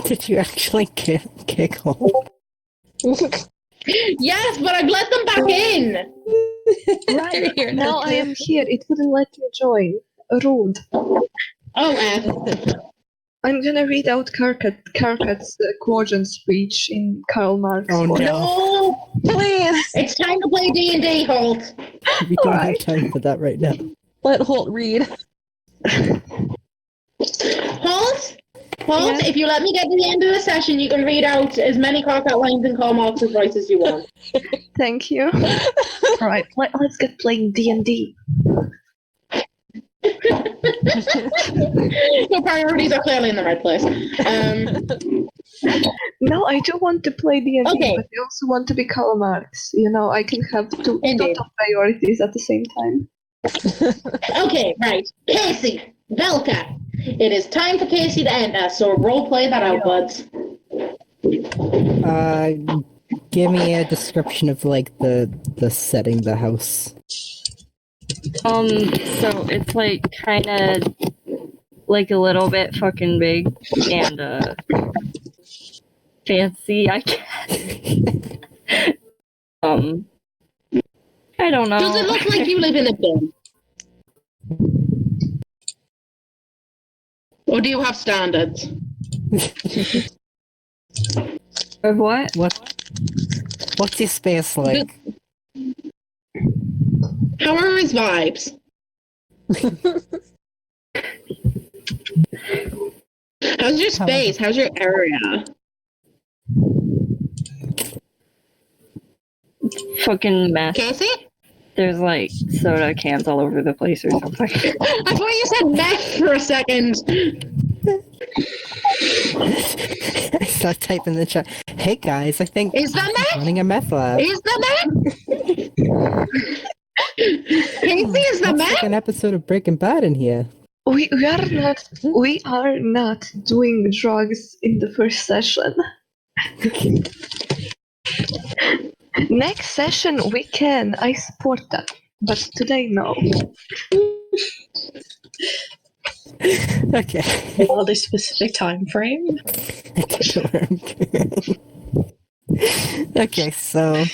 Speaker 4: Did you actually kick home?
Speaker 1: Yes, but I've let them back in.
Speaker 2: Right here.
Speaker 5: Now I am here. It wouldn't let me join. Rude.
Speaker 1: Oh,
Speaker 5: I'm gonna read out Karkat's quadrant speech in Karl Marx.
Speaker 4: Oh
Speaker 5: voice.
Speaker 4: no.
Speaker 1: no!
Speaker 3: Please
Speaker 1: It's time to play D&D, Holt.
Speaker 4: We don't have
Speaker 5: Alright.
Speaker 4: time for that right now.
Speaker 3: let Holt read.
Speaker 1: Holt? Holt,
Speaker 5: Yes?
Speaker 1: if you let me get to the end of the session, you can read out as many Carcat lines in Karl Marx's voice as you want.
Speaker 5: Thank you. Right, let's get playing D&D.
Speaker 1: Your priorities are clearly in the right place.
Speaker 5: No, I do want to play D&D,
Speaker 1: Okay.
Speaker 5: but I also want to be Karl Marx. You know, I can have two
Speaker 1: Indeed.
Speaker 5: top priorities at the same time.
Speaker 1: Okay, right. Casey, Velka. It is time for Casey to end us, so role play that out, buds.
Speaker 4: Give me a description of like the setting, the house.
Speaker 10: So it's like kind of like a little bit fucking big and fancy, I guess. I don't know.
Speaker 1: Does it look like you live in a bin? Or do you have standards?
Speaker 10: Of what?
Speaker 4: What's your space like?
Speaker 1: How are his vibes? How's your space? How's your area?
Speaker 10: Fucking mess.
Speaker 1: Casey?
Speaker 10: There's like soda cans all over the place or something.
Speaker 1: I thought you said meth for a second.
Speaker 4: I start typing in the chat. Hey guys, I think
Speaker 1: Is that
Speaker 4: I'm
Speaker 1: meth?
Speaker 4: running a meth lab.
Speaker 1: Is that meth? Casey, is that
Speaker 4: Looks like
Speaker 1: meth?
Speaker 4: an episode of Breaking Bad in here.
Speaker 5: We are not doing drugs in the first session. Next session we can. I support that. But today no.
Speaker 4: Okay.
Speaker 2: All this specific time frame.
Speaker 4: I don't know where I'm going. Okay, so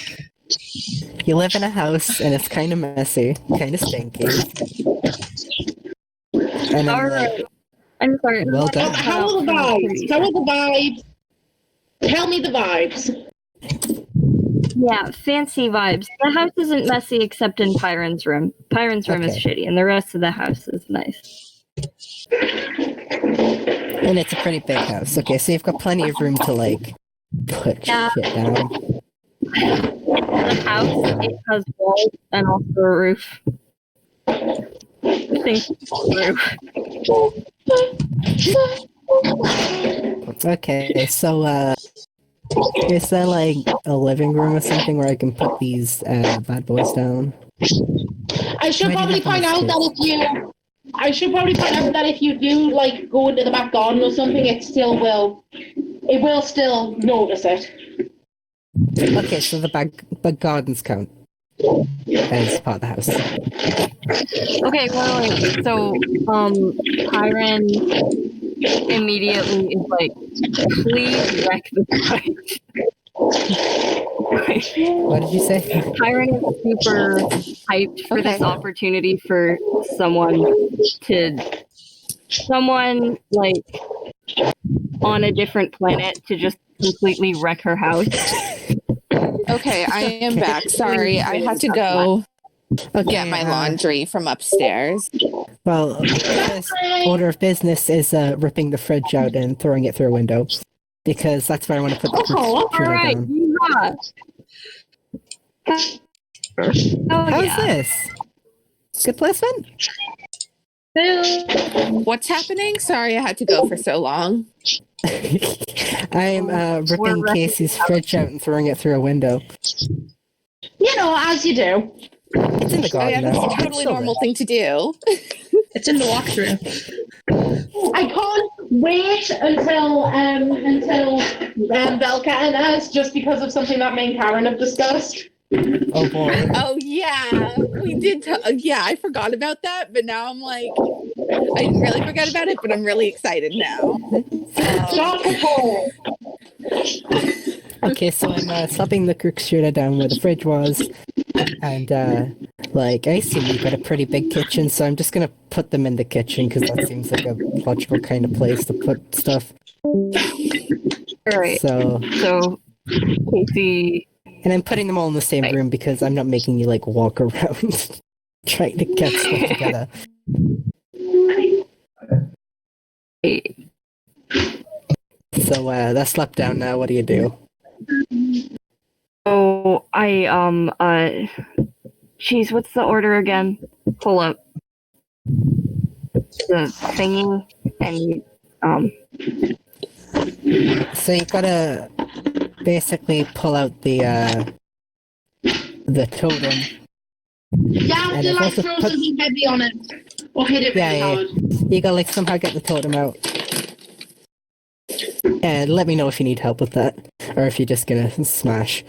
Speaker 4: you live in a house and it's kind of messy, kind of stinky. And I'm like,
Speaker 10: I'm sorry.
Speaker 4: well done.
Speaker 1: How are the vibes? How are the vibes? Tell me the vibes.
Speaker 10: Yeah, fancy vibes. The house isn't messy except in Pyron's room. Tyron's room is
Speaker 4: Okay.
Speaker 10: shitty, and the rest of the house is nice.
Speaker 4: And it's a pretty big house. Okay, so you've got plenty of room to like put
Speaker 10: Yeah.
Speaker 4: shit down.
Speaker 10: The house, it has walls and also a roof. Things roof.
Speaker 4: Okay, so is there like a living room or something where I can put these bad boys down?
Speaker 1: I should
Speaker 4: Why do you
Speaker 1: probably
Speaker 4: have all
Speaker 1: point out
Speaker 4: this
Speaker 1: that if you do like go into the back garden or something, it will still notice it.
Speaker 4: Okay, so the back gardens count as part of the house.
Speaker 10: Okay, wait. So, Tyron immediately is like, please wreck the site.
Speaker 4: What did you say?
Speaker 10: Tyron is super hyped for this opportunity for someone like on a different planet to just completely wreck her house.
Speaker 6: Okay, I am back. Sorry, I had to go get my laundry from upstairs.
Speaker 4: Well, the first order of business is ripping the fridge out and throwing it through a window. Because that's where I want to put the refrigerator down. How's this? Good placement?
Speaker 6: What's happening? Sorry, I had to go for so long.
Speaker 4: I'm ripping Casey's fridge out and throwing it through a window.
Speaker 1: You know, as you do.
Speaker 4: It's in the
Speaker 6: Oh, yeah,
Speaker 4: garden.
Speaker 6: that's a totally normal thing to do.
Speaker 2: It's in the walkthrough.
Speaker 1: I can't wait until Belka and us, just because of something that me and Karen have discussed.
Speaker 4: Oh boy.
Speaker 6: Oh yeah, we did. Yeah, I forgot about that, but now I'm like, I didn't really forget about it, but I'm really excited now.
Speaker 4: Okay, so I'm slapping the crook shooter down where the fridge was, and like I assume you've got a pretty big kitchen, so I'm just gonna put them in the kitchen because that seems like a logical kind of place to put stuff.
Speaker 10: Alright.
Speaker 4: So
Speaker 10: Casey.
Speaker 4: And I'm putting them all in the same room because I'm not making you like walk around trying to get stuff together. So they're slept down now. What do you do?
Speaker 10: Oh, jeez, what's the order again? Pull up the thingy and
Speaker 4: So you gotta basically pull out the totem.
Speaker 1: Yeah, I have
Speaker 4: And
Speaker 1: to
Speaker 4: it's
Speaker 1: like
Speaker 4: also
Speaker 1: throw
Speaker 4: put-
Speaker 1: something heavy on it. Or hit it really hard.
Speaker 4: You gotta like somehow get the totem out. And let me know if you need help with that, or if you're just gonna smash.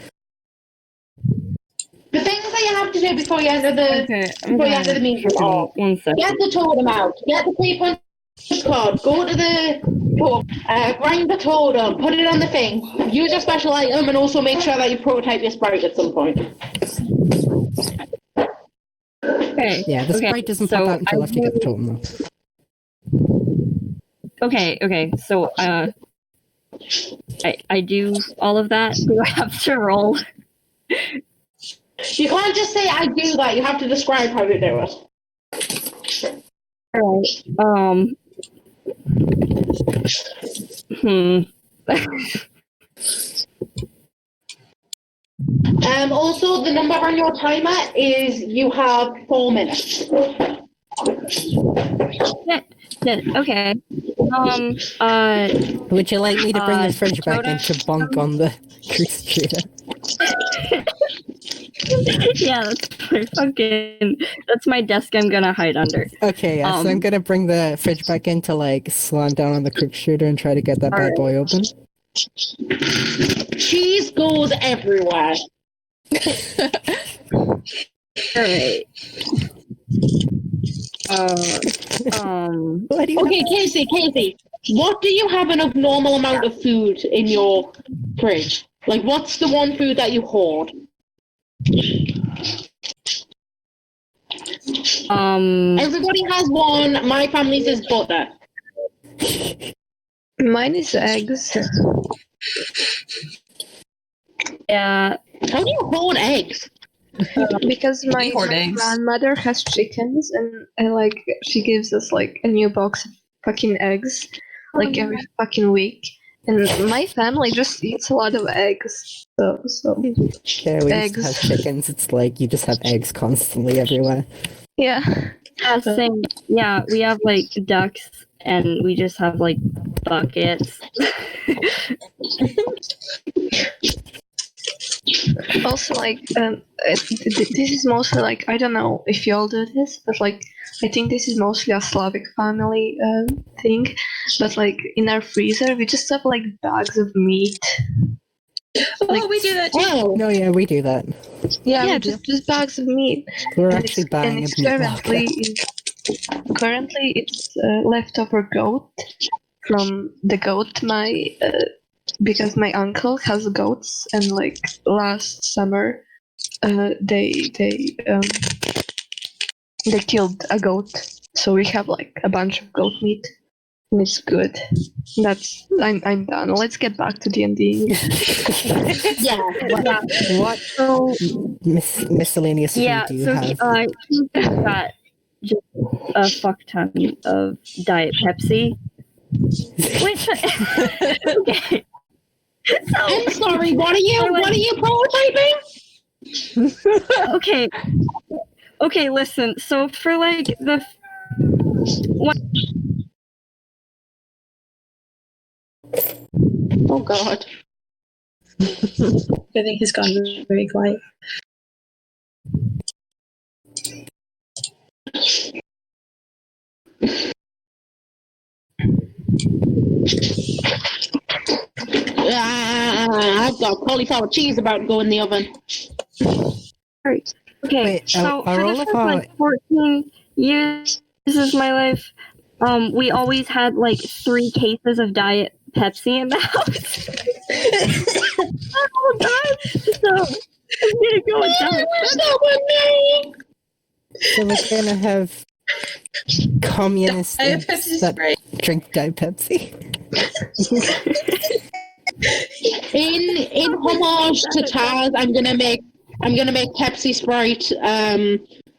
Speaker 1: The things that you have to do before you enter the meeting are
Speaker 10: one second.
Speaker 1: get the totem out, get the 3-point card, go to the pub, grind the totem, put it on the thing, use your special item, and also make sure that you prototype your sprite at some point.
Speaker 10: Okay.
Speaker 4: Yeah, the sprite doesn't pop out until after you get the totem though.
Speaker 10: Okay, so I do all of that. Do I have to roll?
Speaker 1: You can't just say I do that, you have to describe how to do it.
Speaker 10: Alright.
Speaker 1: Also, the number on your timer is you have 4 minutes.
Speaker 10: Okay.
Speaker 4: Would you like me to bring the fridge back in to bonk on the grease shooter?
Speaker 10: Yeah, that's my desk I'm gonna hide under.
Speaker 4: Okay, yeah, so I'm gonna bring the fridge back in to like slam down on the crook shooter and try to get that bad boy open.
Speaker 1: Cheese goes everywhere.
Speaker 10: Alright.
Speaker 1: Okay, Casey, what do you have an abnormal amount of food in your fridge? Like, what's the one food that you hoard? Everybody has one. My family says butter.
Speaker 5: Mine is eggs.
Speaker 10: Yeah.
Speaker 1: How do you hoard eggs?
Speaker 5: Because my
Speaker 2: hoard eggs.
Speaker 5: grandmother has chickens, and she gives us like a new box of fucking eggs, like every fucking week. And my family just eats a lot of eggs. So
Speaker 4: Yeah, we used to
Speaker 5: eggs.
Speaker 4: have chickens. It's like you just have eggs constantly everywhere.
Speaker 5: Yeah.
Speaker 10: Same. Yeah, we have like ducks, and we just have like buckets.
Speaker 5: Also, this is mostly like, I don't know if y'all do this, but like I think this is mostly a Slavic family thing. But like in our freezer, we just have like bags of meat.
Speaker 2: Oh, we do that too.
Speaker 1: Oh,
Speaker 4: No, yeah, we do that.
Speaker 5: Yeah, just bags of meat.
Speaker 4: We're
Speaker 5: And
Speaker 4: actually
Speaker 5: it's,
Speaker 4: buying
Speaker 5: and
Speaker 4: a
Speaker 5: it's
Speaker 4: meat
Speaker 5: currently
Speaker 4: locker.
Speaker 5: currently it's leftover goat from the goat because my uncle has goats, and like last summer they killed a goat, so we have like a bunch of goat meat, and it's good. I'm done. Let's get back to D&D.
Speaker 1: yeah.
Speaker 4: What
Speaker 10: So
Speaker 4: miscellaneous food
Speaker 10: yeah,
Speaker 4: do you
Speaker 10: so
Speaker 4: have?
Speaker 10: he's got just a fuck ton of Diet Pepsi. Which okay.
Speaker 1: I'm sorry. What are you prototyping?
Speaker 10: Okay, listen. So for like the
Speaker 1: Oh God.
Speaker 2: I think he's gone very quiet.
Speaker 1: I've got cauliflower cheese about to go in the oven.
Speaker 10: okay,
Speaker 4: Wait,
Speaker 10: so
Speaker 4: are
Speaker 10: for
Speaker 4: all
Speaker 10: the
Speaker 4: of
Speaker 10: first
Speaker 4: our-
Speaker 10: like 14 years of my life, we always had like 3 cases of Diet Pepsi in the house. Oh God! So I'm gonna go with that.
Speaker 4: So we're gonna have communists
Speaker 2: Diet Pepsi
Speaker 4: that
Speaker 2: Sprite.
Speaker 4: drink Diet Pepsi.
Speaker 1: In homage to Taz, I'm gonna make Pepsi Sprite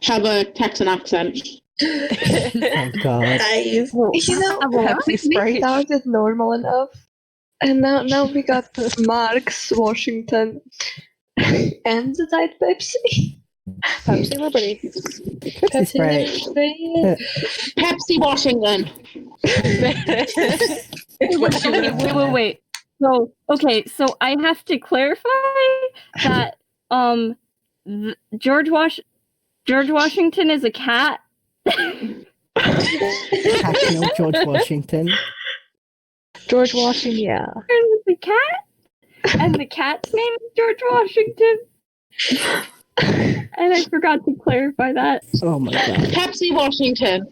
Speaker 1: have a Texan accent.
Speaker 4: Oh God.
Speaker 2: Nice.
Speaker 5: You know,
Speaker 3: Pepsi
Speaker 5: we
Speaker 3: Sprite.
Speaker 5: started normal enough, and now we got Marx, Washington, and the Diet Pepsi.
Speaker 3: Pepsi Liberty.
Speaker 4: Pepsi Sprite.
Speaker 1: Pepsi Washington.
Speaker 10: Wait. So okay, so I have to clarify that George Washington is a cat.
Speaker 4: Hacknell George Washington.
Speaker 3: George Washington, yeah.
Speaker 10: There's a cat, and the cat's name is George Washington. And I forgot to clarify that.
Speaker 4: Oh my God.
Speaker 1: Pepsi Washington.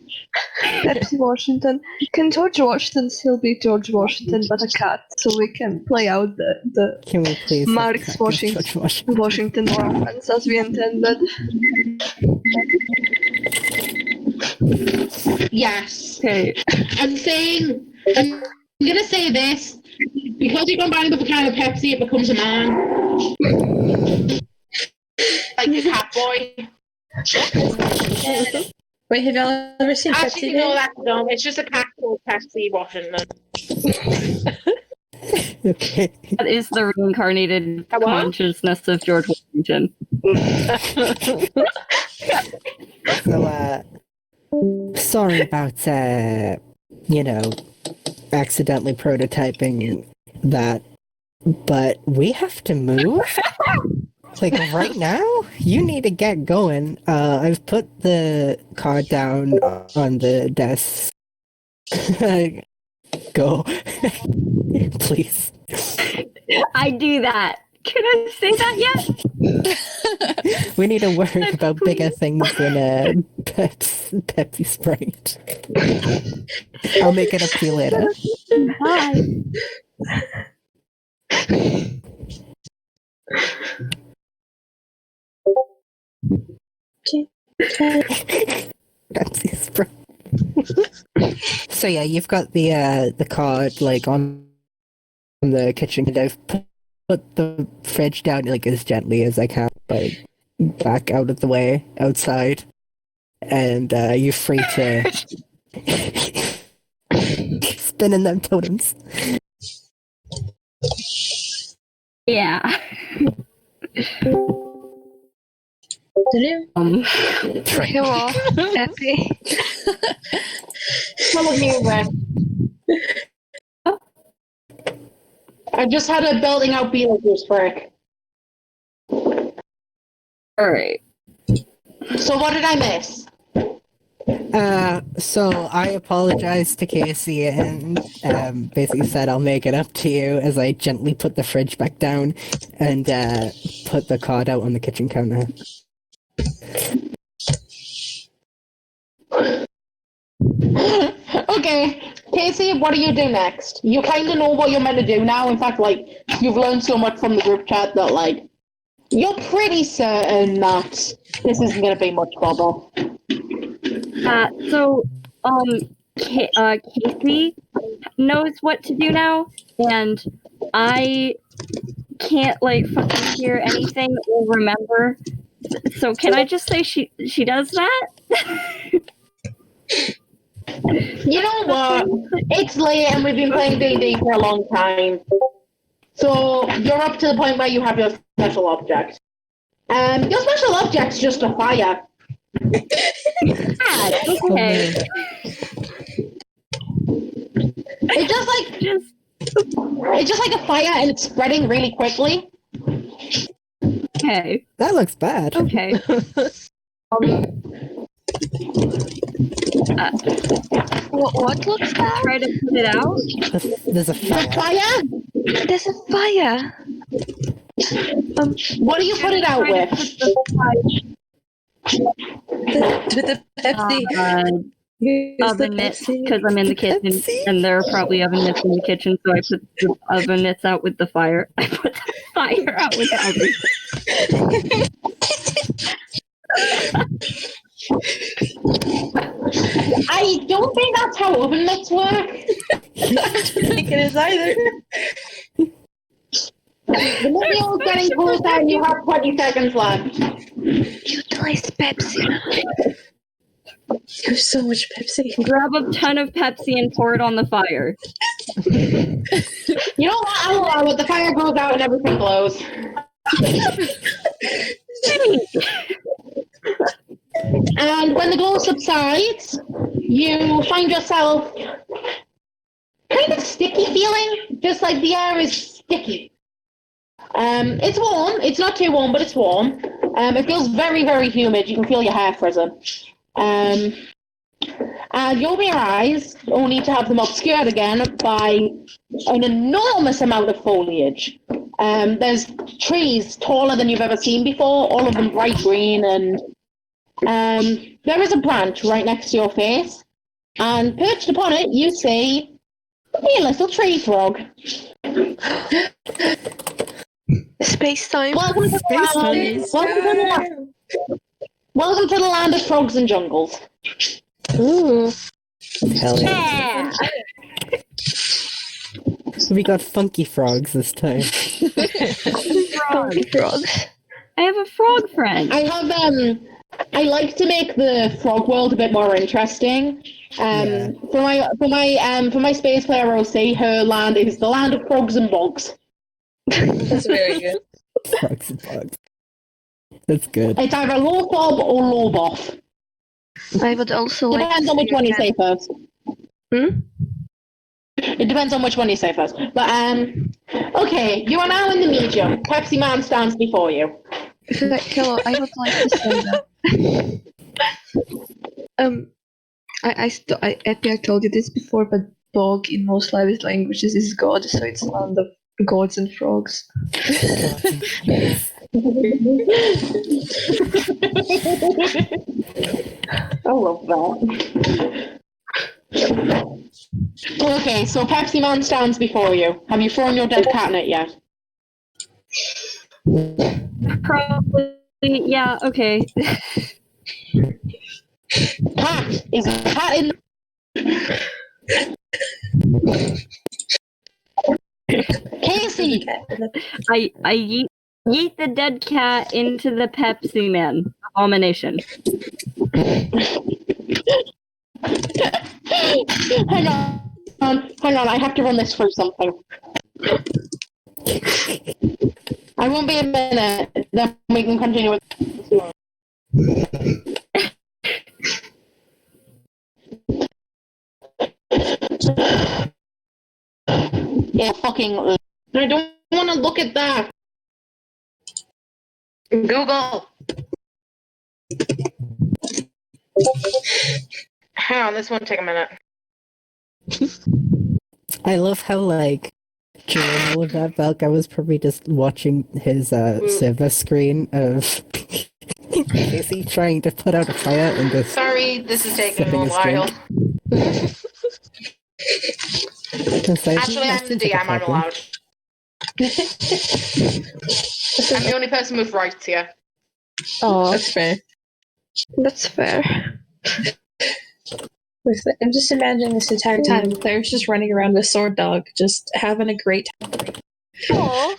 Speaker 5: Pepsi Washington. Can George Washington still be George Washington but a cat, so we can play out the
Speaker 4: Can we please have
Speaker 5: Marx
Speaker 4: George
Speaker 5: Washington romance as we intended?
Speaker 1: Yes.
Speaker 10: Okay.
Speaker 1: I'm gonna say this. Because you combine it with a kind of Pepsi, it becomes a man. Like a cat boy.
Speaker 2: Wait, have y'all ever seen
Speaker 1: Actually,
Speaker 2: Pepsi
Speaker 1: no,
Speaker 2: Day?
Speaker 1: that's dumb. It's just a cat called Pepsi Washington.
Speaker 4: Okay.
Speaker 10: That is the reincarnated
Speaker 1: Hello?
Speaker 10: consciousness of George Washington.
Speaker 4: So, sorry about, accidentally prototyping that, but we have to move? Like, right now? You need to get going. I've put the card down on the desk. Go. Please.
Speaker 10: I do that. Can I say that yet?
Speaker 4: We need to worry about bigger things than Pepsi Sprite. I'll make it up to you later.
Speaker 10: Bye.
Speaker 4: Pepsi Sprite. So yeah, you've got the card like on the kitchen, and I've put the fridge down like as gently as I can, but back out of the way outside, and you're free to spin in them totems.
Speaker 10: Yeah.
Speaker 5: Hello, Happy.
Speaker 1: Follow me, Red. I just had a building out Beetlejuice break.
Speaker 10: Alright.
Speaker 1: So what did I miss?
Speaker 4: So I apologized to Casey and basically said I'll make it up to you as I gently put the fridge back down and put the card out on the kitchen counter.
Speaker 1: Okay, Casey, what do you do next? You kind of know what you're meant to do now. In fact, like, you've learned so much from the group chat that, like, you're pretty certain that this isn't going to be much trouble.
Speaker 10: Casey knows what to do now, and I can't, like, fucking hear anything or remember. So can I just say she does that?
Speaker 1: You know what? It's late and we've been playing D&D for a long time. So you're up to the point where you have your special object. Your special object's just a fire.
Speaker 10: Okay.
Speaker 1: It's just like a fire and it's spreading really quickly.
Speaker 10: Okay.
Speaker 4: That looks bad.
Speaker 10: Okay.
Speaker 5: What looks bad?
Speaker 10: Try to put it out.
Speaker 4: There's a fire.
Speaker 5: There's a fire.
Speaker 1: What do you put it out with?
Speaker 2: With the Pepsi.
Speaker 10: Oven mitts, because I'm in the kitchen, and there are probably oven mitts in the kitchen, so I put the oven mitts out with the fire. I put the fire out with the oven.
Speaker 1: I don't think that's how oven mitts work.
Speaker 2: I don't think it is either.
Speaker 1: The video's getting closer and you have 20 seconds left.
Speaker 5: Utilize Pepsi.
Speaker 2: There's so much Pepsi.
Speaker 10: Grab a ton of Pepsi and pour it on the fire.
Speaker 1: You know what? I'll allow it. The fire goes out and everything glows. And when the glow subsides, you find yourself kind of sticky feeling, just like the air is sticky. It's warm. It's not too warm, but it's warm. It feels very, very humid. You can feel your hair frozen. And you open your eyes, only to have them obscured again by an enormous amount of foliage. There's trees taller than you've ever seen before, all of them bright green, and there is a branch right next to your face, and perched upon it you see a little tree frog.
Speaker 5: Space time.
Speaker 1: Welcome to the land of frogs and jungles.
Speaker 4: Ooh. Hell yeah. We got funky frogs this time.
Speaker 5: Frogs.
Speaker 10: I have a frog friend.
Speaker 1: I like to make the frog world a bit more interesting. For my space player OC, her land is the land of frogs and bugs.
Speaker 2: That's very good.
Speaker 4: Frogs and bugs. That's good.
Speaker 1: It's either low fob or low boff.
Speaker 5: I would also like.
Speaker 1: Depends on which one you say first. It depends on which one you say first. But okay, you are now in the medium. Pepsi Man stands before you.
Speaker 5: Hello, I would like to say that. I told you this before, but dog in most Slavic languages is god, so it's land of gods and frogs.
Speaker 1: I love that. Okay, so Pepsi Man stands before you. Have you thrown your dead cat in it yet?
Speaker 10: Probably, yeah, okay.
Speaker 1: Cat! Is a cat in... Casey!
Speaker 10: I yeet Yeet the dead cat into the Pepsi Man abomination.
Speaker 1: Hang on, I have to run this through something. I won't be a minute, then we can continue with Yeah, fucking. I don't want to look at that. Google. Hang on, this won't take a minute.
Speaker 4: I love how, like, during all of that, Belka was probably just watching his server screen of Casey trying to put out a fire and just
Speaker 1: Sorry, this is taking a
Speaker 4: sipping
Speaker 1: little
Speaker 4: his
Speaker 1: while.
Speaker 4: drink. It's like,
Speaker 1: Actually, I'm the
Speaker 4: seems like a
Speaker 1: DM, I'm
Speaker 4: problem.
Speaker 1: allowed. I'm the only person with rights here.
Speaker 3: Oh,
Speaker 2: That's fair.
Speaker 5: That's fair.
Speaker 2: I'm just imagining this entire time Claire's just running around with Sword Dog, just having a great time.
Speaker 5: Oh,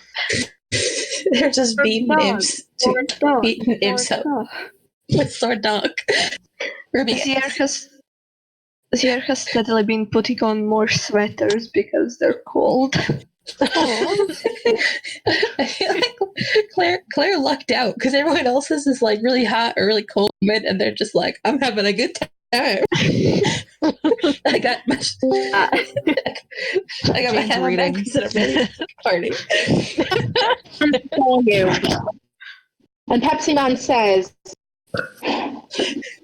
Speaker 2: They're just beating imps up with Sword Dog.
Speaker 5: Zier has steadily been putting on more sweaters because they're cold.
Speaker 2: I feel like Claire lucked out because everyone else's is like really hot or really cold, and they're just like, I'm having a good time. I got my head on back because I'm ready to party.
Speaker 1: For you. And Pepsi Man says,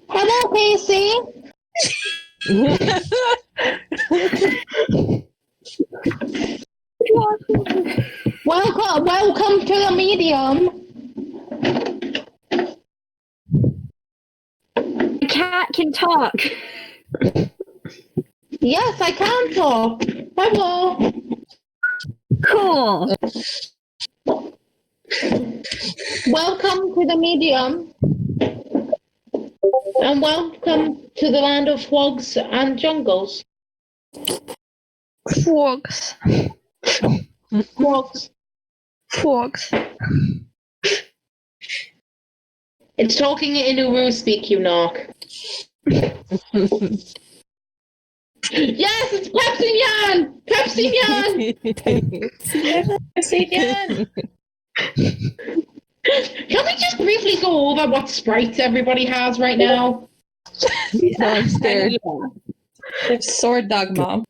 Speaker 1: "Hello, Casey." Welcome to the medium.
Speaker 10: The cat can talk.
Speaker 1: Yes, I can talk. Hello.
Speaker 10: Cool.
Speaker 1: Welcome to the medium. And welcome to the land of fogs and jungles.
Speaker 5: Fogs.
Speaker 1: Fogs.
Speaker 5: Fogs.
Speaker 1: It's talking in Uru speak, you knock. Yes, it's Pepsi Yan! Pepsi Yan!
Speaker 2: Pepsi Yan!
Speaker 1: Can we just briefly go over what sprites everybody has right now?
Speaker 3: no, I'm scared.
Speaker 2: It's Sword Dog Mom.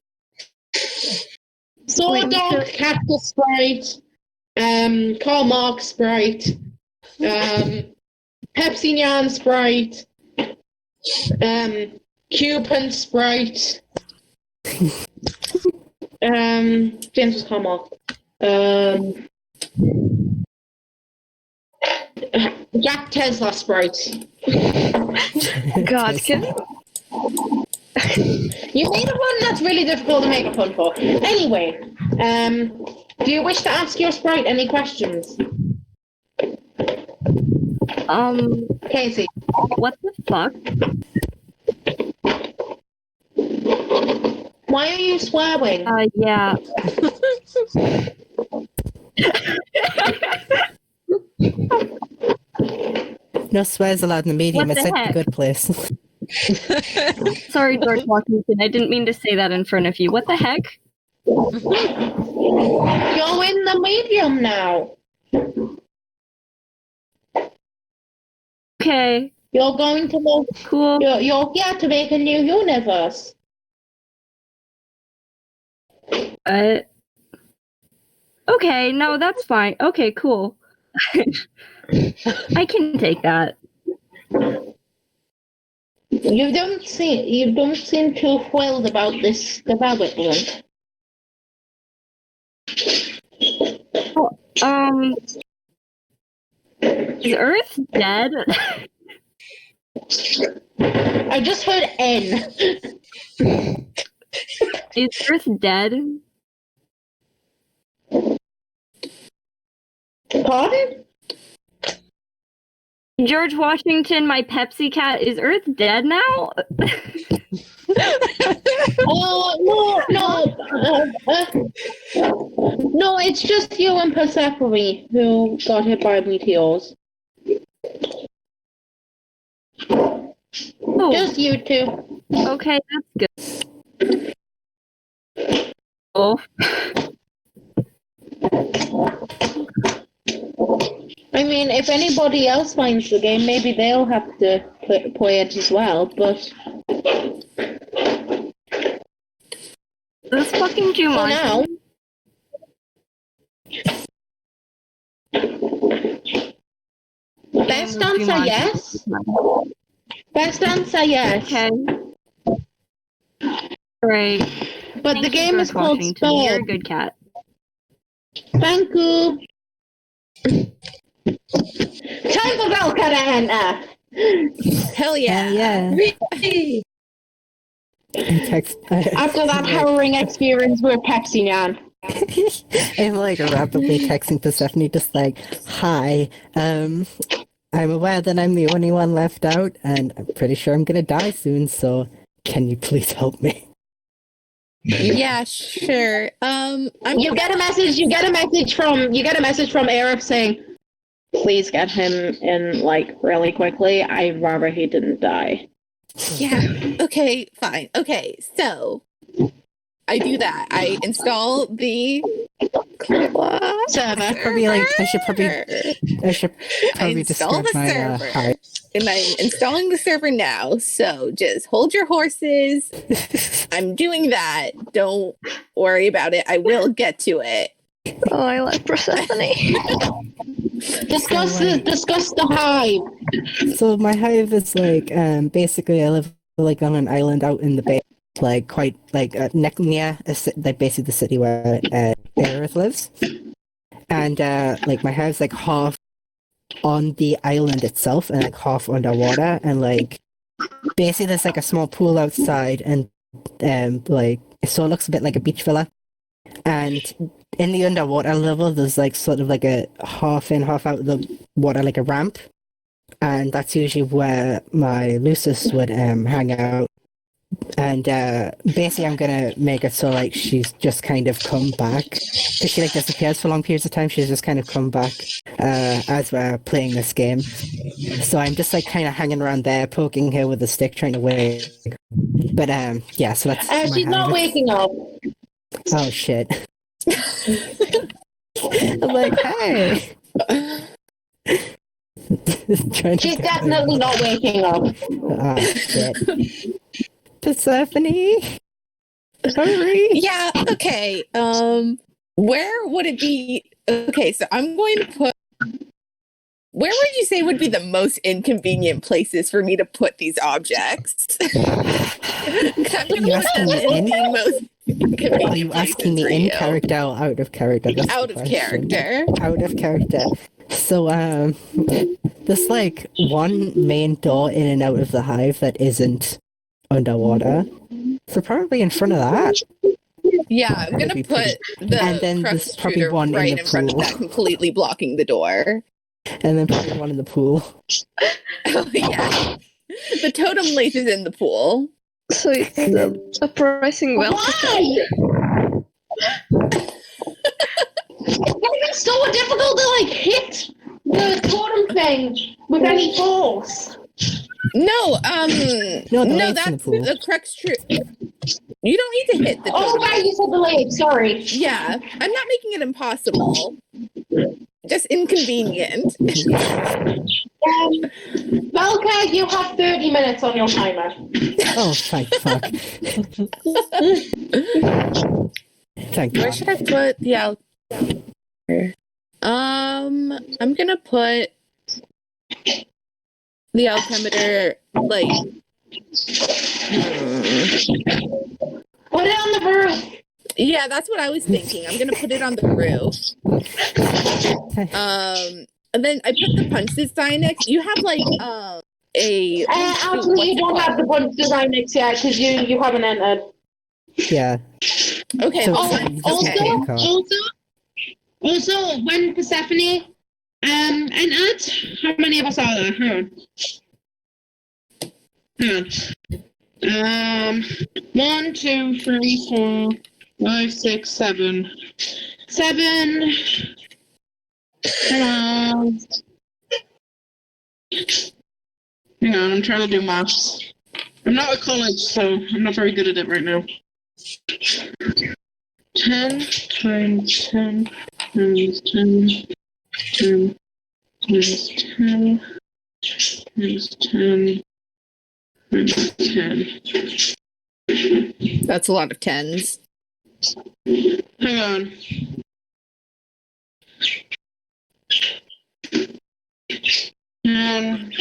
Speaker 1: Sword Dog, Cactus Sprite, Karl Marx Sprite, Pepsi Yan Sprite, Cupid Sprite, James was Karl Marx, Jack Tesla Sprite.
Speaker 5: God, can
Speaker 1: You made a one that's really difficult to make a pun for. Anyway, do you wish to ask your sprite any questions? Casey.
Speaker 10: What the fuck?
Speaker 1: Why are you swearing?
Speaker 10: Yeah.
Speaker 4: No swears allowed in the medium.
Speaker 10: What the
Speaker 4: It's like
Speaker 10: heck?
Speaker 4: a good place.
Speaker 10: Sorry, George Washington. I didn't mean to say that in front of you. What the heck?
Speaker 1: You're in the medium now.
Speaker 10: Okay.
Speaker 1: You're going to make
Speaker 10: cool.
Speaker 1: You're here to make a new universe.
Speaker 10: Okay, no, that's fine. Okay, cool. I can take that.
Speaker 1: You don't seem too thrilled about this development.
Speaker 10: Is Earth dead?
Speaker 1: I just heard N.
Speaker 10: Is Earth dead?
Speaker 1: Pardon?
Speaker 10: George Washington, my Pepsi cat, is Earth dead now?
Speaker 1: Oh no, it's just you and Persephone who got hit by meteors.
Speaker 10: Oh,
Speaker 1: Just you two.
Speaker 10: okay, that's good. Oh,
Speaker 1: I mean, if anybody else finds the game, maybe they'll have to play it as well. But
Speaker 10: this fucking
Speaker 1: for
Speaker 10: Jumanji.
Speaker 1: now, best answer yes. Best answer yes.
Speaker 10: Okay. Great.
Speaker 1: But
Speaker 10: Thank
Speaker 1: the
Speaker 10: you,
Speaker 1: game
Speaker 10: George
Speaker 1: is called
Speaker 10: Washington. You're a
Speaker 1: Storm.
Speaker 10: good cat.
Speaker 1: Thank you. Time for Velka to enter.
Speaker 6: Hell yeah.
Speaker 4: Yeah.
Speaker 1: After that harrowing experience with Pepsi Man.
Speaker 4: I'm like rapidly texting Persephone, just like, "Hi, I'm aware that I'm the only one left out, and I'm pretty sure I'm gonna die soon. So, can you please help me?"
Speaker 6: Yeah, sure.
Speaker 1: You get a message from Arif saying, "Please get him in like really quickly. I'd rather he didn't die."
Speaker 6: Yeah. Okay, fine. Okay, so I do that. I install the
Speaker 1: server.
Speaker 4: Probably like I should probably
Speaker 6: install
Speaker 4: describe
Speaker 6: the
Speaker 4: my
Speaker 6: server.
Speaker 4: hi.
Speaker 6: And I'm installing the server now. So just hold your horses. I'm doing that. Don't worry about it. I will get to it.
Speaker 5: Oh, I like Persephone.
Speaker 1: Discuss the hive.
Speaker 4: So my hive is like basically I live like on an island out in the bay, like quite like near like basically the city where Aerith lives, and like my hive's like half on the island itself and like half underwater, and like basically there's like a small pool outside, and like so it looks a bit like a beach villa, and in the underwater level there's like sort of like a half in half out of the water like a ramp, and that's usually where my Lucis would hang out. And basically I'm gonna make it so like she's just kind of come back, because she like disappears for long periods of time. She's just kind of come back as we're playing this game. So I'm just like kind of hanging around there, poking her with a stick, trying to wake. But yeah, so that's
Speaker 1: She's not waking up.
Speaker 4: Oh shit. I'm like, hey.
Speaker 1: She's definitely not waking up.
Speaker 4: Oh shit. Persephone? Hurry!
Speaker 6: Yeah, okay. Where would it be? Okay, so I'm going to put. Where would you say would be the most inconvenient places for me to put these objects? I'm going to put them in the most inconvenient
Speaker 4: Are you asking me in character or out of character? That's
Speaker 6: out of character.
Speaker 4: Out of character. So, there's like one main door in and out of the hive that isn't underwater. So probably in front of that.
Speaker 6: Yeah, I'm going to put the
Speaker 4: and then
Speaker 6: crux
Speaker 4: there's probably
Speaker 6: extruder
Speaker 4: one
Speaker 6: right
Speaker 4: in the
Speaker 6: front of
Speaker 4: pool.
Speaker 6: that, completely blocking the door.
Speaker 4: And then probably one in the pool.
Speaker 6: Oh, yeah. The totem lace is in the pool.
Speaker 5: So it's a pricing well.
Speaker 1: Why? It's so difficult to like hit the totem thing with any force.
Speaker 6: No,
Speaker 4: No,
Speaker 6: that's the crux. You don't need to hit the.
Speaker 1: Oh, right, you said the leg. Sorry.
Speaker 6: Yeah, I'm not making it impossible. Just inconvenient.
Speaker 1: Velka, you have 30 minutes on your timer.
Speaker 4: Oh, thank fuck. Thank
Speaker 6: Where
Speaker 4: God.
Speaker 6: should I put the out? I'm gonna put the altimeter like.
Speaker 1: Put it on the roof.
Speaker 6: Yeah, that's what I was thinking. I'm gonna put it on the roof. And then I put the punch design next. You have like a.
Speaker 1: Actually, you don't have the punch design next yet because you haven't entered.
Speaker 4: Yeah.
Speaker 6: Okay.
Speaker 4: So-
Speaker 1: Also, when Persephone entered, how many of us are there? Hang on. 1, 2, 3, 4, 5, 6, 7. 7. Hang on. Hang on, I'm trying to do maths. I'm not at college, so I'm not very good at it right now. 10 times 10 times 10 times 10 times 10 times 10.
Speaker 6: That's a lot of tens.
Speaker 1: Hang on. And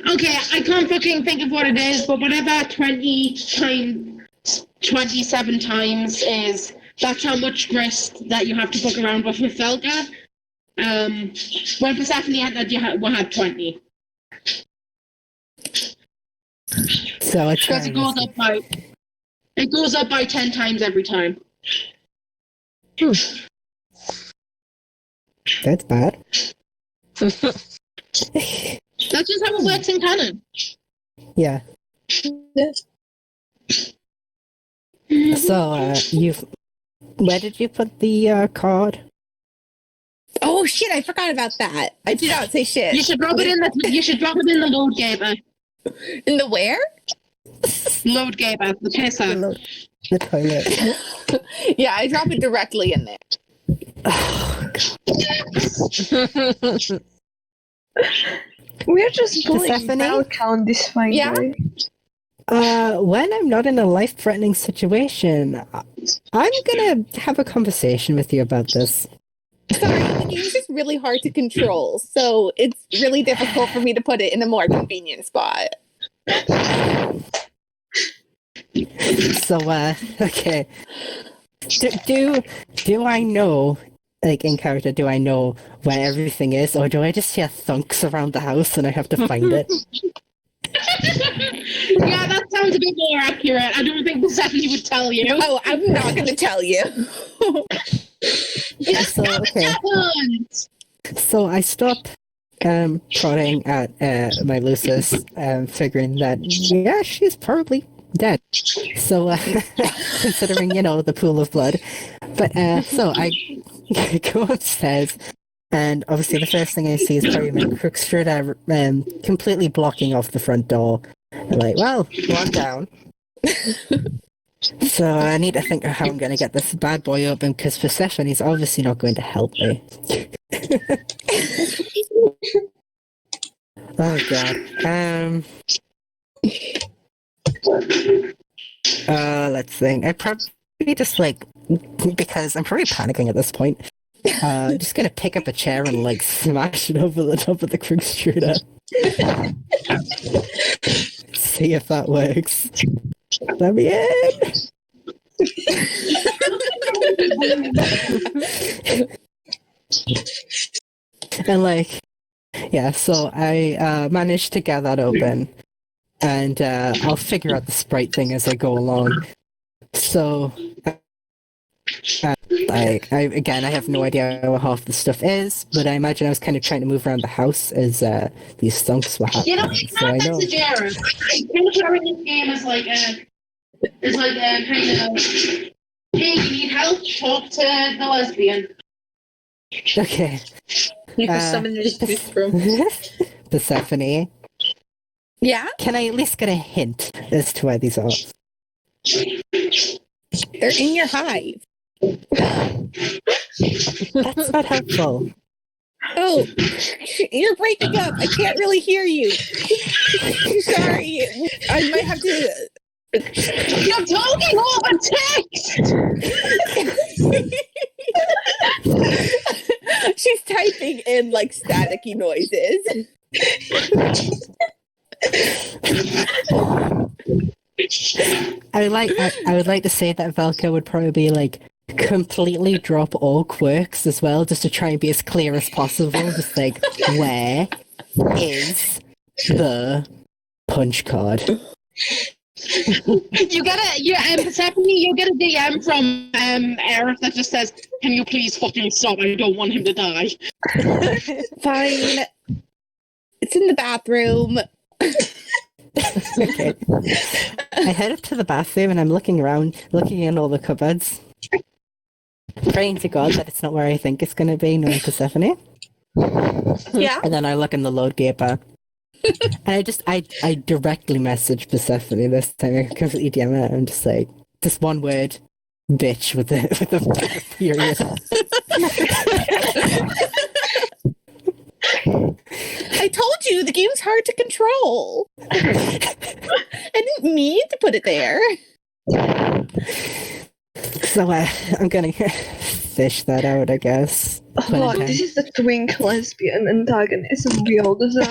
Speaker 1: okay, I can't fucking think of what it is, but whatever 27 times is, that's how much grist that you have to fuck around with Velka. When Persephone entered, we had 20.
Speaker 4: So it's
Speaker 1: Because it goes up by 10 times every time.
Speaker 4: That's bad.
Speaker 1: That's just how it works in canon.
Speaker 4: Yeah. So, where did you put the card?
Speaker 6: Oh shit! I forgot about that. I did not say shit.
Speaker 1: You should drop it in the load gamer.
Speaker 6: In the where?
Speaker 1: Load gamer, the pisser.
Speaker 4: The toilet.
Speaker 6: Yeah, I drop it directly in there.
Speaker 5: We're just bullying
Speaker 4: Persephone?
Speaker 5: Valka on this fight,
Speaker 6: Yeah.
Speaker 5: right?
Speaker 4: When I'm not in a life-threatening situation, I'm gonna have a conversation with you about this.
Speaker 6: Sorry, the game's just really hard to control, so it's really difficult for me to put it in a more convenient spot.
Speaker 4: So, okay. Do I know, like, in character, do I know where everything is, or do I just hear thunks around the house and I have to find it?
Speaker 1: Yeah, that sounds a bit more accurate. I don't think Persephone would tell you.
Speaker 6: Oh, I'm not going to tell you.
Speaker 4: So, okay. So I stop prodding at my Lucis, figuring that, yeah, she's probably dead. So, considering, the pool of blood. But, so I go upstairs, and obviously the first thing I see is Perry McCrookstrud completely blocking off the front door. I'm like, well, one down. So I need to think of how I'm going to get this bad boy open, because Persephone's obviously not going to help me. Oh god. Let's think. I probably just because I'm probably panicking at this point. Just gonna pick up a chair and smash it over the top of the Crookstruder. See if that works. Let me in. And yeah, so I managed to get that open, and I'll figure out the sprite thing as I go along. So, I have no idea where half the stuff is, but I imagine I was kind of trying to move around the house as these thunks were happening. So I know.
Speaker 1: Jared. I think during this game is kind of, hey, you need help? Talk to the lesbian.
Speaker 4: Okay.
Speaker 2: You can summon this room.
Speaker 4: Persephone,
Speaker 6: Yeah?
Speaker 4: can I at least get a hint as to where these are?
Speaker 6: They're in your hive.
Speaker 4: That's not helpful.
Speaker 6: Oh, you're breaking up. I can't really hear you. Sorry. I might have to...
Speaker 1: You're talking over text!
Speaker 6: She's typing in staticky noises.
Speaker 4: I would like to say that Velka would probably completely drop all quirks as well, just to try and be as clear as possible. Just where is the punch card?
Speaker 1: Persephone, you get a DM from Eric that just says, "Can you please fucking stop? I don't want him to die."
Speaker 6: Fine. It's in the bathroom.
Speaker 4: Okay. I head up to the bathroom and I'm looking around, looking in all the cupboards, praying to God that it's not where I think it's going to be, knowing Persephone.
Speaker 2: Yeah.
Speaker 4: And then I look in the load gate bar. And I directly message Persephone this time. I completely DM her. I'm just like, just one word, bitch, with a period.
Speaker 6: I told you the game's hard to control. I didn't mean to put it there.
Speaker 4: So I'm gonna fish that out, I guess.
Speaker 5: Oh, look, this is the twink lesbian antagonism we all deserve.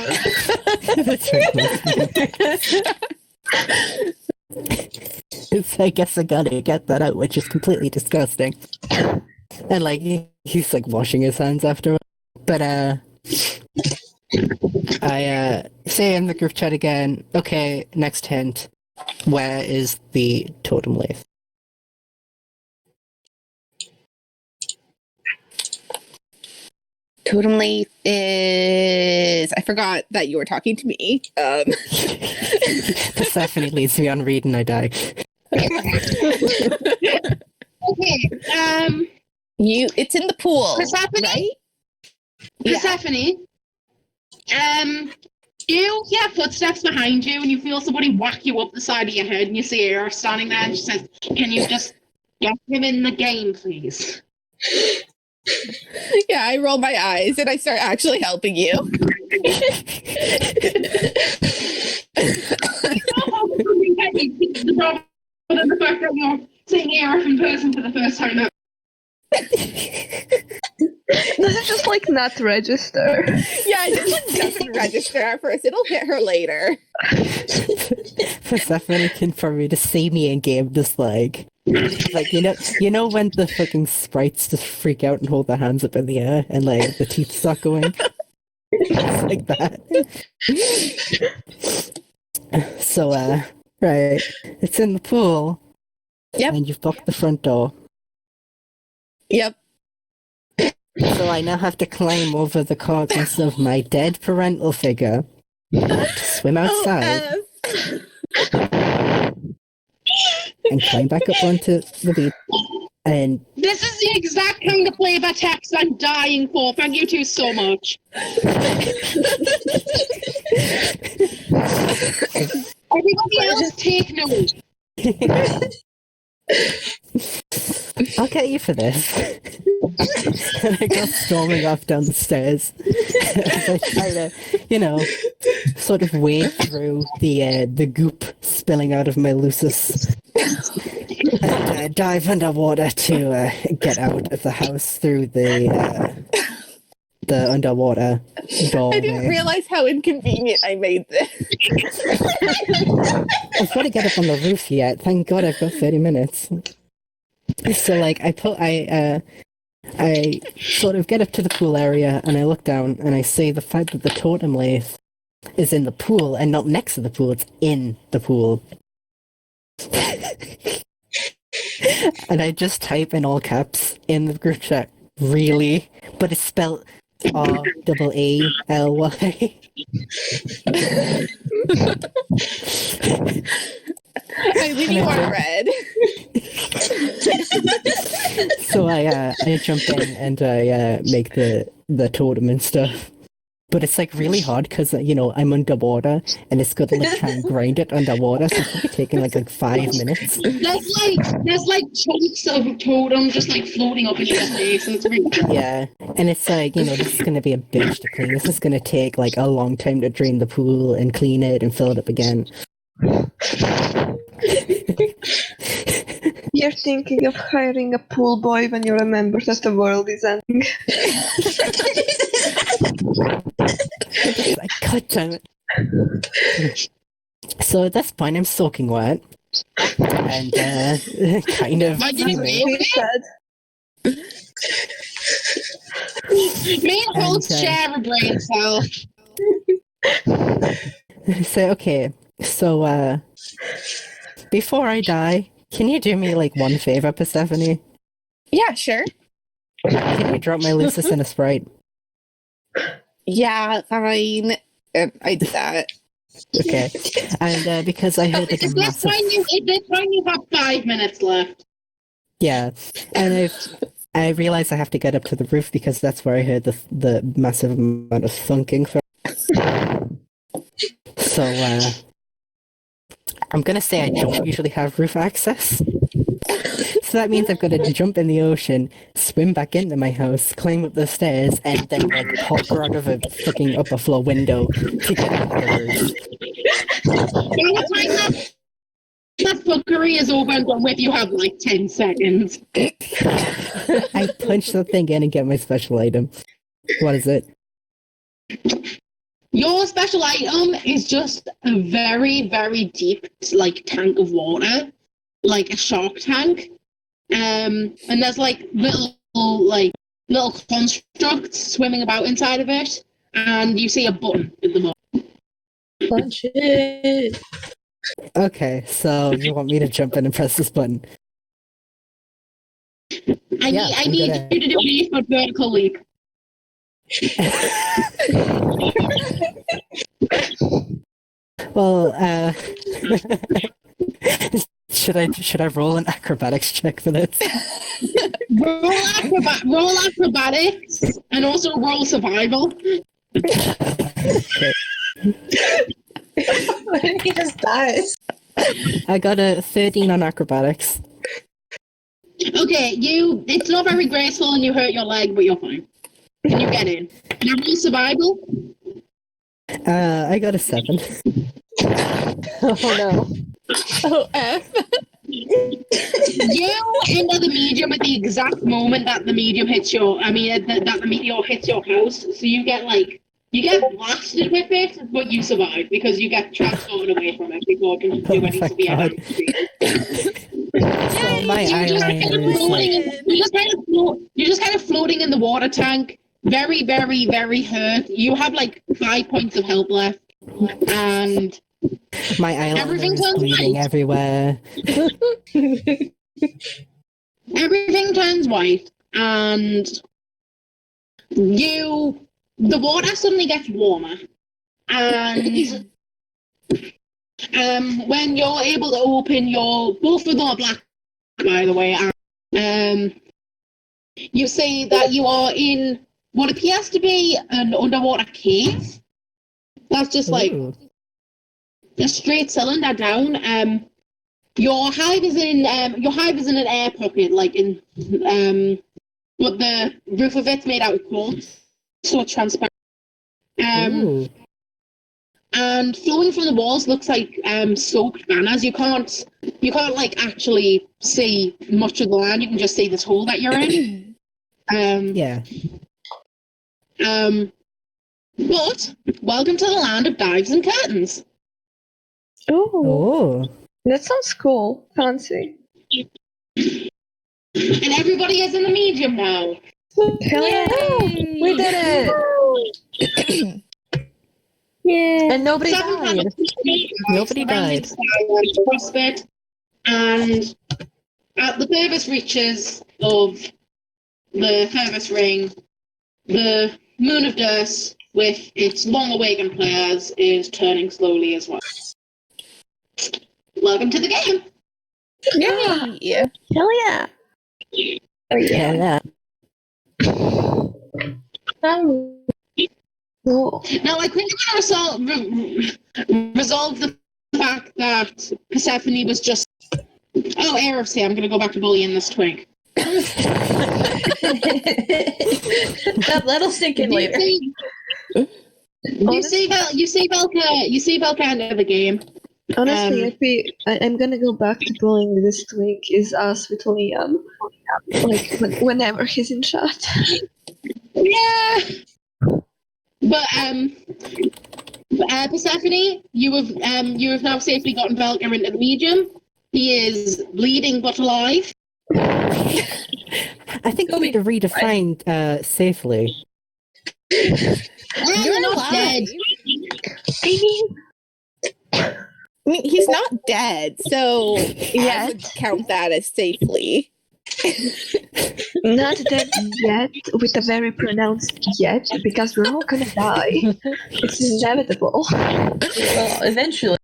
Speaker 4: I guess I gotta get that out, which is completely disgusting. And like he's like washing his hands after. But I say in the group chat again, okay, next hint. Where is the totem leaf?
Speaker 6: Totem leaf is... I forgot that you were talking to me.
Speaker 4: Persephone leads me on read and I die.
Speaker 1: Okay,
Speaker 6: it's in the pool,
Speaker 1: Persephone?
Speaker 6: right?
Speaker 1: Persephone, you hear footsteps behind you and you feel somebody whack you up the side of your head and you see Era standing there and she says, "Can you just get him in the game, please?"
Speaker 6: Yeah, I roll my eyes and I start actually helping you.
Speaker 1: The fact that you're seeing Era in person for the first time ever.
Speaker 5: Does it just like not register?
Speaker 6: Yeah, it just doesn't register at first. It'll hit her later.
Speaker 4: Persephone can for me to see me in game just like you know when the fucking sprites just freak out and hold their hands up in the air and like the teeth start going? It's like that. So right, it's in the pool.
Speaker 6: Yep.
Speaker 4: And you've blocked the front door.
Speaker 6: Yep.
Speaker 4: So I now have to climb over the carcass of my dead parental figure to swim outside and climb back up onto the beach. And
Speaker 1: this is the exact kind of flavor text I'm dying for. Thank you two so much. Everybody else take note.
Speaker 4: I'll get you for this. And I go storming off down the stairs as I try to, sort of wade through the goop spilling out of my Lucis. And dive underwater to get out of the house through the underwater doorway.
Speaker 6: I didn't realize how inconvenient I made this.
Speaker 4: I've got to get up on the roof yet. Thank God I've got 30 minutes. So like I sort of get up to the pool area and I look down and I see the fact that the totem leaf is in the pool and not next to the pool, it's in the pool. And I just type in all caps in the group chat, really? But it's spelled REELY.
Speaker 6: I leave you on red.
Speaker 4: So I jump in and I make the totem and stuff. But it's like really hard because I'm underwater and it's got to like try and grind it underwater, so it's probably taking like 5 minutes.
Speaker 1: There's like chunks of totem just like floating up in your face, and it's really
Speaker 4: Yeah, and it's like this is gonna be a bitch to clean. This is gonna take like a long time to drain the pool and clean it and fill it up again.
Speaker 5: You're thinking of hiring a pool boy when you remember that the world is ending.
Speaker 4: Like, God damn it. So at this point, I'm soaking wet. And kind of...
Speaker 1: Me and Holt share a brain cell.
Speaker 4: So, okay. So, Before I die, can you do me like one favor, Persephone?
Speaker 6: Yeah, sure.
Speaker 4: Can you drop my Lucis in a Sprite?
Speaker 6: Yeah, fine. I did that.
Speaker 4: Okay. And because I heard like a
Speaker 1: Is this
Speaker 4: massive...
Speaker 1: when you have 5 minutes left?
Speaker 4: Yeah, and I realize I have to get up to the roof because that's where I heard the massive amount of thunking from. So I'm gonna say I don't usually have roof access. So that means I've got to jump in the ocean, swim back into my house, climb up the stairs, and then like hop out of a fucking upper floor window to get onto the roof.
Speaker 1: By the time that fuckery is over and done with, you have like 10 seconds.
Speaker 4: I punch the thing in and get my special item. What is it?
Speaker 1: Your special item is just a very, very deep like tank of water, like a shark tank. And there's like little constructs swimming about inside of it, and you see a button at the bottom.
Speaker 2: Punch it.
Speaker 4: Okay, so you want me to jump in and press this button?
Speaker 1: I need
Speaker 4: gonna-
Speaker 1: you to do a but vertical leap.
Speaker 4: Well, should I roll an acrobatics check for this?
Speaker 1: Roll acrobatics and also roll survival.
Speaker 4: Okay.
Speaker 2: He just dies.
Speaker 4: I got a 13 on acrobatics.
Speaker 1: Okay, it's not very graceful and you hurt your leg, but you're fine. Can you get in? Now roll survival.
Speaker 4: I got a 7.
Speaker 3: Oh no.
Speaker 6: Oh, F.
Speaker 1: You enter the medium at the exact moment that the medium hits that the meteor hits your house. So you get blasted with it, but you survive because you get transported away from it before it can do any
Speaker 4: my
Speaker 1: severe
Speaker 4: God.
Speaker 1: damage to you.
Speaker 4: So my
Speaker 1: You're just kind of floating in the water tank. Very, very, very hurt. You have like 5 points of health left, and
Speaker 4: my eyeliner
Speaker 1: everything
Speaker 4: is
Speaker 1: turns
Speaker 4: bleeding
Speaker 1: white.
Speaker 4: everywhere.
Speaker 1: Everything turns white, and the water suddenly gets warmer, and when you're able to open both of them are black, by the way, and you see that you are in what appears to be an underwater cave. That's just like
Speaker 4: Ooh.
Speaker 1: a straight cylinder down. Your hive is in an air pocket, like in but the roof of it's made out of quartz, so it's transparent.
Speaker 4: Ooh.
Speaker 1: And flowing from the walls looks like soaked banners. You can't like actually see much of the land. You can just see this hole that you're in.
Speaker 4: Yeah.
Speaker 1: But welcome to the land of dives and curtains.
Speaker 5: Oh,
Speaker 4: Oh.
Speaker 5: that sounds cool. Fancy.
Speaker 1: And everybody is in the medium now.
Speaker 5: Hell yeah!
Speaker 3: We did it!
Speaker 10: Yeah.
Speaker 3: And nobody
Speaker 1: Seven
Speaker 3: died.
Speaker 4: Nobody died.
Speaker 1: CrossFit, and at the furthest reaches of the furthest ring, the Moon of Durst, with its long-awakened players, is turning slowly as well. Welcome to the game.
Speaker 6: Yeah.
Speaker 5: Hell yeah! Oh
Speaker 4: Yeah.
Speaker 5: Cool.
Speaker 1: Now, I think we're going to resolve the fact that Persephone was just... Oh, Aerith's here. I'm going to go back to bullying this twink.
Speaker 2: That'll sink in later.
Speaker 1: You see Velka end of the game.
Speaker 5: Honestly, I'm gonna go back to bullying this twink is us with Liam. Like whenever he's in chat.
Speaker 1: Yeah. But Persephone, you have now safely gotten Velka into the medium. He is bleeding but alive.
Speaker 4: I think we need to redefine safely.
Speaker 1: You're not dead.
Speaker 5: I mean,
Speaker 6: I mean, he's not dead, so I would count that as safely.
Speaker 5: Not dead yet, with a very pronounced yet, because we're all gonna die. It's inevitable.
Speaker 2: Well, eventually.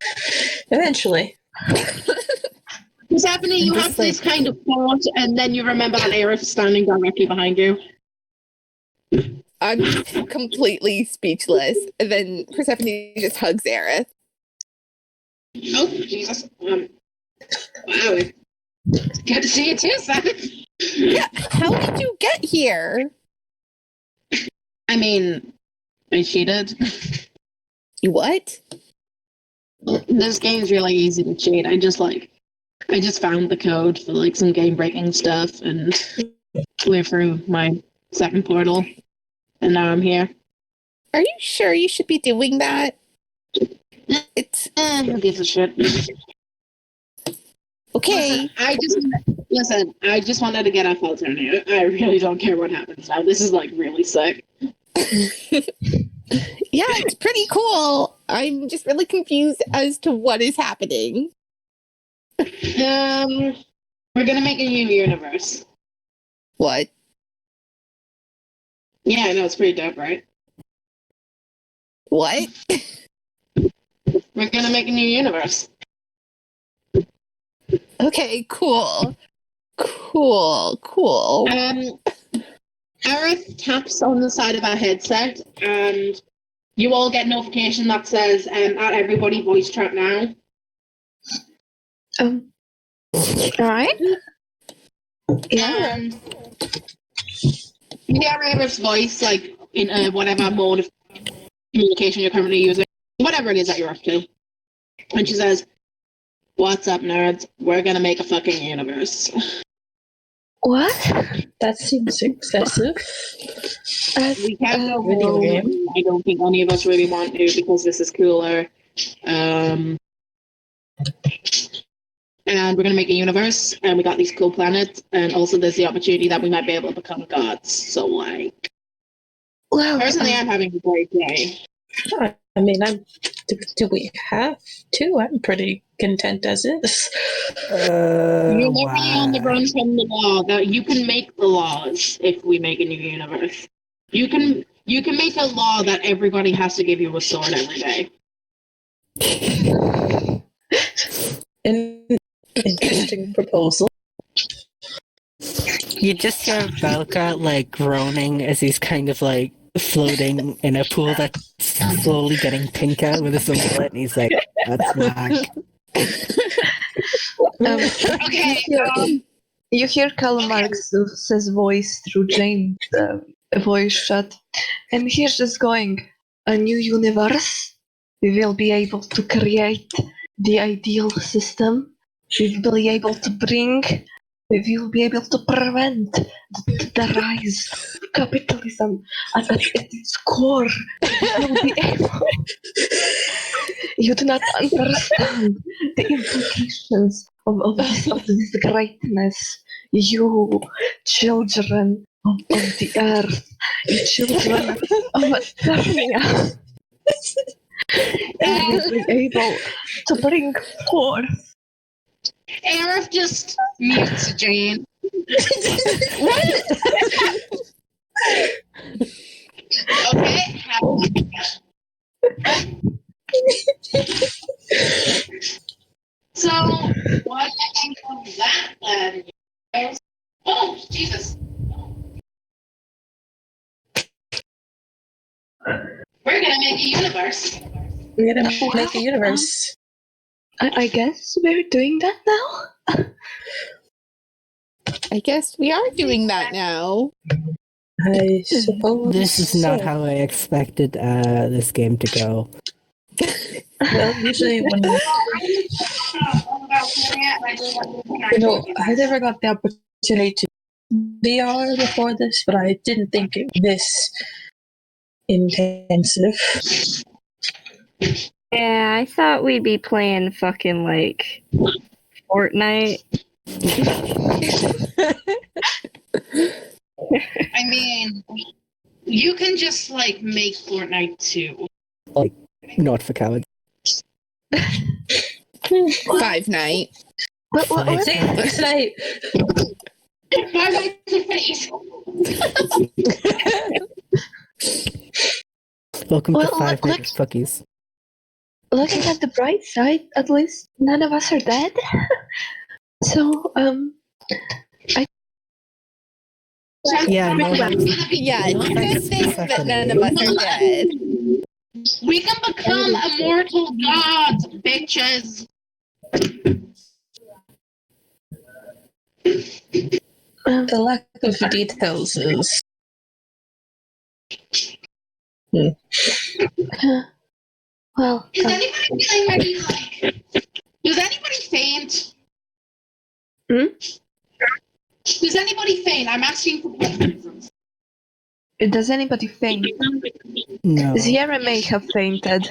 Speaker 1: What's happening? You have this kind of thought, and then you remember that Aerith's standing directly behind you.
Speaker 6: I'm completely speechless. And then Persephone just hugs Aerith.
Speaker 1: Oh, Jesus. Wow. Good to see you too, son.
Speaker 6: Yeah, how did you get here?
Speaker 1: I mean, I cheated.
Speaker 6: You what?
Speaker 1: This game's really easy to cheat. I just found the code for like some game breaking stuff and flew through my second portal, and now I'm here.
Speaker 6: Are you sure you should be doing that? It's
Speaker 1: who gives a shit?
Speaker 6: Okay.
Speaker 1: Listen, I just wanted to get off alternative. I really don't care what happens now. This is like really sick.
Speaker 6: Yeah, it's pretty cool. I'm just really confused as to what is happening.
Speaker 1: We're gonna make a new universe.
Speaker 6: What?
Speaker 1: Yeah, I know, it's pretty dope, right?
Speaker 6: What?
Speaker 1: We're gonna make a new universe.
Speaker 6: Okay, cool.
Speaker 1: Aerith taps on the side of our headset, and you all get notification that says, "At everybody, voice chat now."
Speaker 5: All right.
Speaker 1: Yeah. And you hear Aerith's voice, like in whatever mode of communication you're currently using, whatever it is that you're up to, and she says, "What's up, nerds? We're gonna make a fucking universe."
Speaker 5: What?
Speaker 2: That seems excessive.
Speaker 1: We can't go
Speaker 2: video
Speaker 1: home.
Speaker 2: game.
Speaker 1: I don't think any of us really want to because this is cooler. And we're gonna make a universe, and we got these cool planets, and also there's the opportunity that we might be able to become gods. So, like,
Speaker 5: Well,
Speaker 1: personally, I'm having a great day.
Speaker 2: I mean, do we have to? I'm pretty content as is.
Speaker 1: You're literally on the run from the law. That you can make the laws if we make a new universe. You can make a law that everybody has to give you a sword every day.
Speaker 2: An interesting proposal.
Speaker 4: You just hear Velka like groaning as he's kind of like floating in a pool that's slowly getting pinker with his umbrella, and he's like, "That's whack."
Speaker 1: Okay.
Speaker 5: You hear Karl Marx's voice through Jane's voice chat, and he's just going, "A new universe. We will be able to create the ideal system. We will be able to prevent the rise of capitalism at its core. We will be able." You do not understand the implications of this greatness. You children of the earth, you children of Eternia, and will be able to bring forth.
Speaker 1: Aerith just mutes Jane. Okay. So, what do you think of that then? Oh, Jesus. We're gonna make a universe.
Speaker 2: We're gonna make a universe.
Speaker 5: I guess we're doing that now.
Speaker 6: I guess we are doing that now.
Speaker 2: I suppose
Speaker 4: This is not
Speaker 2: so.
Speaker 4: how I expected this game to go.
Speaker 2: Well, usually when I never got the opportunity to VR before this, but I didn't think it was this intensive.
Speaker 10: Yeah, I thought we'd be playing fucking like Fortnite.
Speaker 1: I mean, you can just like make Fortnite too.
Speaker 4: Like, not for cowards.
Speaker 6: Five Night.
Speaker 5: What?
Speaker 2: See, tonight.
Speaker 1: Five Nights at Freddy's.
Speaker 4: Welcome to
Speaker 5: Well,
Speaker 4: Five
Speaker 5: look-
Speaker 4: Nights at Freddy's.
Speaker 5: Looking at the bright side, at least none of us are dead. So,
Speaker 4: Yeah, no,
Speaker 6: Yeah, it's a good thing that none of us are dead.
Speaker 1: We can become immortal gods, bitches.
Speaker 2: The lack of details is.
Speaker 5: well,
Speaker 1: Is anybody feeling ready? Does anybody faint? Does anybody faint? I'm asking for reasons.
Speaker 5: does anybody faint?
Speaker 4: no.
Speaker 5: Sierra may have fainted.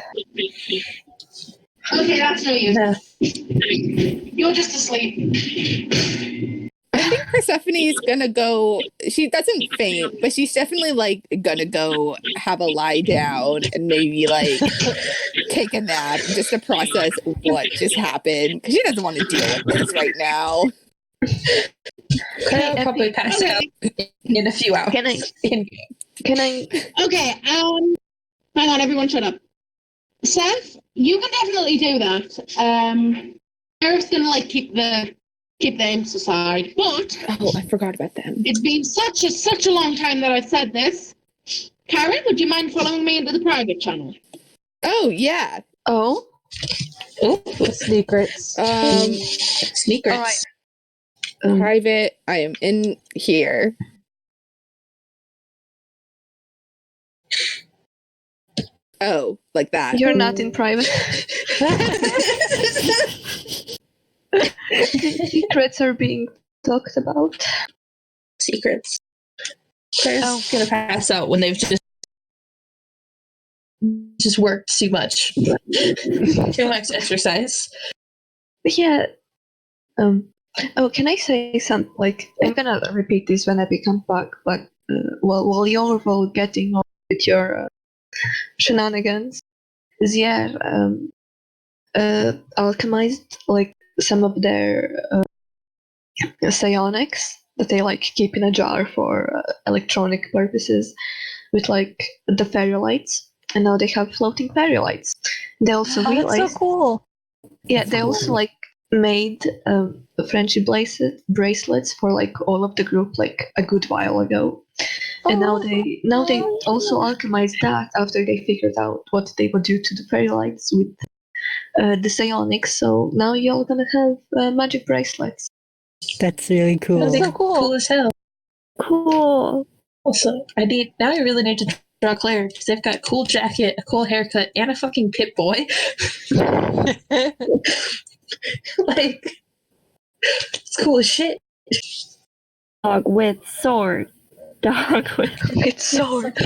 Speaker 1: Okay, that's no use.
Speaker 2: No.
Speaker 1: You're just asleep.
Speaker 6: I think Persephone is gonna go. She doesn't faint, but she's definitely like gonna go have a lie down and maybe like take a nap just to process what just happened because she doesn't want to deal with this right now.
Speaker 2: I'll probably pass out in a few hours.
Speaker 5: Can I?
Speaker 1: Okay, hang on, everyone shut up. Seth, you can definitely do that. Eric's gonna like keep the imps aside, but
Speaker 6: Oh, I forgot about them.
Speaker 1: it's been such a long time that I've said this. Karen, would you mind following me into the private channel?
Speaker 6: Oh yeah.
Speaker 5: Oh,
Speaker 3: Secrets.
Speaker 2: Sneakers.
Speaker 5: all right.
Speaker 6: Private. I am in here. Oh, like that.
Speaker 5: You're not in private. Secrets are being talked about.
Speaker 2: Secrets. Claire's gonna pass out when they've just worked too much. Too much exercise.
Speaker 5: Yeah. Oh, can I say something? Like, I'm gonna repeat this when I become back. But while you're all getting on with your shenanigans, Zier alchemized like some of their psionics that they like keep in a jar for electronic purposes with like the fairy lights, and now they have floating fairy lights. They also
Speaker 3: That's
Speaker 5: realized,
Speaker 3: so cool.
Speaker 5: yeah, they also like made friendship bracelets for like all of the group like a good while ago, and now they also alchemized that after they figured out what they would do to the fairy lights with the psionics. So now you're all gonna have magic bracelets.
Speaker 4: That's really cool.
Speaker 2: That'd be
Speaker 3: So cool.
Speaker 2: cool as hell.
Speaker 10: Cool.
Speaker 2: Also, I really need to draw Claire because they've got a cool jacket, a cool haircut, and a fucking pit boy. Like, it's cool as shit.
Speaker 10: Dog with sword. Dog with
Speaker 5: It's sword.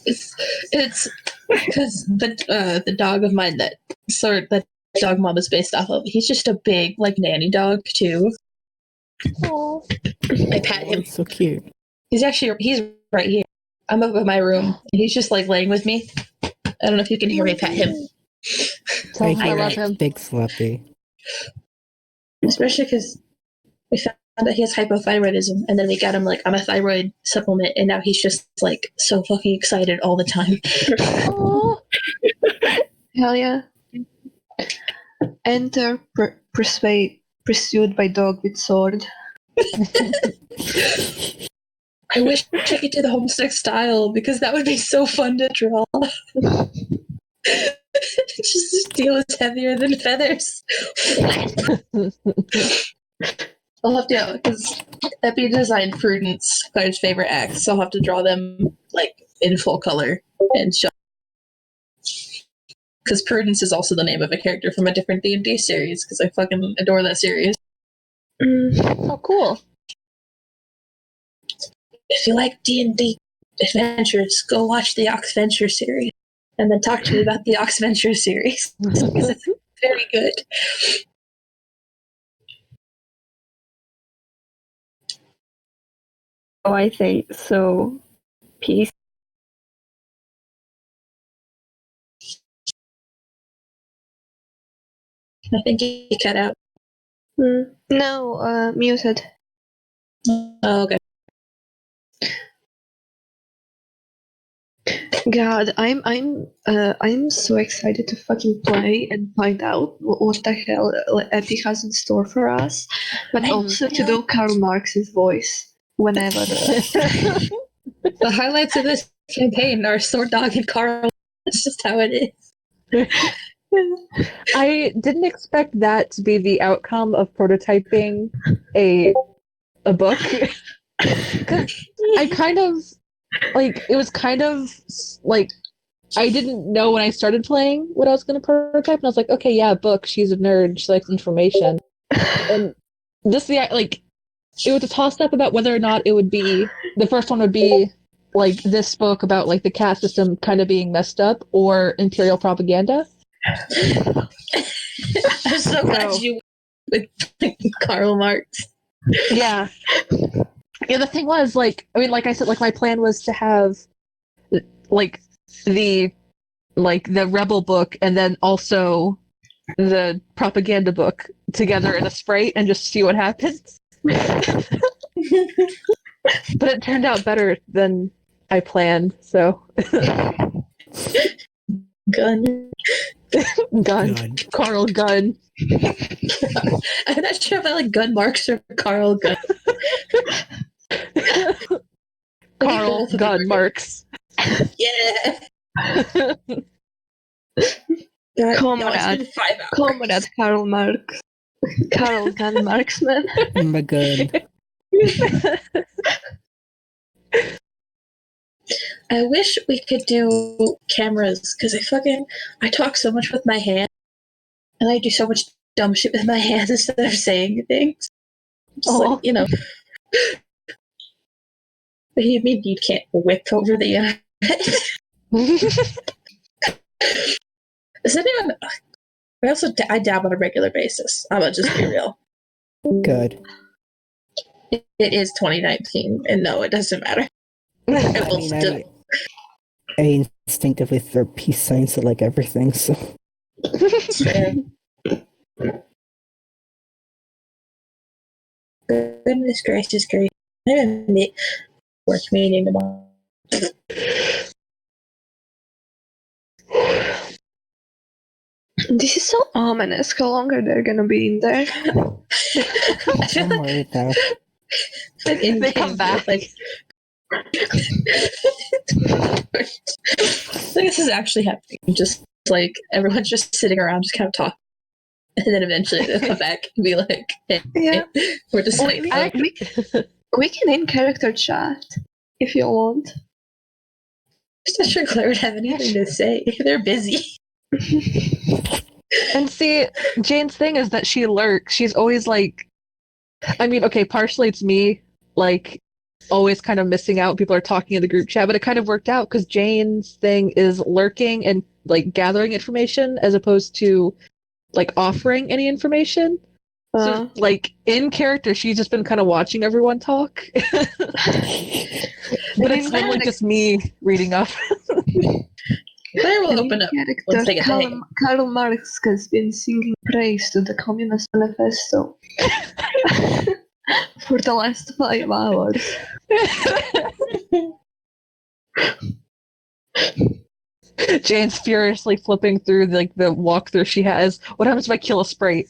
Speaker 2: It's because the dog of mine that dog mom is based off of. He's just a big like nanny dog too. I pat him.
Speaker 4: So cute.
Speaker 2: He's right here. I'm up in my room and he's just like laying with me. I don't know if you can hear me pat him.
Speaker 4: Right
Speaker 3: I
Speaker 4: here,
Speaker 3: love him.
Speaker 4: Big Sloppy.
Speaker 2: Especially because we found that he has hypothyroidism, and then we got him like on a thyroid supplement, and now he's just like so fucking excited all the time.
Speaker 5: Hell yeah. Enter pursued by dog with sword.
Speaker 2: I wish I could do the homesick style because that would be so fun to draw. Just steel is heavier than feathers. I'll have to, because Epi designed Prudence, Claire's favorite act, so I'll have to draw them like in full color and show. Because Prudence is also the name of a character from a different D&D series, because I fucking adore that series.
Speaker 3: Oh, cool.
Speaker 2: If you like D&D adventures, go watch the Oxventure series, and then talk to me about the Oxventure series, because it's very good.
Speaker 10: Oh, I think so. Peace.
Speaker 2: I think he cut out.
Speaker 5: No, muted.
Speaker 2: Oh, okay.
Speaker 5: God, I'm so excited to fucking play and find out what the hell Epic has in store for us, but also to do Karl Marx's voice whenever.
Speaker 2: The highlights of this campaign are Sword Dog and Carl. That's just how it is.
Speaker 3: I didn't expect that to be the outcome of prototyping a book. 'Cause I kind of like it was kind of like I didn't know when I started playing what I was going to prototype, and I was like, okay, yeah, book. She's a nerd. She likes information, and just the like it was a toss up about whether or not it would be the first one would be like this book about like the caste system kind of being messed up or imperial propaganda.
Speaker 2: I'm so glad you with Karl Marx.
Speaker 3: Yeah. Yeah, the thing was, like, I mean, like I said, like my plan was to have like the rebel book and then also the propaganda book together in a sprite and just see what happens. But it turned out better than I planned, so
Speaker 2: Gun.
Speaker 3: Carl Gun.
Speaker 2: I'm not sure if I like Gun Marx or Carl Gun.
Speaker 3: Carl Gun Marx.
Speaker 2: Yeah.
Speaker 5: Comrade Karl Marx. Karl Gun Marksman.
Speaker 4: My gun.
Speaker 2: I wish we could do cameras because I talk so much with my hands and I do so much dumb shit with my hands instead of saying things. Just like, you know. What do you mean you can't whip over the internet? Is anyone? I dab on a regular basis. I'm gonna just be real.
Speaker 4: Good.
Speaker 2: It is 2019, and no, it doesn't matter.
Speaker 4: I instinctively throw peace signs at like everything, so.
Speaker 2: Goodness gracious, great. I have a work meeting tomorrow.
Speaker 5: This is so ominous. How long are they gonna be in there?
Speaker 4: I'm worried though.
Speaker 3: They come back.
Speaker 2: This is actually happening. Just like everyone's just sitting around, just kind of talking, and then eventually they'll come back and be like, "Hey,
Speaker 5: yeah,
Speaker 2: we're just like,
Speaker 5: we can in character chat if you want."
Speaker 2: I'm not sure Claire would have anything to say. They're busy.
Speaker 3: And see, Jane's thing is that she lurks. She's always like, I mean, okay, partially it's me, like, always kind of missing out. People are talking in the group chat, but it kind of worked out because Jane's thing is lurking and like gathering information as opposed to like offering any information. So, like, in character, she's just been kind of watching everyone talk. But it's literally just me reading up.
Speaker 2: Claire will open up once they get the hang.
Speaker 5: Karl Marx has been singing praise to the Communist Manifesto for the last 5 hours.
Speaker 3: Jane's furiously flipping through the walkthrough she has. What happens if I kill a sprite?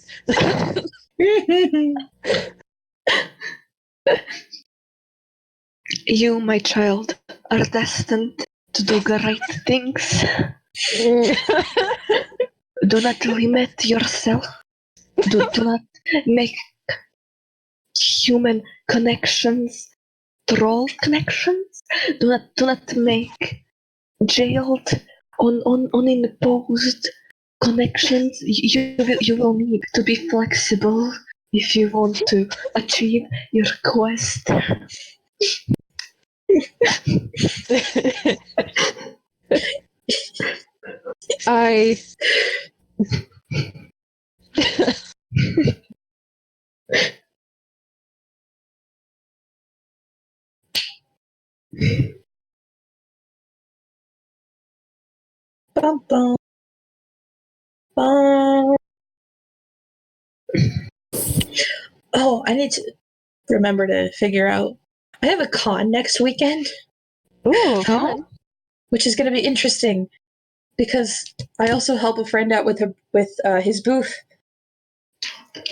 Speaker 5: You, my child, are destined to do great things. Do not limit yourself. Do not make human connections troll connections. Do not make jailed unimposed connections. You will need to be flexible if you want to achieve your quest.
Speaker 3: I
Speaker 2: Bum, bum. Bum. Oh, I need to remember to figure out. I have a con next weekend.
Speaker 3: Ooh, fun.
Speaker 2: Which is going to be interesting because I also help a friend out with his booth,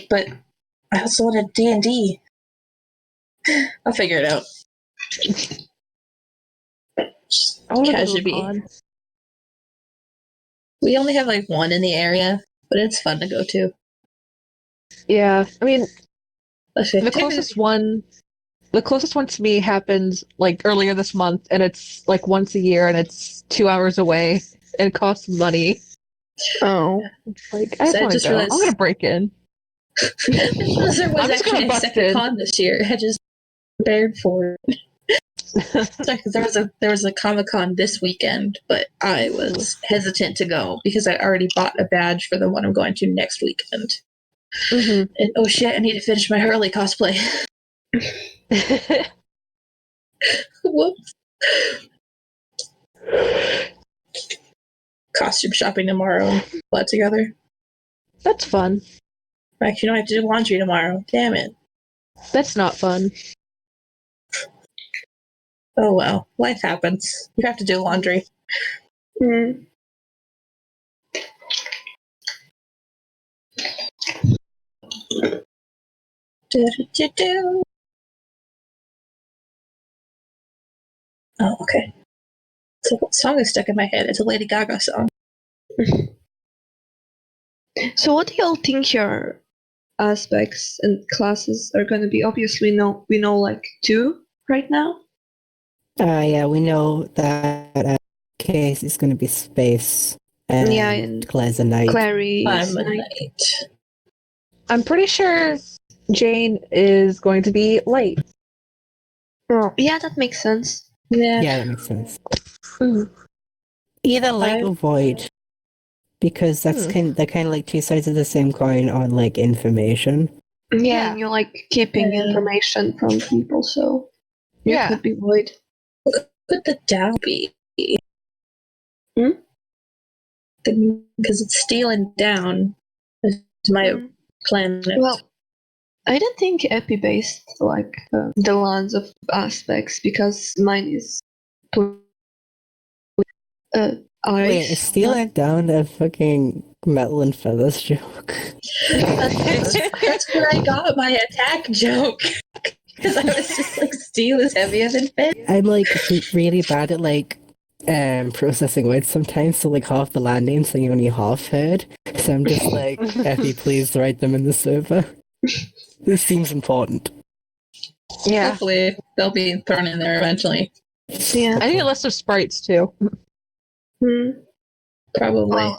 Speaker 2: but I also want a D&D. I'll figure it out.
Speaker 3: I want to go to
Speaker 2: Casually
Speaker 3: a
Speaker 2: be.
Speaker 3: con.
Speaker 2: We only have like one in the area, but it's fun to go to.
Speaker 3: Yeah, I mean,
Speaker 2: Okay.
Speaker 3: the closest one to me happened like earlier this month, and it's like once a year, and it's 2 hours away, and it costs money.
Speaker 1: Oh.
Speaker 3: Like, I just
Speaker 2: So I
Speaker 3: want to
Speaker 2: just
Speaker 3: go.
Speaker 2: realized-
Speaker 3: I'm gonna break in.
Speaker 2: there was
Speaker 3: I'm just
Speaker 2: actually
Speaker 3: gonna
Speaker 2: a
Speaker 3: bust
Speaker 2: second
Speaker 3: in.
Speaker 2: con this year. I just prepared for it. Because there was a Comic-Con this weekend, but I was hesitant to go because I already bought a badge for the one I'm going to next weekend.
Speaker 3: Mm-hmm.
Speaker 2: And oh shit, I need to finish my Hurley cosplay. Whoops. Costume shopping tomorrow and that together.
Speaker 3: That's fun.
Speaker 2: Actually, I have to do laundry tomorrow. Damn it.
Speaker 3: That's not fun.
Speaker 2: Oh well, life happens. You have to do laundry.
Speaker 5: Mm.
Speaker 2: Do. Oh, okay. So what song is stuck in my head? It's a Lady Gaga song.
Speaker 5: So what do y'all think your aspects and classes are going to be? Obviously, we know like 2 right now.
Speaker 4: Yeah, we know that Case is going to be space, and
Speaker 5: Yeah, and
Speaker 4: Claire's a knight.
Speaker 5: Clary
Speaker 2: I'm
Speaker 5: is
Speaker 2: a
Speaker 5: like,
Speaker 2: knight.
Speaker 3: I'm pretty sure Jane is going to be light.
Speaker 5: yeah, that makes sense.
Speaker 4: Yeah, that makes sense.
Speaker 3: Mm.
Speaker 4: Either light or void, because they're kind of like two sides of the same coin on like information.
Speaker 5: Yeah, and you like keeping information from people, so you could be void.
Speaker 2: What could the Dow be?
Speaker 5: Hmm?
Speaker 2: Because it's stealing down my planet.
Speaker 5: Well, I don't think epi based like the lands of aspects because mine is ice.
Speaker 4: Wait, is stealing down a fucking metal and feathers joke?
Speaker 2: That's where I got my attack joke. Because I was just like, steel is heavier than feather.
Speaker 4: I'm like really bad at like processing words sometimes, so like half the land names I only half heard. So I'm just like, Effie, please write them in the server. This seems important.
Speaker 3: Yeah.
Speaker 2: Hopefully they'll be thrown in there eventually.
Speaker 5: Yeah.
Speaker 3: I need a list of sprites too.
Speaker 2: Probably.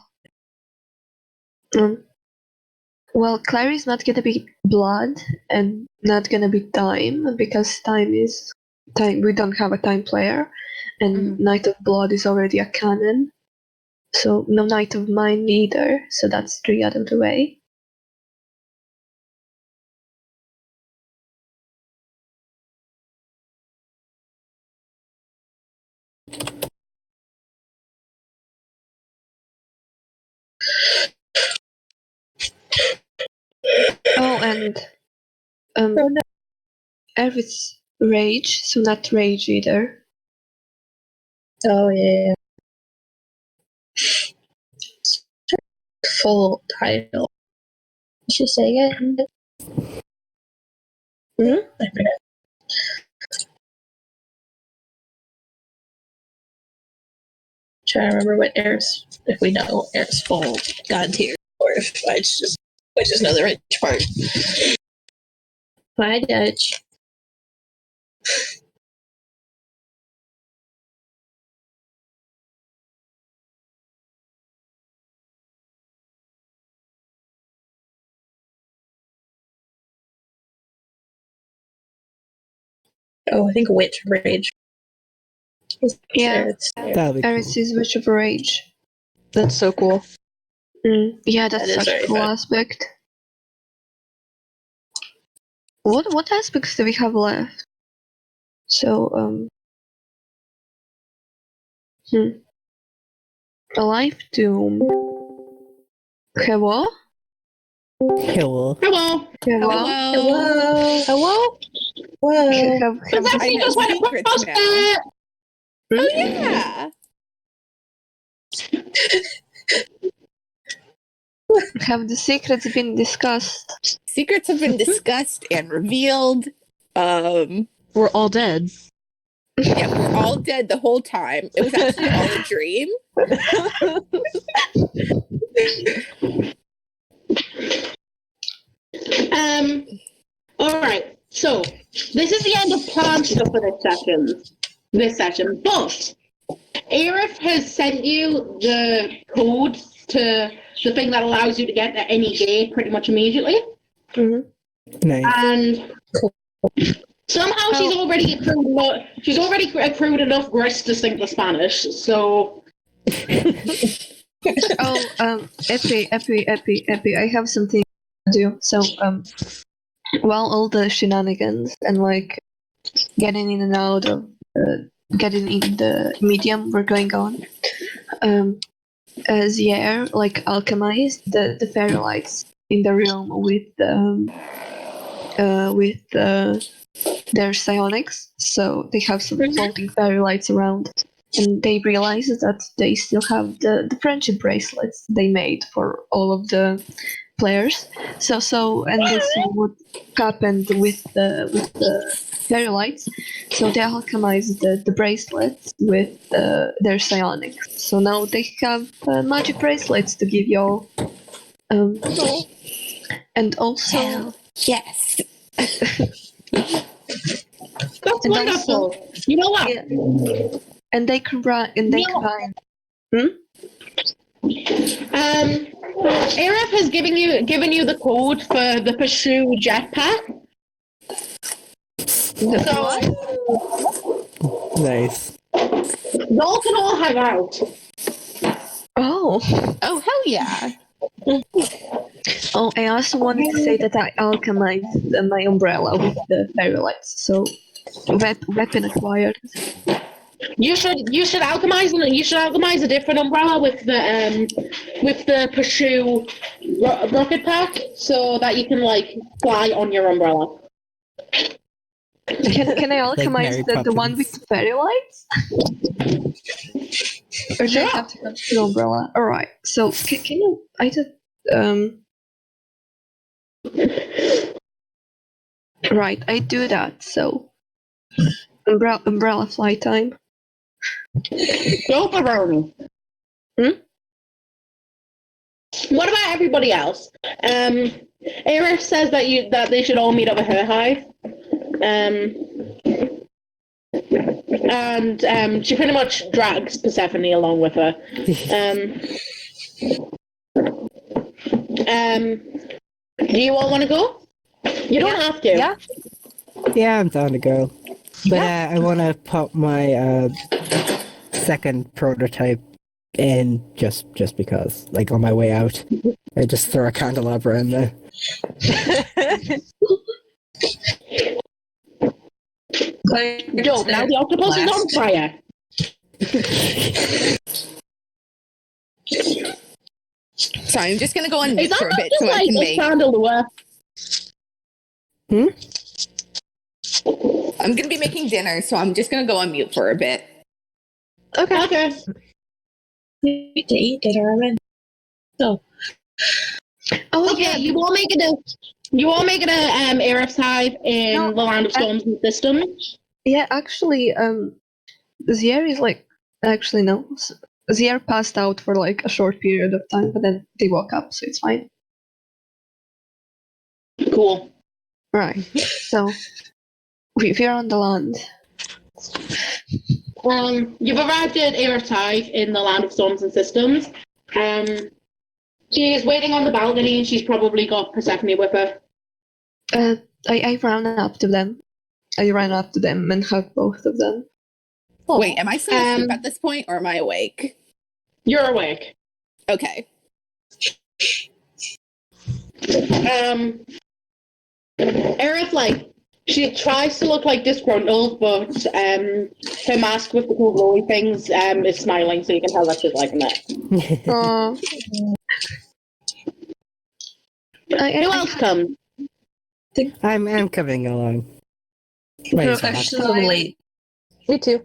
Speaker 5: Well, Clary's not gonna be blood and not gonna be time because time is time. We don't have a time player, and Knight of Blood is already a canon, so no Knight of Mine either. So that's 3 out of the way. Oh, and Eric's rage, so not rage either.
Speaker 2: Oh yeah. Full title. You should say it. I forget. Trying to remember what Air's, if we know Air's full god tier, or if I just know the rich part. Bye, Dutch. Oh, I think Witch Rage.
Speaker 5: Yeah,
Speaker 4: That'd be
Speaker 5: Eris
Speaker 4: cool.
Speaker 5: is Witch of Rage.
Speaker 3: That's so cool.
Speaker 5: Yeah, that's
Speaker 2: That is
Speaker 5: such a
Speaker 2: very
Speaker 5: cool
Speaker 2: fun.
Speaker 5: aspect. What aspects do we have left? So Alive Doom. Okay, what?
Speaker 4: Hello.
Speaker 1: Hello.
Speaker 6: Hello.
Speaker 3: Hello?
Speaker 2: Whoa.
Speaker 1: Because
Speaker 6: I
Speaker 1: actually
Speaker 6: know
Speaker 1: just went
Speaker 6: secrets
Speaker 1: across
Speaker 6: now.
Speaker 1: the...
Speaker 6: Oh yeah.
Speaker 5: Have the secrets been discussed?
Speaker 6: Secrets have been discussed and revealed.
Speaker 3: We're all dead.
Speaker 6: Yeah, we're all dead the whole time. It was actually all a dream.
Speaker 1: All right. So this is the end of planned stuff for this session. But Aerith has sent you the code to the thing that allows you to get to any gate pretty much immediately.
Speaker 4: Nice.
Speaker 1: And somehow she's already accrued enough grace to sing the Spanish. So
Speaker 5: Epi, I have something to do. So, while all the shenanigans and like getting in and out of getting in the medium were going on, Zier like alchemized the fairy lights in the room with their psionics, so they have some floating fairy lights around. And they realize that they still have the friendship bracelets they made for all of the players. And this would happen with the fairy lights. So they alchemized the bracelets with their psionics. So now they have magic bracelets to give y'all. And also,
Speaker 6: Yes.
Speaker 1: that's
Speaker 5: and
Speaker 1: wonderful.
Speaker 5: also,
Speaker 1: You know what?
Speaker 5: yeah, and they combine.
Speaker 1: Aerith has given you the code for the Pursue jetpack.
Speaker 4: Nice.
Speaker 1: Y'all can all hang out.
Speaker 5: Oh,
Speaker 6: hell yeah.
Speaker 5: Oh, I also wanted to say that I alchemized my umbrella with the fairy lights. So, weapon acquired.
Speaker 1: You should alchemize a different umbrella with the Pursue rocket pack so that you can like fly on your umbrella.
Speaker 5: Can I alchemize the one with the fairy lights? Or do I have to have the umbrella? All right. So can you? I did. Right, I do that. So umbrella fly time.
Speaker 1: Go for Ronan. What about everybody else? Aerith says that they should all meet up at her hive. And she pretty much drags Persephone along with her. Do you all want to go? You don't have to.
Speaker 3: Yeah.
Speaker 4: Yeah, I'm down to go. But I want to pop my second prototype in just because, like on my way out, I just throw a candelabra in there.
Speaker 1: Dope. Now the octopus is on fire.
Speaker 6: So I'm just gonna go on mute
Speaker 1: Is
Speaker 6: for a
Speaker 1: that
Speaker 6: bit
Speaker 1: just
Speaker 6: so I
Speaker 1: like
Speaker 6: can
Speaker 1: a
Speaker 6: make. I'm gonna be making dinner, so I'm just gonna go on mute for a bit.
Speaker 1: Okay.
Speaker 2: We need to eat dinner, Armin. So.
Speaker 5: Oh,
Speaker 1: okay,
Speaker 5: yeah.
Speaker 1: you all make it a Aerith's hive in the Land of Storms and Systems.
Speaker 5: Yeah, actually, Zier is like actually no. Zier passed out for like a short period of time, but then they woke up, so it's fine.
Speaker 1: Cool.
Speaker 5: Right. So we're on the land.
Speaker 1: You've arrived at Aerith's hive in the Land of Storms and Systems. She is waiting on the balcony, and she's probably got Persephone with her.
Speaker 5: I ran up to them. I ran up to them and hugged both of them.
Speaker 6: Wait, am I still asleep at this point, or am I awake?
Speaker 1: You're awake.
Speaker 6: Okay.
Speaker 1: Aerith, like, she tries to look like disgruntled, but her mask with the cool glowy things is smiling, so you can tell that she's liking it. Who else come?
Speaker 4: I'm coming along.
Speaker 2: Professionals are late.
Speaker 3: Me too.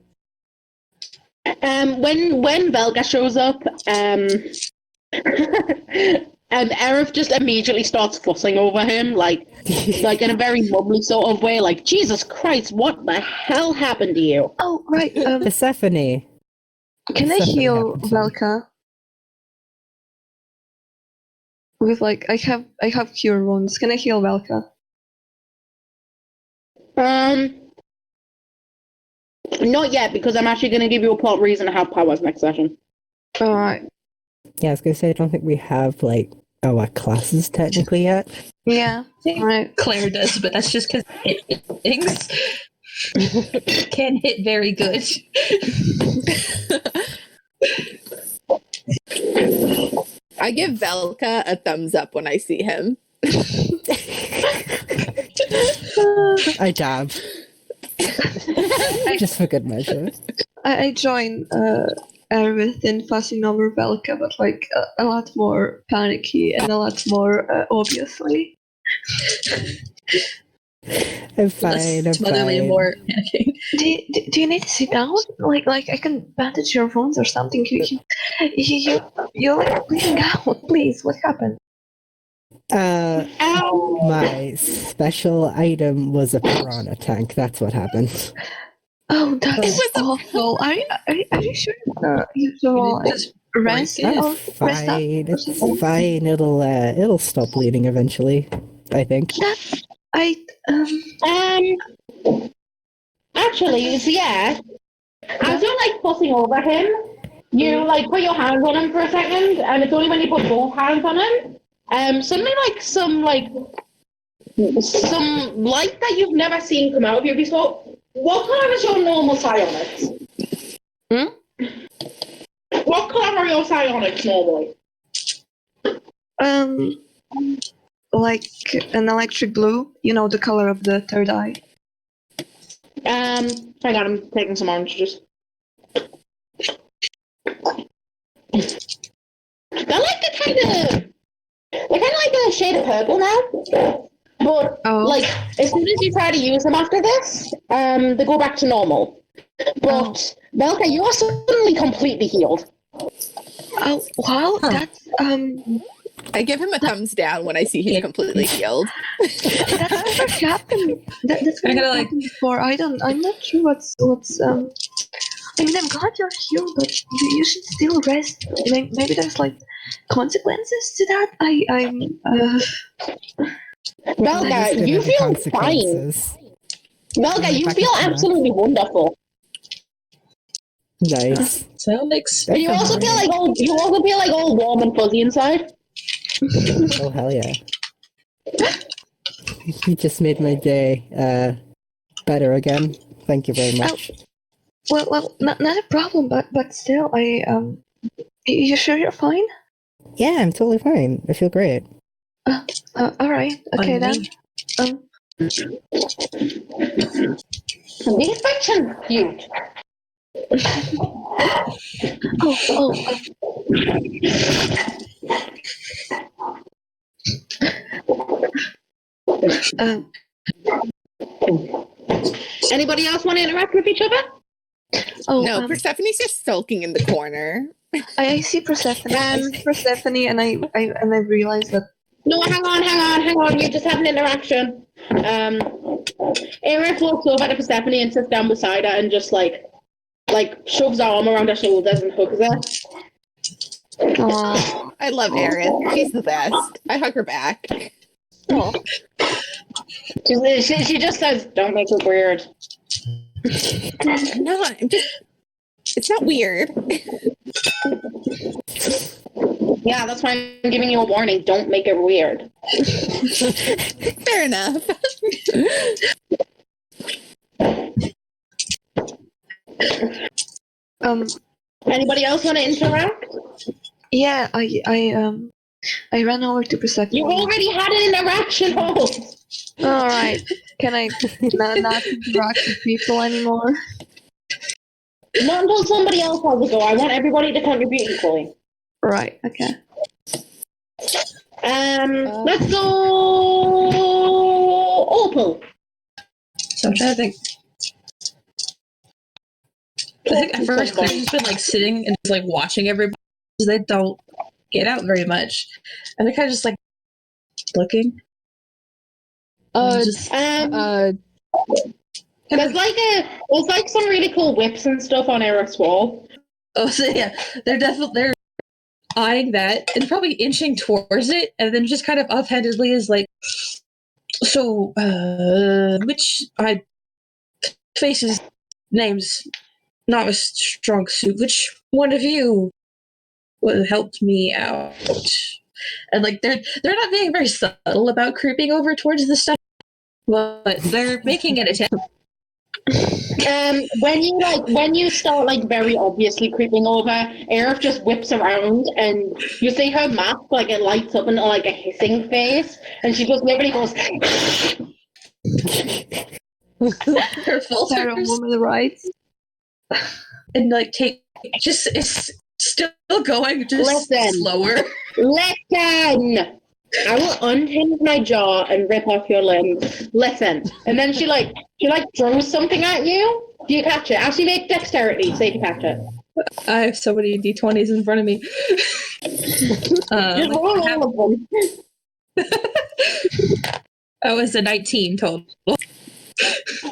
Speaker 1: When Velga shows up, Aerith just immediately starts fussing over him, like in a very mumbly sort of way, like, Jesus Christ, what the hell happened to you?
Speaker 5: Oh, right.
Speaker 4: Persephone.
Speaker 5: Can I
Speaker 4: Something
Speaker 5: heal
Speaker 4: happened to me.
Speaker 5: Velka? With like, I have cure wounds. Can I heal Velka?
Speaker 1: Not yet, because I'm actually going to give you a plot reason to have powers next session.
Speaker 5: Alright.
Speaker 4: Yeah, I was gonna say I don't think we have like our classes technically yet.
Speaker 5: Yeah. Right.
Speaker 2: Claire does, but that's just because it things can hit very good.
Speaker 6: I give Velka a thumbs up when I see him.
Speaker 4: I dab. Just for good measure.
Speaker 5: I join Aerith in fussing over Velka, but like a lot more panicky and a lot more obviously.
Speaker 4: I'm fine. I'm
Speaker 2: Smotherly
Speaker 4: fine.
Speaker 2: more panicking.
Speaker 5: Do you need to sit down? Like I can bandage your wounds or something. You're like bleeding out. Please, what happened?
Speaker 4: My special item was a piranha tank. That's what happened.
Speaker 5: Oh, that's awful. Are you sure you will
Speaker 2: Just
Speaker 5: rest
Speaker 2: break it.
Speaker 5: or
Speaker 4: It's
Speaker 5: rest up?
Speaker 4: fine. It's fine. It'll stop bleeding eventually. I think.
Speaker 1: Actually, so yeah, as you're like fussing over him, you like put your hands on him for a second, and it's only when you put both hands on him, suddenly like some light that you've never seen come out of you before. What color is your normal psionics? What color are your psionics normally?
Speaker 5: Like an electric blue. You know the color of the third eye.
Speaker 1: Hang on, I'm taking some orange juice. They're kind of like a shade of purple now. But like as soon as you try to use them after this, they go back to normal. But Velka, you are suddenly completely healed.
Speaker 5: Oh wow, that's
Speaker 6: I give him a thumbs down when I see he's completely healed.
Speaker 5: That's never happened. That's never happened before. I'm not sure what's. I mean, I'm glad you're here, but you should still rest. Maybe there's like consequences to that.
Speaker 1: Velga, you feel fine. Velga, you feel absolutely wonderful.
Speaker 4: Nice.
Speaker 2: So makes.
Speaker 1: And you also feel like all warm and fuzzy inside.
Speaker 4: Oh hell yeah! You just made my day better again. Thank you very much.
Speaker 5: Well, not a problem, but still, you sure you're fine?
Speaker 4: Yeah, I'm totally fine. I feel great.
Speaker 5: All right, okay then.
Speaker 1: These pictures are cute. Anybody else want to interact with each other?
Speaker 6: No, Persephone's just sulking in the corner.
Speaker 5: I see Persephone. And I realize that.
Speaker 1: No, hang on. You just had an interaction. Aerith walks over to Persephone and sits down beside her and just like shoves her arm around her shoulders and hugs her.
Speaker 6: Aww. I love Aerith. She's the best. I hug her back.
Speaker 1: She just says, "Don't make it weird."
Speaker 6: No, it's not weird.
Speaker 1: Yeah, that's why I'm giving you a warning. Don't make it weird.
Speaker 6: Fair enough.
Speaker 1: Anybody else want to interact?
Speaker 5: Yeah, I ran over to Persephone.
Speaker 1: You already had an interaction. All
Speaker 5: right. Can I not interact with people anymore?
Speaker 1: Not until somebody else has a go. I want everybody to contribute equally.
Speaker 5: Right. Okay.
Speaker 1: Let's go Opal.
Speaker 2: So I'm trying to think. I think at first Claire's just been like sitting and just like watching everybody because they don't get out very much, and they're kind of just like looking.
Speaker 1: There's like some really cool whips and stuff on Eric's wall.
Speaker 2: Oh, so yeah, they're eyeing that and probably inching towards it, and then just kind of offhandedly is like, so which faces names not a strong suit. Which one of you would have helped me out? And like they're not being very subtle about creeping over towards the stuff, but they're making an attempt.
Speaker 1: When you start like very obviously creeping over, Aerith just whips around and you see her map, like it lights up into like a hissing face, and she just literally goes
Speaker 2: her filters
Speaker 10: woman rights.
Speaker 2: And like it's still going just slower.
Speaker 1: Listen, I will unhinge my jaw and rip off your limb. Listen, and then she throws something at you. Do you catch it? Actually, make dexterity. See if you catch it.
Speaker 2: I have so many d20s in front of me.
Speaker 1: Just roll all of them.
Speaker 2: That was a 19 total.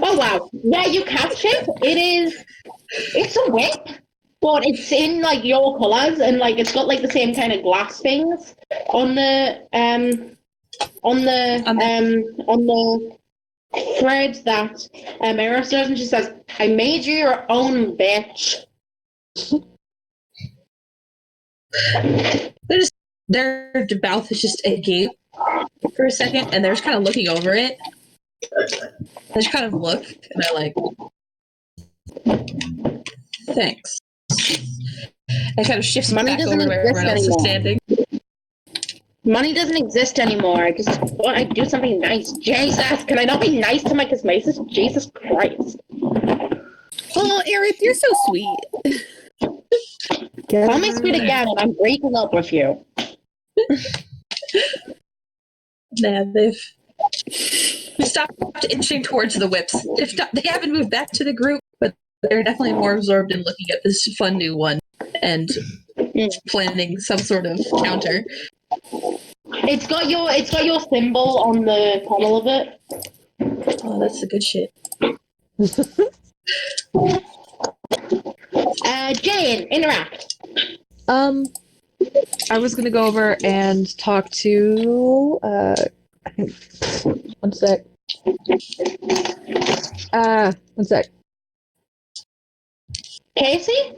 Speaker 1: Oh wow! Yeah, you catch it. It's a whip, but it's in like your colours and like it's got like the same kind of glass things on the thread that Eris does, and she says, "I made you your own bitch."
Speaker 2: Their mouth is just agape for a second, and they're just kind of looking over it. They just kind of look, and they're like, "Thanks." And kind of shifts
Speaker 1: Money
Speaker 2: back
Speaker 1: doesn't
Speaker 2: over where everyone else is standing.
Speaker 1: Money doesn't exist anymore. I just want to do something nice. Jesus, can I not be nice to my cosmesis? Jesus Christ.
Speaker 6: Oh, Aerith, you're so sweet.
Speaker 1: Call me sweet again, and I'm breaking up with you.
Speaker 2: Yeah, they've stopped inching towards the whips. They haven't moved back to the group, but they're definitely more absorbed in looking at this fun new one and planning some sort of counter.
Speaker 1: It's got your symbol on the pommel of it.
Speaker 2: Oh, that's the good shit.
Speaker 1: Jane, interact.
Speaker 3: I was gonna go over and talk to I think one sec. One sec.
Speaker 1: Casey?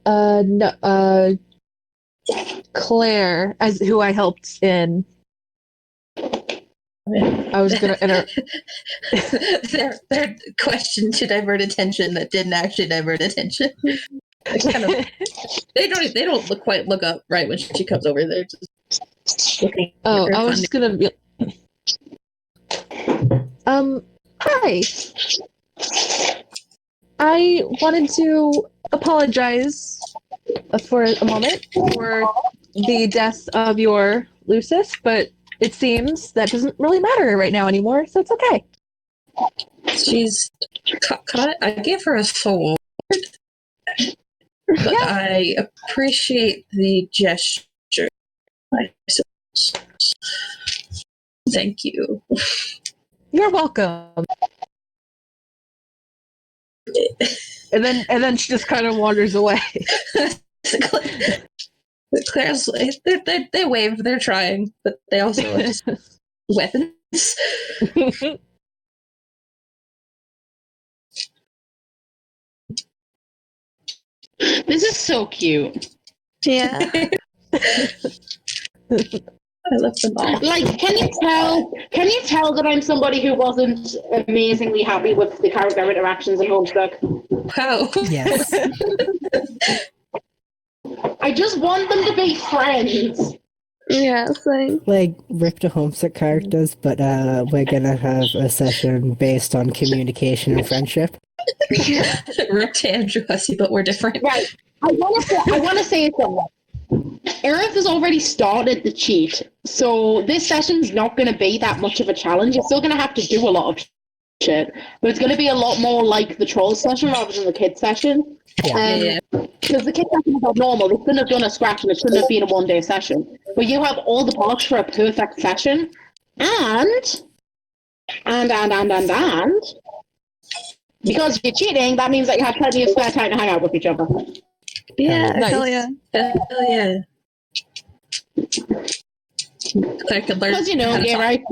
Speaker 3: No, Claire, as who I helped in. I was gonna enter.
Speaker 2: their question to divert attention that didn't actually divert attention. Kind of, they don't look up right when she comes over. They're just looking.
Speaker 3: Oh, I was just gonna be. Hi. I wanted to apologize for a moment for the death of your Lucis, but it seems that doesn't really matter right now anymore, so it's okay.
Speaker 2: She's I gave her a sword, but I appreciate the gesture. Thank you.
Speaker 3: You're welcome. And then she just kind of wanders away.
Speaker 2: Claire's they wave, they're trying, but they also are just weapons.
Speaker 1: This is so cute.
Speaker 10: Yeah.
Speaker 2: I love them all.
Speaker 1: Like, can you tell that I'm somebody who wasn't amazingly happy with the character interactions in Homestuck?
Speaker 2: Wow.
Speaker 4: Yes.
Speaker 1: I just want them to be friends.
Speaker 10: Yeah, same.
Speaker 4: Like, rip to homesick characters, but we're gonna have a session based on communication and friendship.
Speaker 2: Rip to Andrew Hussey, but we're different.
Speaker 1: Right. I want to say something. Aerith has already started the cheat, so this session's not going to be that much of a challenge. You're still going to have to do a lot of shit, but it's going to be a lot more like the troll session rather than the kid session.
Speaker 2: Yeah.
Speaker 1: Because the kid session is not normal. They couldn't have done a scratch and it shouldn't have been a one-day session. But you have all the parts for a perfect session, and because you're cheating, that means that you have plenty of spare time to hang out with each other.
Speaker 10: Yeah,
Speaker 3: Nice.
Speaker 10: hell yeah.
Speaker 2: Hell yeah. Claire could learn.
Speaker 1: Because, you know,
Speaker 2: how to
Speaker 1: you're
Speaker 2: talk.
Speaker 1: right.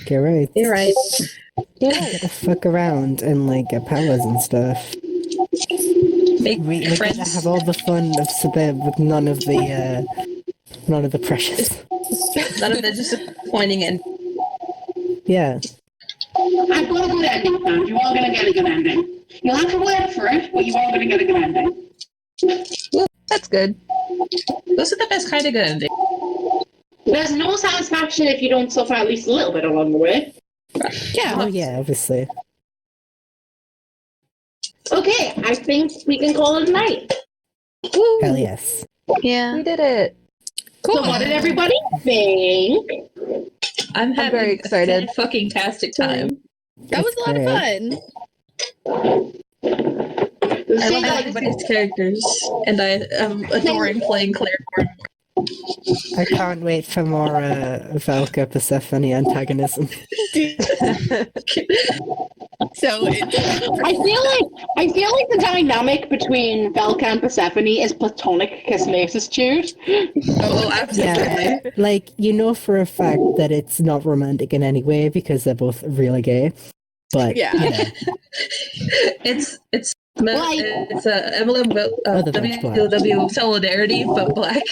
Speaker 4: You're right.
Speaker 2: You're right.
Speaker 4: Gotta fuck around and like get powers and stuff.
Speaker 2: Make
Speaker 4: We gotta
Speaker 2: friends.
Speaker 4: have all the fun of suburb with none of the precious.
Speaker 2: None of the disappointing and
Speaker 4: Yeah.
Speaker 1: I've got a good ending, Sam. You are going to get a good ending. You'll have to work for it, but you are going to get a good ending.
Speaker 3: That's good.
Speaker 2: those are the best kind of good endings.
Speaker 1: There's no satisfaction if you don't suffer at least a little bit along the way.
Speaker 2: Yeah.
Speaker 4: Oh yeah, obviously.
Speaker 1: Okay, I think we can call it a night.
Speaker 4: Hell yes.
Speaker 10: Yeah.
Speaker 3: We did it.
Speaker 6: Cool.
Speaker 1: So what did everybody think?
Speaker 2: I'm having
Speaker 3: very excited.
Speaker 2: a fucking tastic time.
Speaker 6: That was a lot of fun.
Speaker 2: I love everybody's characters, and I am adoring playing Claire Gordon.
Speaker 4: I can't wait for more Velka Persephone antagonism.
Speaker 6: So
Speaker 1: I feel like the dynamic between Velka and Persephone is platonic kismatitude.
Speaker 2: Oh, absolutely.
Speaker 4: Yeah, like you know for a fact that it's not romantic in any way because they're both really gay. But
Speaker 6: Yeah.
Speaker 4: you know,
Speaker 2: It's
Speaker 1: Like-
Speaker 2: it's a emblem of
Speaker 4: Other than black.
Speaker 2: WW solidarity, but black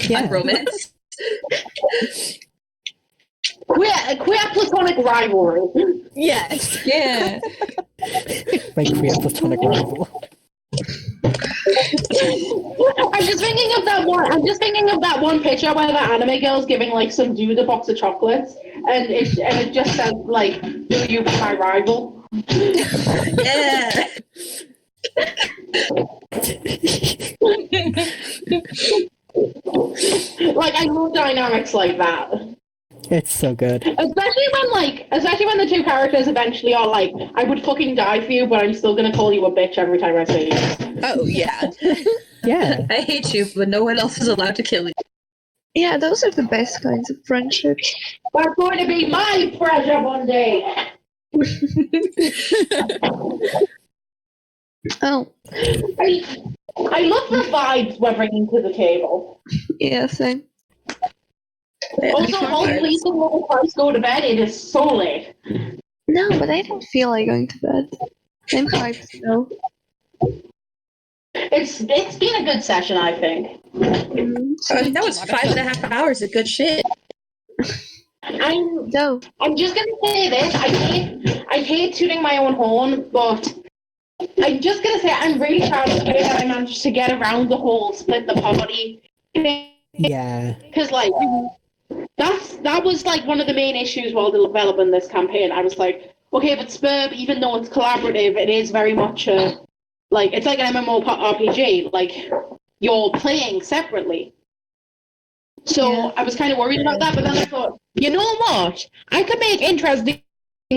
Speaker 4: yeah,
Speaker 2: romance.
Speaker 1: Queer platonic rivalry.
Speaker 6: yes.
Speaker 2: Yeah.
Speaker 4: my queer platonic rival.
Speaker 1: I'm just thinking of that one picture where the anime girl's giving like some dude a box of chocolates, and it just says like, "Do you be my rival?"
Speaker 2: Yeah.
Speaker 1: Like I love dynamics like that.
Speaker 4: It's so good.
Speaker 1: Especially when the two characters eventually are like, I would fucking die for you, but I'm still gonna call you a bitch every time I see you.
Speaker 6: Oh yeah.
Speaker 4: Yeah,
Speaker 2: I hate you, but no one else is allowed to kill you.
Speaker 5: Yeah, those are the best kinds of friendships.
Speaker 1: That's going to be my pleasure one day.
Speaker 5: Oh,
Speaker 1: I love the vibes we're bringing to the table.
Speaker 5: yeah, same.
Speaker 1: Also, hopefully the little first go to bed. It is so late.
Speaker 5: No, but I don't feel like going to bed. Same vibes, though.
Speaker 1: It's been a good session, I think.
Speaker 2: I mean, that was 5.5 hours of good shit.
Speaker 1: I'm
Speaker 5: No.
Speaker 1: just gonna say this. I hate tooting my own horn, but I'm just gonna say I'm really proud of the way that I managed to get around the whole split the party thing.
Speaker 4: yeah.
Speaker 1: Because like that was like one of the main issues while developing this campaign. I was like, okay, but Spurb, even though it's collaborative, it is very much a like it's like an MMORPG. Like you're playing separately. So
Speaker 5: Yeah.
Speaker 1: I was kind of worried about that, but then I thought, you know what? I could make interesting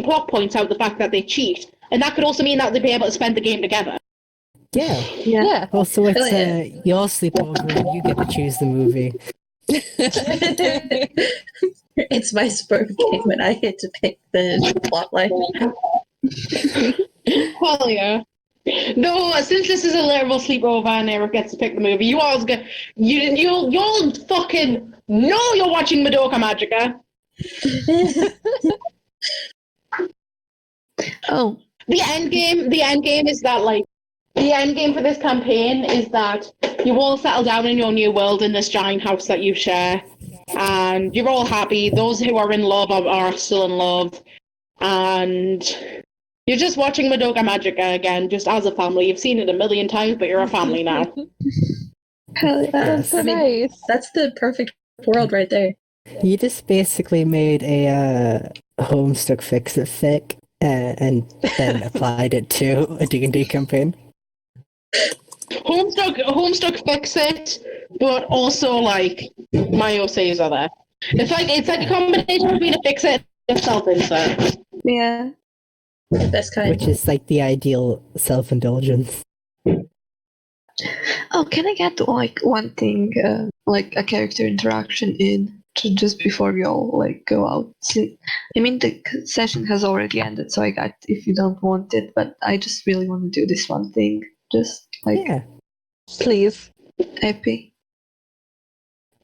Speaker 1: plot points out of the fact that they cheat, and that could also mean that they'd be able to spend the game together.
Speaker 4: Yeah.
Speaker 3: Yeah.
Speaker 4: Also, it's
Speaker 2: Hell yeah.
Speaker 4: your sleepover and you get to choose the movie.
Speaker 2: It's my Spurb game, and I get to pick the plotline.
Speaker 1: Hell yeah. No, since this is a literal sleepover and Eric gets to pick the movie, you all get you'll fucking know you're watching Madoka Magica.
Speaker 5: Oh,
Speaker 1: The end game is that like the end game for this campaign is that you all settle down in your new world in this giant house that you share, and you're all happy. Those who are in love are still in love, and you're just watching Madoka Magica again, just as a family. You've seen it a million times, but you're a family now.
Speaker 5: hell yeah.
Speaker 3: That's so
Speaker 2: I mean,
Speaker 3: nice.
Speaker 2: That's the perfect world right there.
Speaker 4: You just basically made a Homestuck Fix-It fic and then applied it to a D&D campaign.
Speaker 1: Homestuck fix it, but also like my OCs are there. It's like a combination between a fix it and a self-insert.
Speaker 5: Yeah.
Speaker 2: That's kind.
Speaker 4: Which is like the ideal self-indulgence.
Speaker 5: Oh, can I get like one thing, like a character interaction in just before we all like go out? I mean, the session has already ended, so I got if you don't want it, but I just really want to do this one thing, just like
Speaker 4: Yeah.
Speaker 3: Please.
Speaker 5: happy.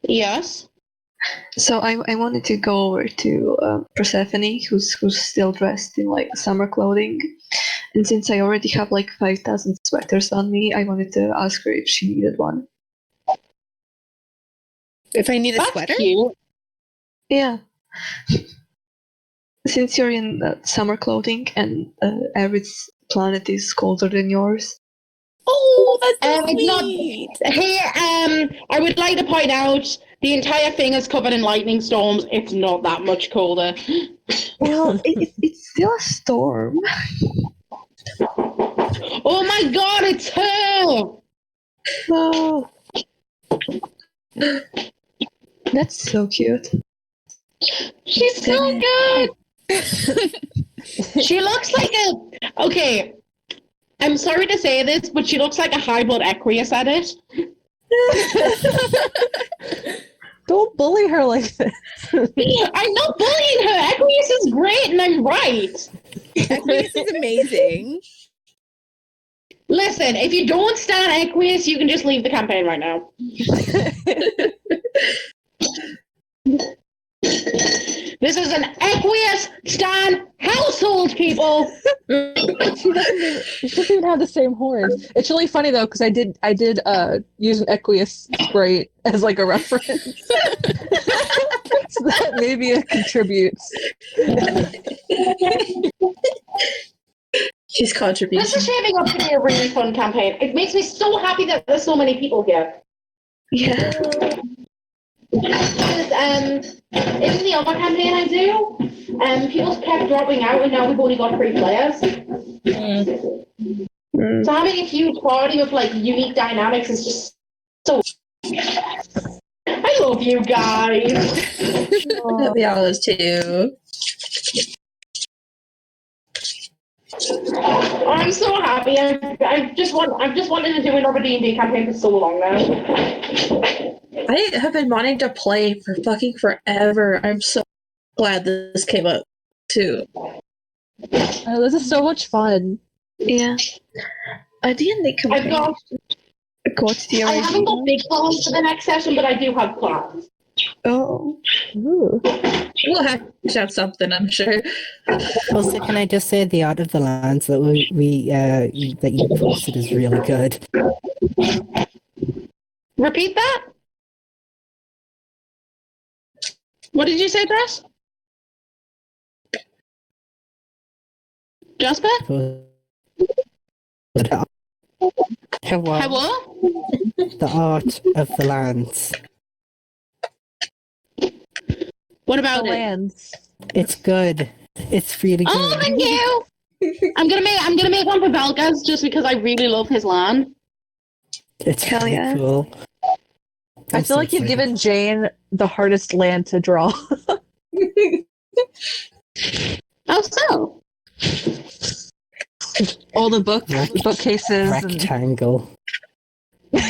Speaker 1: Yes.
Speaker 5: So I wanted to go over to Persephone, who's still dressed in like summer clothing, and since I already have like 5,000 sweaters on me, I wanted to ask her if she needed one.
Speaker 6: If I need a
Speaker 1: That's
Speaker 6: sweater?
Speaker 1: cute.
Speaker 5: Yeah. Since you're in summer clothing and Arid's planet is colder than yours.
Speaker 6: Oh, that's so
Speaker 1: It's not
Speaker 6: sweet.
Speaker 1: here. I would like to point out the entire thing is covered in lightning storms. It's not that much colder.
Speaker 5: Well, it's still a storm.
Speaker 1: Oh my god, it's her!
Speaker 5: Oh. That's so cute.
Speaker 1: She's so good. She looks like a. Okay, I'm sorry to say this, but she looks like a high blood Aqueous at it.
Speaker 3: Don't bully her like this.
Speaker 1: I'm not bullying her. Aqueous is great, and I'm right.
Speaker 6: Aqueous is amazing.
Speaker 1: Listen, if you don't stand Aqueous, you can just leave the campaign right now. This is an Aqueous Stan household, people.
Speaker 3: She doesn't even have the same horns. It's really funny though because I did use an Equius sprite as like a reference, so that maybe it contributes.
Speaker 2: She's contributing.
Speaker 1: This is shaping up to be a really fun campaign. It makes me so happy that there's so many people here.
Speaker 5: Yeah.
Speaker 1: Because in the other campaign I do, people kept dropping out, and now we've only got 3 players. So having a huge party with like unique dynamics is just so. I love you guys.
Speaker 2: Love y'all too.
Speaker 1: I'm so happy. I've just wanted to do another D&D campaign for so long now.
Speaker 2: I have been wanting to play for fucking forever. I'm so glad this came up too.
Speaker 3: Oh, this is so much fun.
Speaker 5: Yeah. I didn't
Speaker 1: I've got.
Speaker 5: the
Speaker 1: I haven't got big plans for the next session, but I do have plans.
Speaker 5: Oh.
Speaker 3: Ooh.
Speaker 2: We'll have to have something, I'm sure.
Speaker 4: Also, can I just say the Art of the Lands that that you posted is really good.
Speaker 1: Repeat that? What did you say, Dress? Jasper?
Speaker 4: Hello.
Speaker 1: Hello?
Speaker 4: The Art of the Lands.
Speaker 1: What about
Speaker 3: The
Speaker 1: it?
Speaker 3: lands.
Speaker 4: It's good. It's really good.
Speaker 1: Oh, thank you. I'm gonna make one for Valgas just because I really love his land.
Speaker 4: It's
Speaker 5: Hell
Speaker 4: really
Speaker 5: yeah.
Speaker 4: cool.
Speaker 3: I
Speaker 4: I'm
Speaker 3: feel
Speaker 4: so
Speaker 3: like you've
Speaker 4: excited.
Speaker 3: given Jane the hardest land to draw.
Speaker 1: Oh, so?
Speaker 3: All the bookcases.
Speaker 4: Rectangle.
Speaker 1: Well,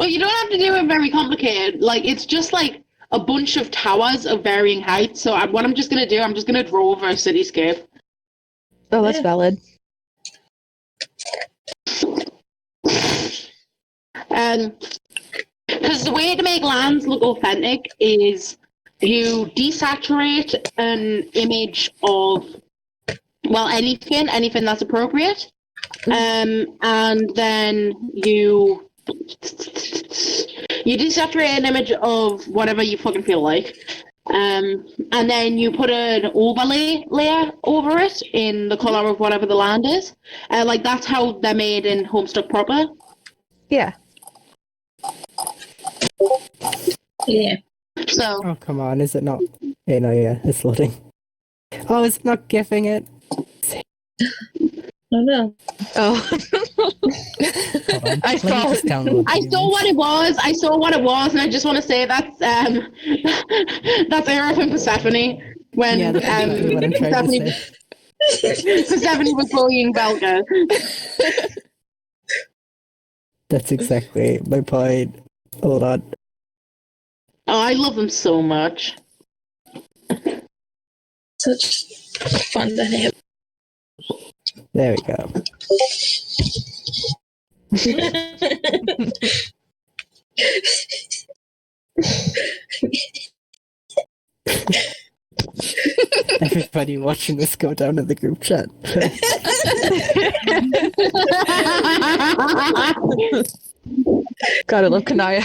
Speaker 1: you don't have to do it very complicated. Like, it's just like a bunch of towers of varying heights. So what I'm just gonna do, I'm just gonna draw over a cityscape.
Speaker 3: Oh, that's valid.
Speaker 1: Because the way to make lands look authentic is you desaturate an image of, well, anything that's appropriate, and then you desaturate an image of whatever you fucking feel like, and then you put an overlay layer over it in the color of whatever the land is. Like that's how they're made in Homestuck proper.
Speaker 3: Yeah.
Speaker 2: Yeah.
Speaker 1: So
Speaker 4: Oh, come on. Is it not? No, yeah, it's loading. Oh, it's not giving it.
Speaker 2: Oh no.
Speaker 3: Oh.
Speaker 4: Hold on.
Speaker 3: I
Speaker 4: Let me
Speaker 3: saw
Speaker 4: just download the
Speaker 1: I saw
Speaker 4: image.
Speaker 1: what it was. I saw what it was, and I just want to say that's that's Aerith and Persephone when
Speaker 4: Yeah, that's exactly what I'm trying to say.
Speaker 1: Persephone was bullying Belga.
Speaker 4: That's exactly my point. Hold on.
Speaker 1: Oh, I love them so much.
Speaker 2: Such fun dynamic.
Speaker 4: There we go. Everybody watching this go down in the group chat.
Speaker 3: Gotta love Kanaya.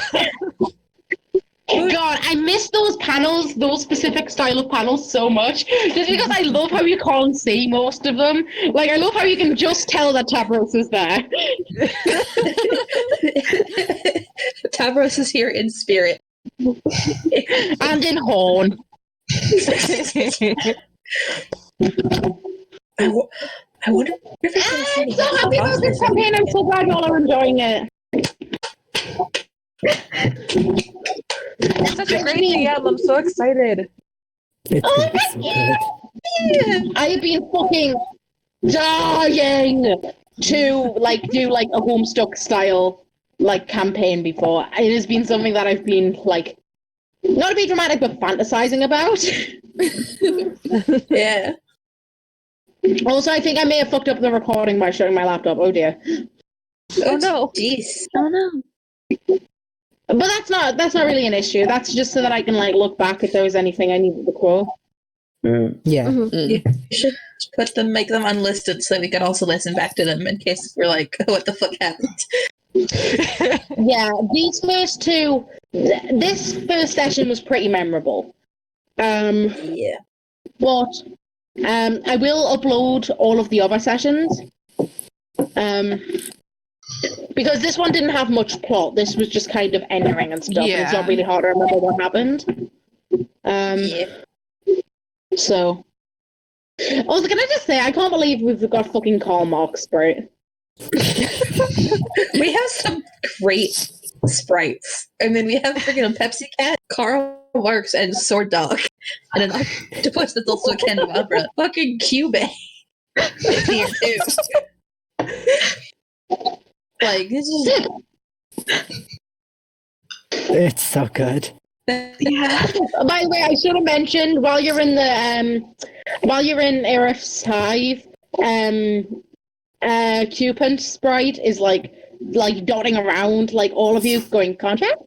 Speaker 1: God, I miss those panels, those specific style of panels so much. Just because I love how you can't see most of them. Like, I love how you can just tell that Tabros is there.
Speaker 2: Tavros is here in spirit.
Speaker 1: And in horn.
Speaker 2: I wonder if it's going to see
Speaker 1: I'm so happy about this campaign. I'm so glad y'all are enjoying it.
Speaker 3: Such a great DM. I'm so excited.
Speaker 4: It's gonna be so good.
Speaker 1: I have been fucking dying to like do like a Homestuck style like campaign before. It has been something that I've been like not to be dramatic but fantasizing about.
Speaker 2: Yeah.
Speaker 1: Also, I think I may have fucked up the recording by showing my laptop. Oh dear.
Speaker 3: Oh no.
Speaker 2: Jeez.
Speaker 10: Oh no.
Speaker 1: But that's not really an issue. That's just so that I can like look back if there was anything I needed to quote.
Speaker 4: Yeah.
Speaker 2: You should make them unlisted so we can also listen back to them in case we're like, what the fuck happened?
Speaker 1: Yeah, these first two. This first session was pretty memorable.
Speaker 2: Yeah.
Speaker 1: But I will upload all of the other sessions. Because this one didn't have much plot. This was just kind of entering and stuff. And it's not really hard to remember what happened.
Speaker 2: Yeah.
Speaker 1: So. Also, can I just say, I can't believe we've got fucking Karl Marx sprite.
Speaker 2: We have some great sprites. I mean, we have freaking a Pepsi Cat, Karl Marx, and Sword Dog. And an octopus that's also a candelabra. Fucking Cubase. Here, too. Like, this is...
Speaker 4: It's so good.
Speaker 1: Yeah. By the way, I should have mentioned while you're in Aerith's hive, Cupid sprite is like dotting around like all of you going contract.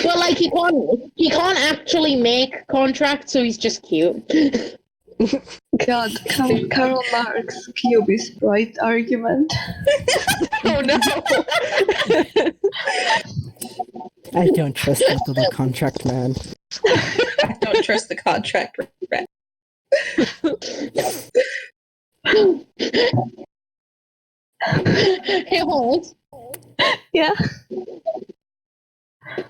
Speaker 1: Well, like he can't actually make contract, so he's just cute.
Speaker 5: God, Karl Marx Cubist sprite argument.
Speaker 3: Oh no.
Speaker 4: I don't trust that little contract man.
Speaker 2: I don't trust the contract rep.
Speaker 1: Hey, hold.
Speaker 5: Yeah.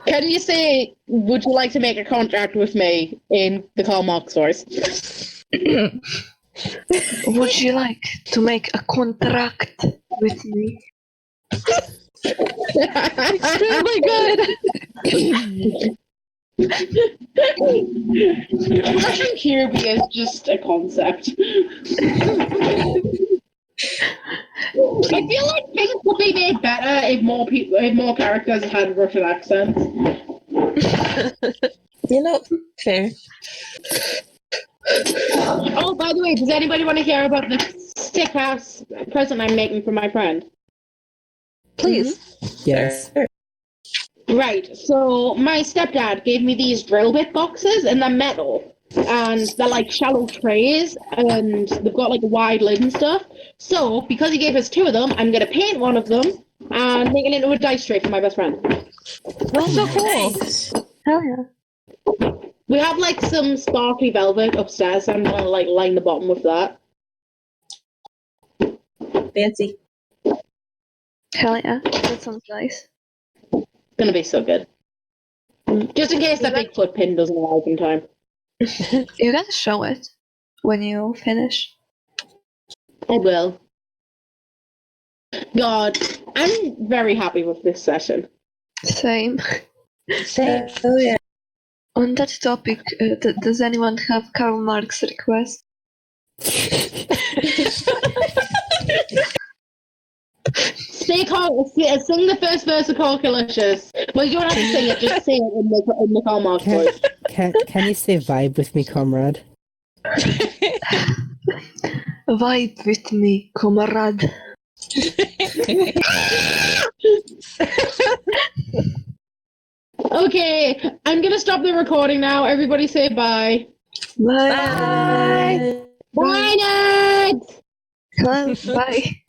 Speaker 1: Can you say, would you like to make a contract with me in the Karl Marx voice?
Speaker 5: Would you like to make a contract with me?
Speaker 3: Extremely good.
Speaker 1: Russian Kirby is just a concept. I feel like things would be made better if more characters had Russian accents.
Speaker 2: You know, fair.
Speaker 1: Oh, by the way, does anybody want to hear about the stick house present I'm making for my friend?
Speaker 3: Please.
Speaker 4: Yes.
Speaker 1: Right, so my stepdad gave me these drill bit boxes, and they're metal. And they're like shallow trays, and they've got like a wide lid and stuff. So, because he gave us two of them, I'm going to paint one of them and make it into a dice tray for my best friend.
Speaker 3: That's so cool.
Speaker 5: Hell yeah.
Speaker 1: We have like some sparkly velvet upstairs, so I'm going to like line the bottom with that.
Speaker 2: Fancy.
Speaker 5: Hell yeah. That sounds nice.
Speaker 1: It's going to be so good. Just in case that Bigfoot pin doesn't arrive in time.
Speaker 5: You gotta show it when you finish.
Speaker 1: I will. God, I'm very happy with this session.
Speaker 5: Same.
Speaker 3: Same.
Speaker 2: Oh yeah.
Speaker 5: On that topic, does anyone have Karl Marx request?
Speaker 1: Sing the first verse of Calculicious. Well, you don't have to sing it, just sing it in the Karl Marx voice.
Speaker 4: Can you say vibe with me, comrade?
Speaker 5: Vibe with me, comrade.
Speaker 1: Okay, I'm gonna stop the recording now. Everybody say bye.
Speaker 5: Bye.
Speaker 1: Bye, Ned!
Speaker 5: Hello, bye.